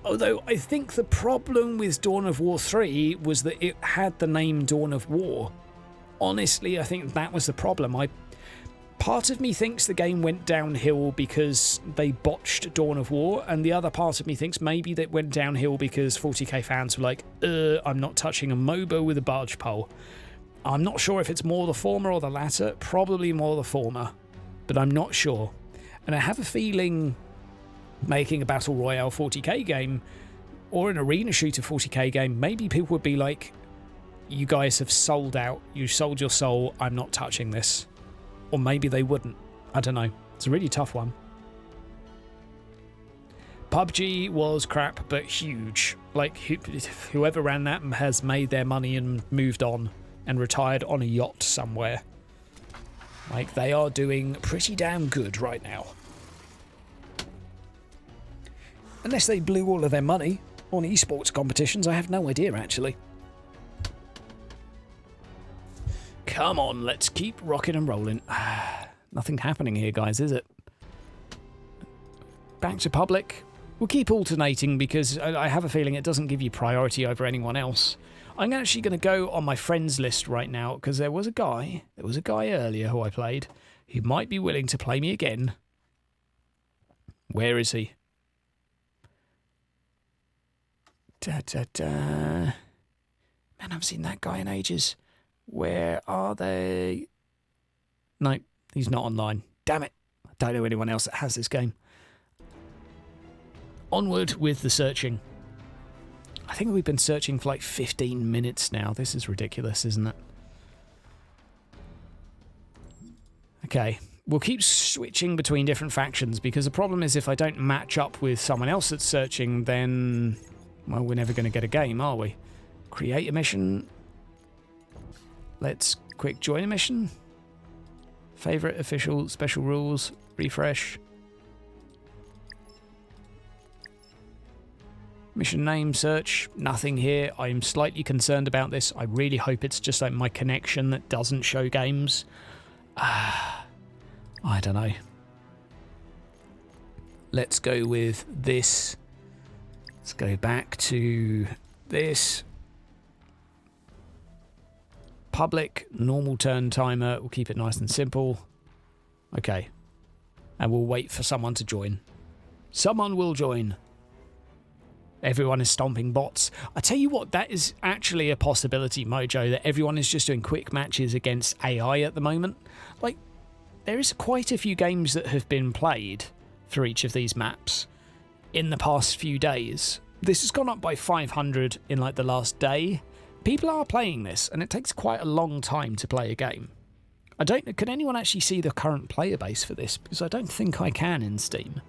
although I think the problem with Dawn of War 3 was that it had the name Dawn of War. Honestly, I think that was the problem. Part of me thinks the game went downhill because they botched Dawn of War, and the other part of me thinks maybe that went downhill because 40k fans were like, I'm not touching a MOBA with a barge pole. I'm not sure if it's more the former or the latter, probably more the former, but I'm not sure. And I have a feeling making a Battle Royale 40k game, or an arena shooter 40k game, maybe people would be like, you guys have sold out, you sold your soul, I'm not touching this. Or maybe they wouldn't. I don't know. It's a really tough one. PUBG was crap, but huge. Like, whoever ran that has made their money and moved on and retired on a yacht somewhere. Like, they are doing pretty damn good right now. Unless they blew all of their money on esports competitions, I have no idea, actually. Come on, let's keep rocking and rolling. Nothing happening here, guys, is it? Back to public. We'll keep alternating because I have a feeling it doesn't give you priority over anyone else. I'm actually going to go on my friends list right now because there was a guy earlier who I played who might be willing to play me again. Where is he? Man, I haven't seen that guy in ages. Where are they? No, he's not online. Damn it. I don't know anyone else that has this game. Onward with the searching. I think we've been searching for like 15 minutes now. This is ridiculous, isn't it? Okay, we'll keep switching between different factions because the problem is if I don't match up with someone else that's searching, then, well, we're never going to get a game, are we? Create a mission. Let's quick join a mission. Favorite, official, special rules, refresh. Mission name, search, nothing here. I'm slightly concerned about this. I really hope it's just like my connection that doesn't show games. I don't know. Let's go with this. Let's go back to this. Public, normal turn timer. We'll keep it nice and simple. Okay. And we'll wait for someone to join. Someone will join. Everyone is stomping bots. I tell you what, that is actually a possibility, Mojo, that everyone is just doing quick matches against AI at the moment. Like, there is quite a few games that have been played for each of these maps in the past few days. This has gone up by 500 in like the last day. People are playing this, and it takes quite a long time to play a game. I don't know, can anyone actually see the current player base for this? Because I don't think I can in Steam.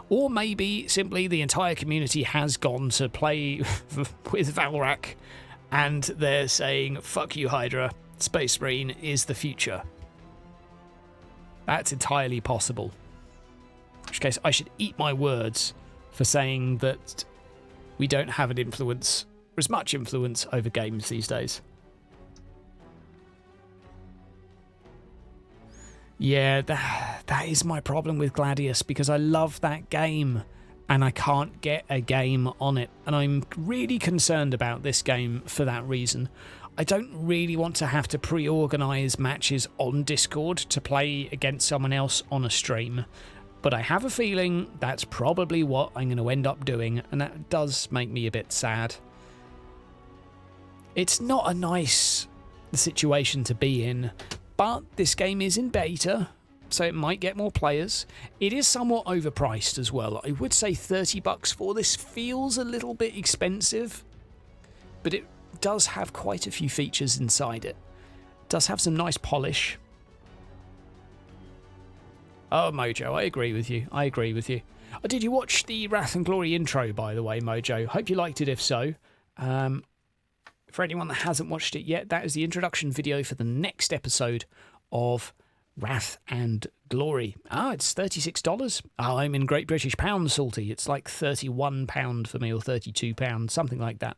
Or maybe simply the entire community has gone to play with Valrak and they're saying, fuck you, Hydra, Space Marine is the future. That's entirely possible. In which case, I should eat my words for saying that we don't have an influence, or as much influence over games these days. Yeah, that is my problem with Gladius, because I love that game and I can't get a game on it. And I'm really concerned about this game for that reason. I don't really want to have to pre-organise matches on Discord to play against someone else on a stream. But I have a feeling that's probably what I'm going to end up doing, and that does make me a bit sad. It's not a nice situation to be in, but this game is in beta, so it might get more players. It is somewhat overpriced as well. I would say $30 for this feels a little bit expensive, but it does have quite a few features inside it. It does have some nice polish. Oh, Mojo, I agree with you. I agree with you. Oh, did you watch the Wrath and Glory intro, by the way, Mojo? Hope you liked it, if so. For anyone that hasn't watched it yet, that is the introduction video for the next episode of Wrath and Glory. Ah, it's $36. Oh, I'm in Great British Pounds, Salty. It's like £31 for me, or £32, something like that.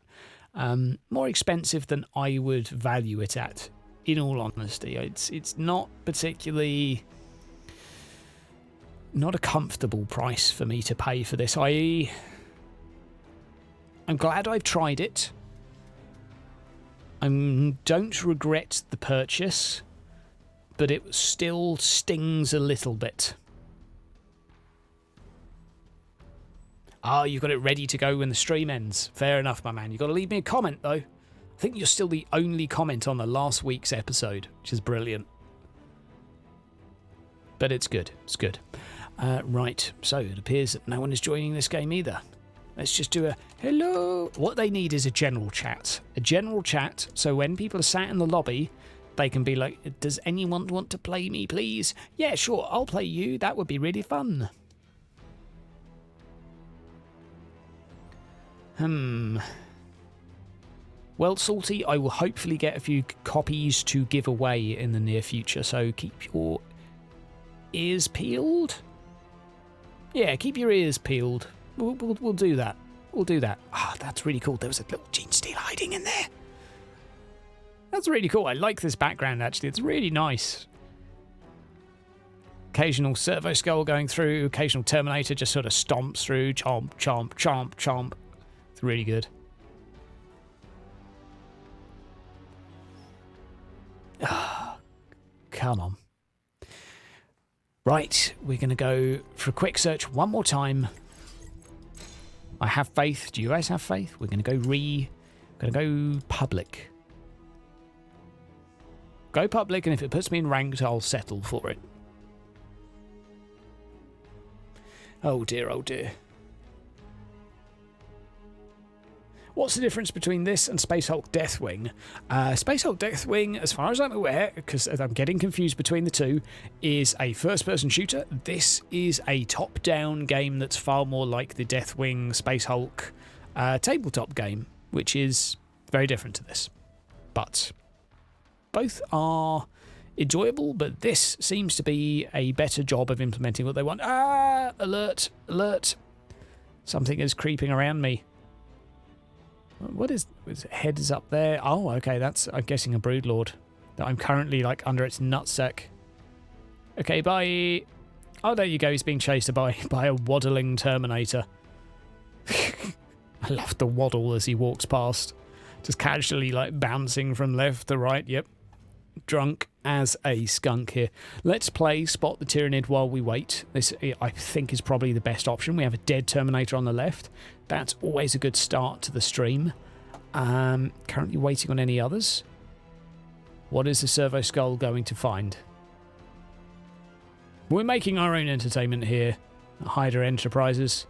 More expensive than I would value it at, in all honesty. It's not particularly... not a comfortable price for me to pay for this. I'm glad I've tried it. I don't regret the purchase, but it still stings a little bit. Ah, you've got it ready to go when the stream ends. Fair enough, my man. You've got to leave me a comment, though. I think you're still the only comment on the last week's episode, which is brilliant. But it's good. It's good. Right, so it appears that no one is joining this game either. Let's just do a hello. What they need is a general chat. A general chat, so when people are sat in the lobby, they can be like, does anyone want to play me, please? Yeah, sure, I'll play you. That would be really fun. Well, Salty, I will hopefully get a few copies to give away in the near future, so keep your ears peeled. Yeah, keep your ears peeled. We'll do that. We'll do that. Ah, that's really cool. There was a little Gene Steel hiding in there. That's really cool. I like this background, actually. It's really nice. Occasional servo skull going through. Occasional Terminator just sort of stomps through. Chomp, chomp, chomp, chomp. It's really good. Ah, come on. Right, we're going to go for a quick search one more time. I have faith. Do you guys have faith? We're going to go public. Go public, and if it puts me in ranked, I'll settle for it. Oh dear, oh dear. What's the difference between this and Space Hulk Deathwing? Space Hulk Deathwing, as far as I'm aware, because I'm getting confused between the two, is a first-person shooter. This is a top-down game that's far more like the Deathwing Space Hulk tabletop game, which is very different to this. But both are enjoyable, but this seems to be a better job of implementing what they want. Ah! Alert! Alert! Something is creeping around me. What is his head is up there? Oh, okay, that's, I'm guessing, a Broodlord that I'm currently, like, under its nutsack. Okay, bye. Oh, there you go. He's being chased by a waddling Terminator. I love the waddle as he walks past. Just casually, like, bouncing from left to right. Yep. Drunk as a skunk here. Let's play Spot the Tyrannid while we wait. This, I think, is probably the best option. We have a dead Terminator on the left. That's always a good start to the stream. Currently waiting on any others. What is the Servo Skull going to find? We're making our own entertainment here at Hydra Enterprises,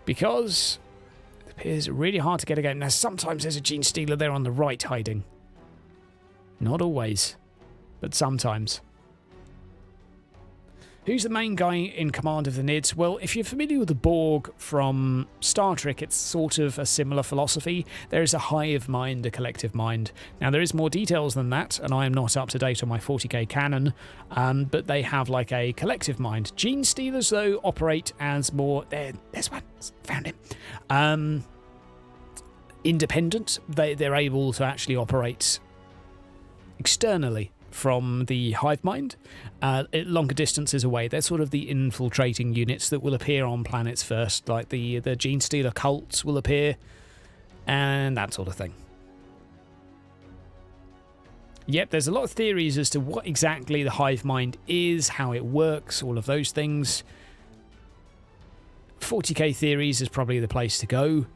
because it appears really hard to get a game. Now, sometimes there's a Gene Stealer there on the right hiding. Not always, but sometimes. Who's the main guy in command of the Nids? Well, if you're familiar with the Borg from Star Trek, it's sort of a similar philosophy. There is a hive mind, a collective mind. Now, there is more details than that, and I am not up to date on my 40k canon, but they have like a collective mind. Gene Stealers, though, operate as more... There's one. Found him. Independent. They're able to actually operate externally from the hive mind, at longer distances away. They're sort of the infiltrating units that will appear on planets first, like the Gene Stealer cults will appear, and that sort of thing. Yep, there's a lot of theories as to what exactly the hive mind is, how it works, all of those things. 40k theories is probably the place to go,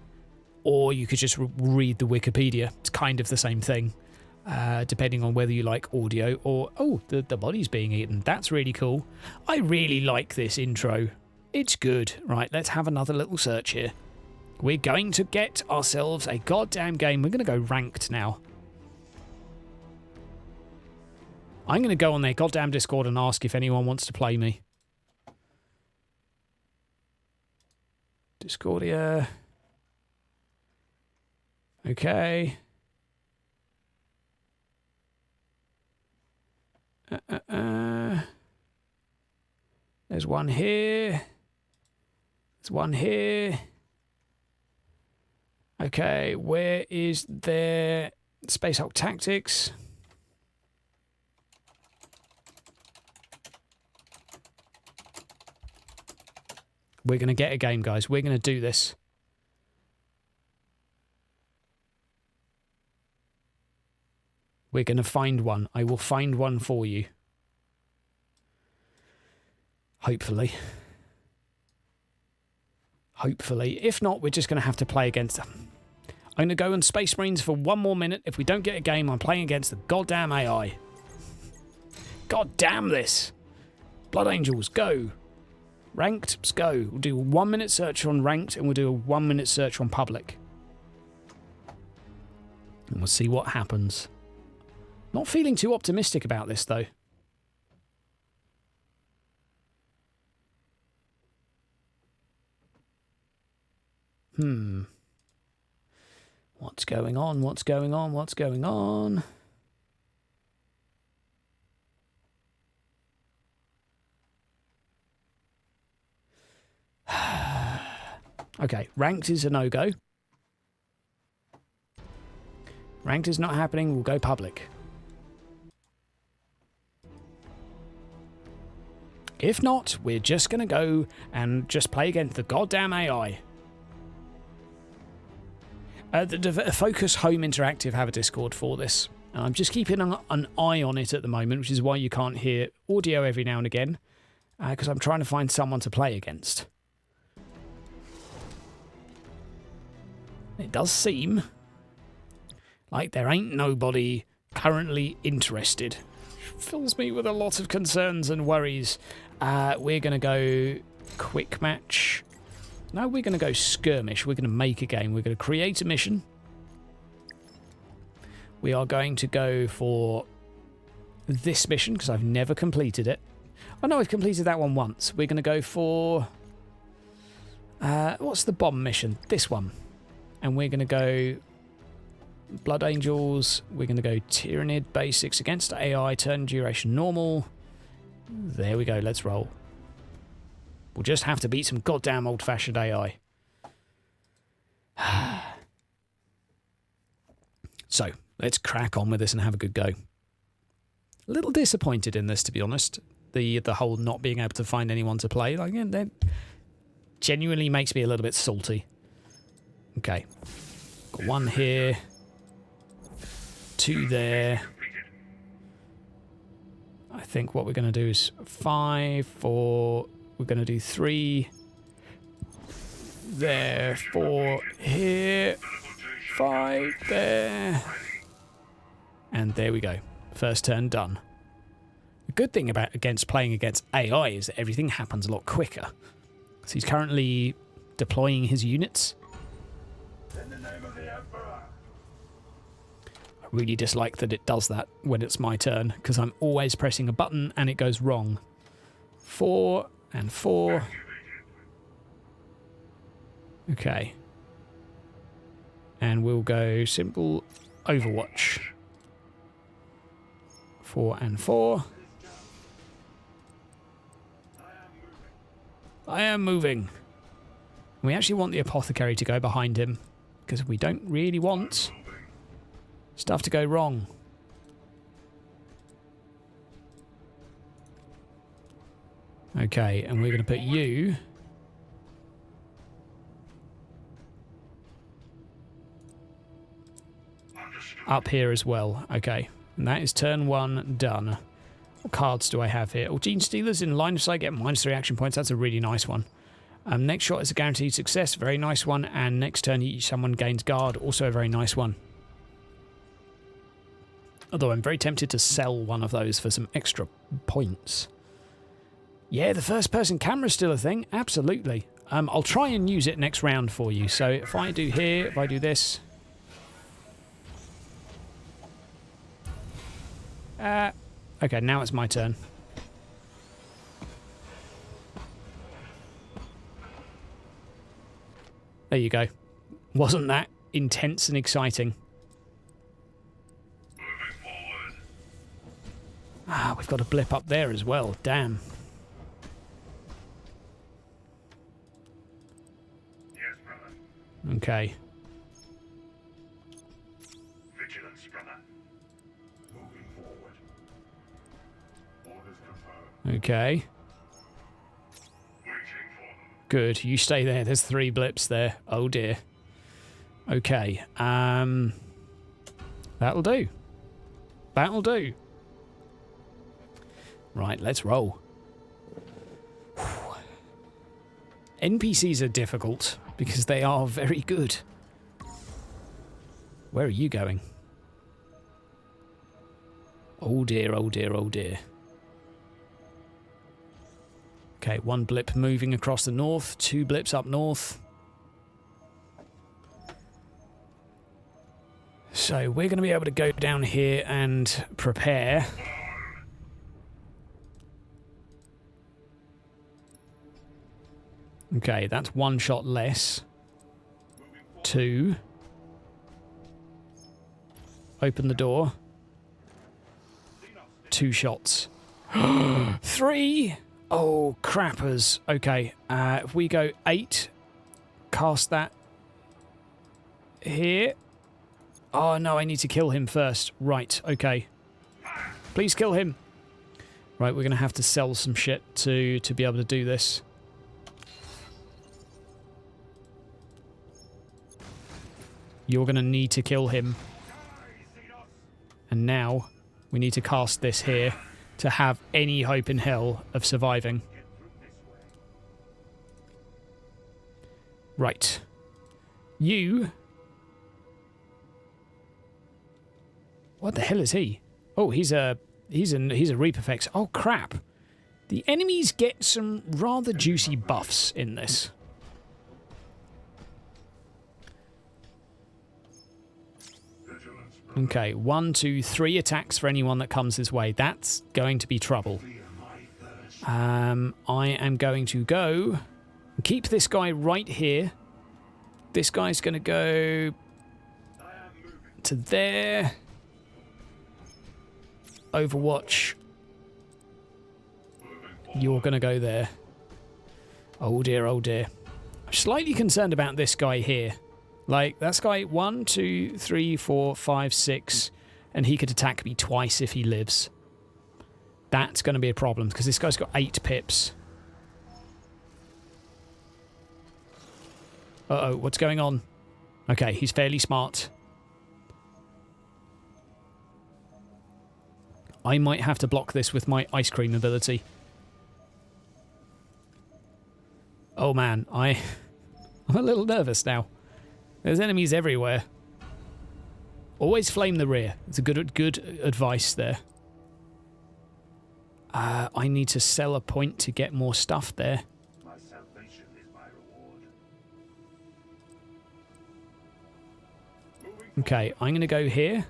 or you could just read the Wikipedia. It's kind of the same thing. Depending on whether you like audio or... Oh, the body's being eaten. That's really cool. I really like this intro. It's good. Right, let's have another little search here. We're going to get ourselves a goddamn game. We're going to go ranked now. I'm going to go on their goddamn Discord and ask if anyone wants to play me. Discordia. Okay. There's one here. There's one here. Okay, where is their Space Hulk Tactics? We're going to get a game, guys. We're going to do this. We're going to find one. I will find one for you. Hopefully. Hopefully. If not, we're just going to have to play against them. I'm going to go on Space Marines for 1 more minute. If we don't get a game, I'm playing against the goddamn AI. God damn this. Blood Angels, go. Ranked, let's go. We'll do a 1 minute search on ranked and we'll do a 1 minute search on public. And we'll see what happens. Not feeling too optimistic about this, though. What's going on? What's going on? What's going on? Okay, ranked is a no-go. Ranked is not happening. We'll go public. If not, we're just going to go and just play against the goddamn AI. The Focus Home Interactive have a Discord for this. And I'm just keeping an eye on it at the moment, which is why you can't hear audio every now and again. Because I'm trying to find someone to play against. It does seem like there ain't nobody currently interested. Fills me with a lot of concerns and worries. We're going to go quick match. No, we're going to go skirmish. We're going to make a game. We're going to create a mission. We are going to go for this mission because I've never completed it. Oh no, I've completed that one once. We're going to go for... what's the bomb mission? This one. And we're going to go... Blood Angels, we're going to go Tyrannid Basics against AI, turn duration normal. There we go, let's roll. We'll just have to beat some goddamn old-fashioned AI. So, let's crack on with this and have a good go. A little disappointed in this, to be honest. The whole not being able to find anyone to play. Like, that genuinely makes me a little bit salty. Okay. Got one here. 2 there. I think what we're going to do is 5, 4. We're going to do 3 there, 4 here, 5 there. And there we go. First turn done. The good thing about playing against AI is that everything happens a lot quicker. So he's currently deploying his units. I really dislike that it does that when it's my turn, because I'm always pressing a button and it goes wrong. 4 and 4. Okay. And we'll go simple Overwatch. 4 and 4. I am moving. We actually want the apothecary to go behind him, because we don't really want stuff to go wrong. Okay, and we're going to put you up here as well. Okay, and that is turn 1 done. What cards do I have here? Oh, Gene Stealers in line of sight get -3 action points. That's a really nice one. Next shot is a guaranteed success. Very nice one. And next turn, someone gains guard. Also a very nice one. Although I'm very tempted to sell one of those for some extra points. Yeah, the first-person camera is still a thing. Absolutely. I'll try and use it next round for you. So if I do here, if I do this... okay, now it's my turn. There you go. Wasn't that intense and exciting? Ah, we've got a blip up there as well. Damn. Yes, brother. Okay. Vigilance, brother. Moving forward. Orders confirmed. Okay. Waiting for them. Good. You stay there. There's 3 blips there. Oh dear. Okay. That'll do. That'll do. Right, let's roll. NPCs are difficult because they are very good. Where are you going? Oh dear, oh dear, oh dear. Okay, 1 blip moving across the north, 2 blips up north. So we're going to be able to go down here and prepare. Okay, that's 1 shot less. 2. Open the door. 2 shots. 3! Oh, crappers. Okay, if we go 8, cast that here. Oh, no, I need to kill him first. Right, okay. Please kill him. Right, we're going to have to sell some shit to be able to do this. You're going to need to kill him. And now we need to cast this here to have any hope in hell of surviving. Right. You... What the hell is he? Oh, he's a Reaperfex. Oh, crap. The enemies get some rather juicy buffs in this. Okay, 1, 2, 3 attacks for anyone that comes his way. That's going to be trouble. I am going to go... Keep this guy right here. This guy's going to go... to there. Overwatch. You're going to go there. Oh dear, oh dear. I'm slightly concerned about this guy here. Like, that's guy 1, 2, 3, 4, 5, 6, and he could attack me twice if he lives. That's going to be a problem, because this guy's got 8 pips. Uh-oh, what's going on? Okay, he's fairly smart. I might have to block this with my ice cream ability. Oh man, I'm a little nervous now. There's enemies everywhere. Always flame the rear. It's a good advice there. I need to sell a point to get more stuff there. My salvation is my reward. Okay, I'm going to go here.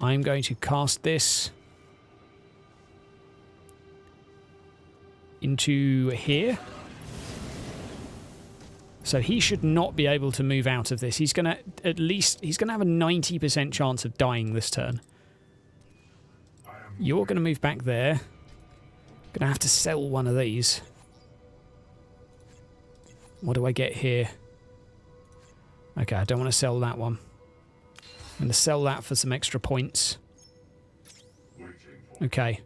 I'm going to cast this into here. So he should not be able to move out of this. He's going to have a 90% chance of dying this turn. You're going to move back there. Going to have to sell one of these. What do I get here? Okay, I don't want to sell that one. I'm going to sell that for some extra points. Okay.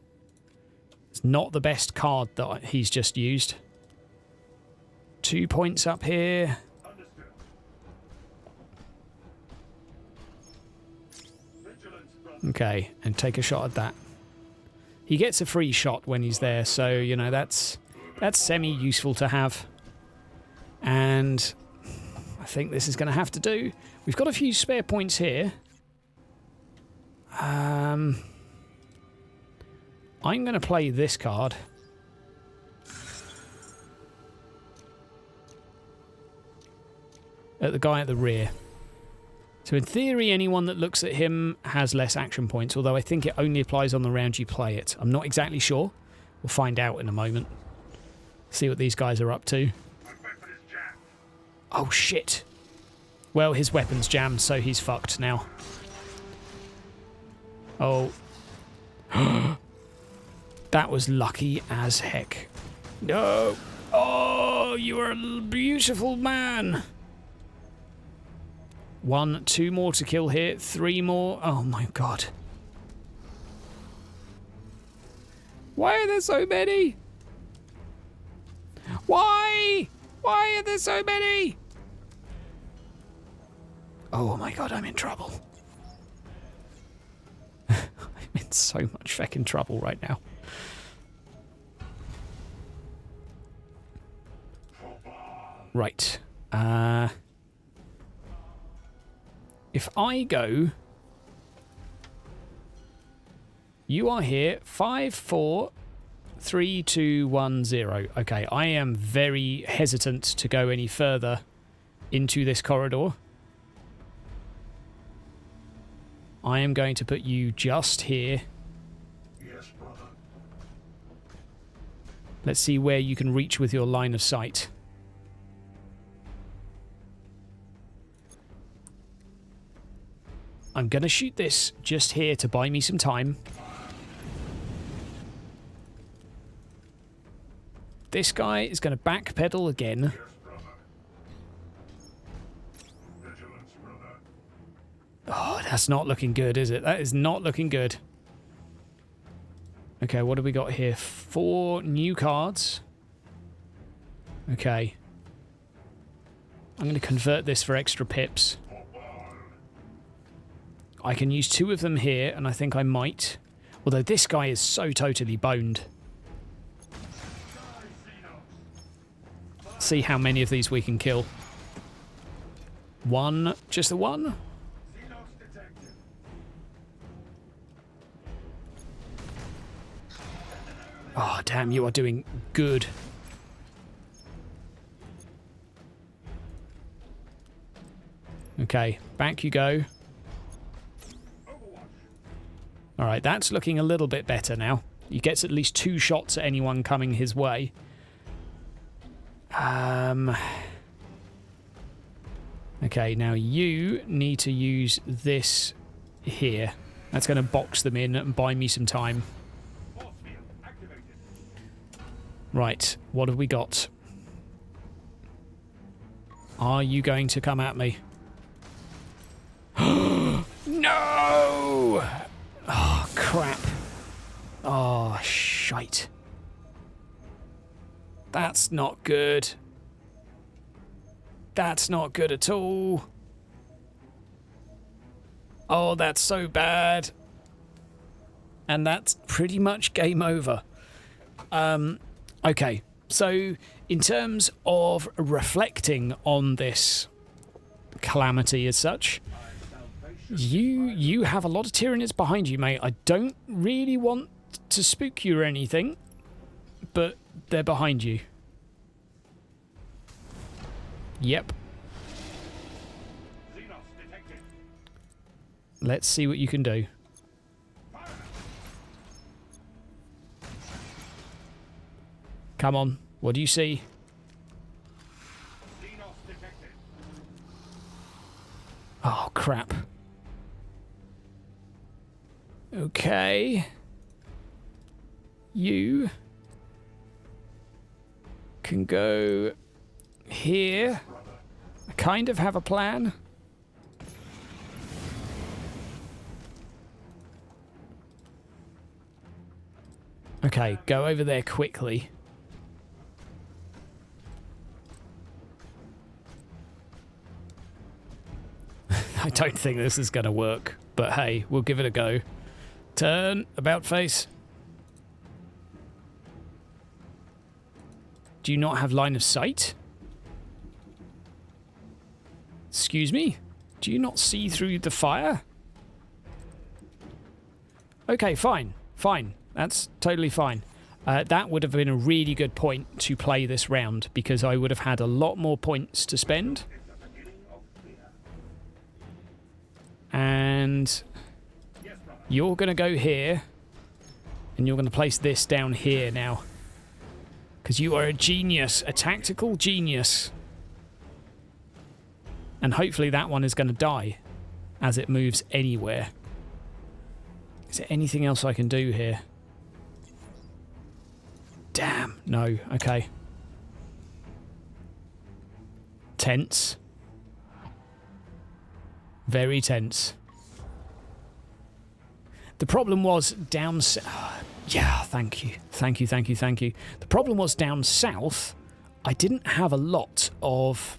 It's not the best card that he's just used. 2 points up here. Okay, and take a shot at that. He gets a free shot when he's there, so, you know, that's semi-useful to have. And I think this is going to have to do. We've got a few spare points here. I'm going to play this card. At the guy at the rear. So in theory, anyone that looks at him has less action points, although I think it only applies on the round you play it. I'm not exactly sure. We'll find out in a moment. See what these guys are up to. Oh, shit. Well, his weapon's jammed, so he's fucked now. Oh. That was lucky as heck. No. Oh, you are a beautiful man. 1, 2 more to kill here. 3 more. Oh, my God. Why are there so many? Why? Why are there so many? Oh, my God, I'm in trouble. I'm in so much fucking trouble right now. Right. If I go... You are here. 5, 4, 3, 2, 1, 0. Okay, I am very hesitant to go any further into this corridor. I am going to put you just here. Yes, brother. Let's see where you can reach with your line of sight. I'm going to shoot this just here to buy me some time. This guy is going to backpedal again. Yes, brother. Vigilance, brother. Oh, that's not looking good, is it? That is not looking good. Okay, what do we got here? 4 new cards. Okay. I'm going to convert this for extra pips. I can use 2 of them here, and I think I might. Although this guy is so totally boned. See how many of these we can kill. 1. Just the 1? Oh, damn, you are doing good. Okay, back you go. Alright, that's looking a little bit better now. He gets at least 2 shots at anyone coming his way. Okay, now you need to use this here. That's going to box them in and buy me some time. Right, what have we got? Are you going to come at me? No! Oh, crap. Oh, shite. That's not good. That's not good at all. Oh, that's so bad. And that's pretty much game over. Okay, so in terms of reflecting on this calamity as such, you have a lot of Tyranids behind you, mate. I don't really want to spook you or anything, but they're behind you. Yep. Let's see what you can do. Come on. What do you see? Oh, crap. Okay. You can go here. I kind of have a plan. Okay, go over there quickly. I don't think this is going to work, but hey, we'll give it a go. Turn, about face. Do you not have line of sight? Excuse me? Do you not see through the fire? Okay, fine. Fine. That's totally fine. That would have been a really good point to play this round, because I would have had a lot more points to spend. And you're going to go here, and you're going to place this down here now. Because you are a genius, a tactical genius. And hopefully that one is going to die as it moves anywhere. Is there anything else I can do here? Damn, no, okay. Tense. Very tense. The problem was down... Yeah, thank you. Thank you, thank you, thank you. The problem was down south, I didn't have a lot of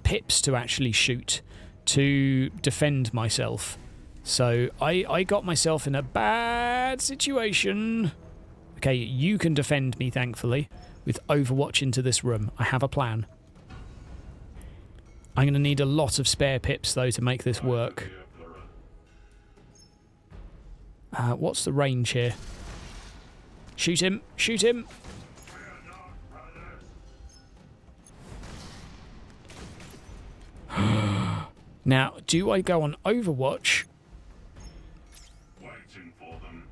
pips to actually shoot to defend myself. So I got myself in a bad situation. Okay, you can defend me, thankfully, with Overwatch into this room. I have a plan. I'm going to need a lot of spare pips, though, to make this work. What's the range here? Shoot him! Shoot him! Now, do I go on Overwatch? Waiting for them.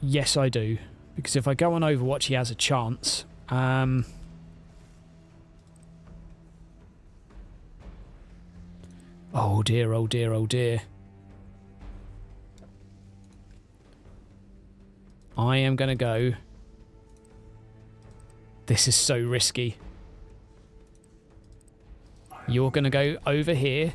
Yes, I do. Because if I go on Overwatch, he has a chance. Oh dear, oh dear, oh dear. I am going to go. This is so risky. You're going to go over here.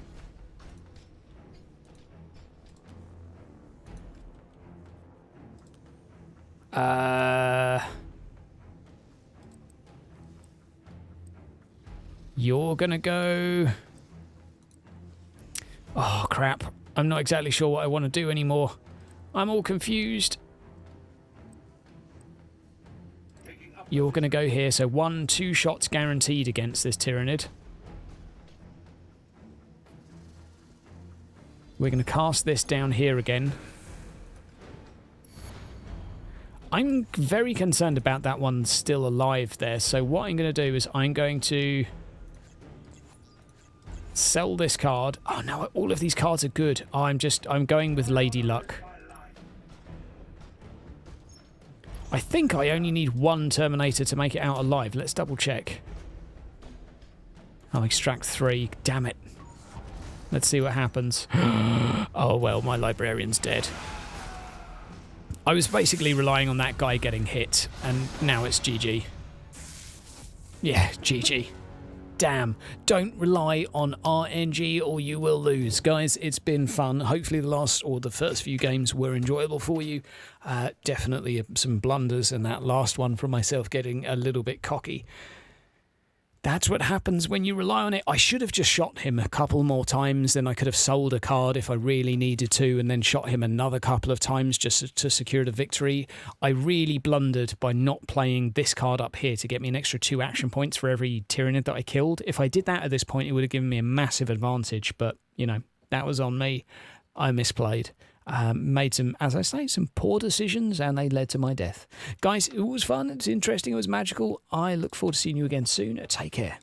You're going to go... Oh, crap. I'm not exactly sure what I want to do anymore. I'm all confused. You're going to go here, so 1-2 shots guaranteed against this Tyrannid. We're going to cast this down here again. I'm very concerned about that one still alive there, so what I'm going to do is I'm going to sell this card. Oh no, all of these cards are good. Oh, I'm going with Lady Luck. I think I only need one Terminator to make it out alive. Let's double check. I'll extract 3. Damn it. Let's see what happens. Oh well, my librarian's dead. I was basically relying on that guy getting hit, and now it's GG. Yeah, GG. Damn. Don't rely on RNG or you will lose. Guys, it's been fun. Hopefully the first few games were enjoyable for you. Definitely some blunders, and that last one from myself getting a little bit cocky. That's what happens when you rely on it. I should have just shot him a couple more times, then I could have sold a card if I really needed to, and then shot him another couple of times just to secure the victory. I really blundered by not playing this card up here to get me an extra 2 action points for every Tyrannid that I killed. If I did that at this point, it would have given me a massive advantage, but, you know, that was on me. I misplayed. Made some, as I say, some poor decisions, and they led to my death. Guys, it was fun, it's interesting, it was magical. I look forward to seeing you again soon. Take care.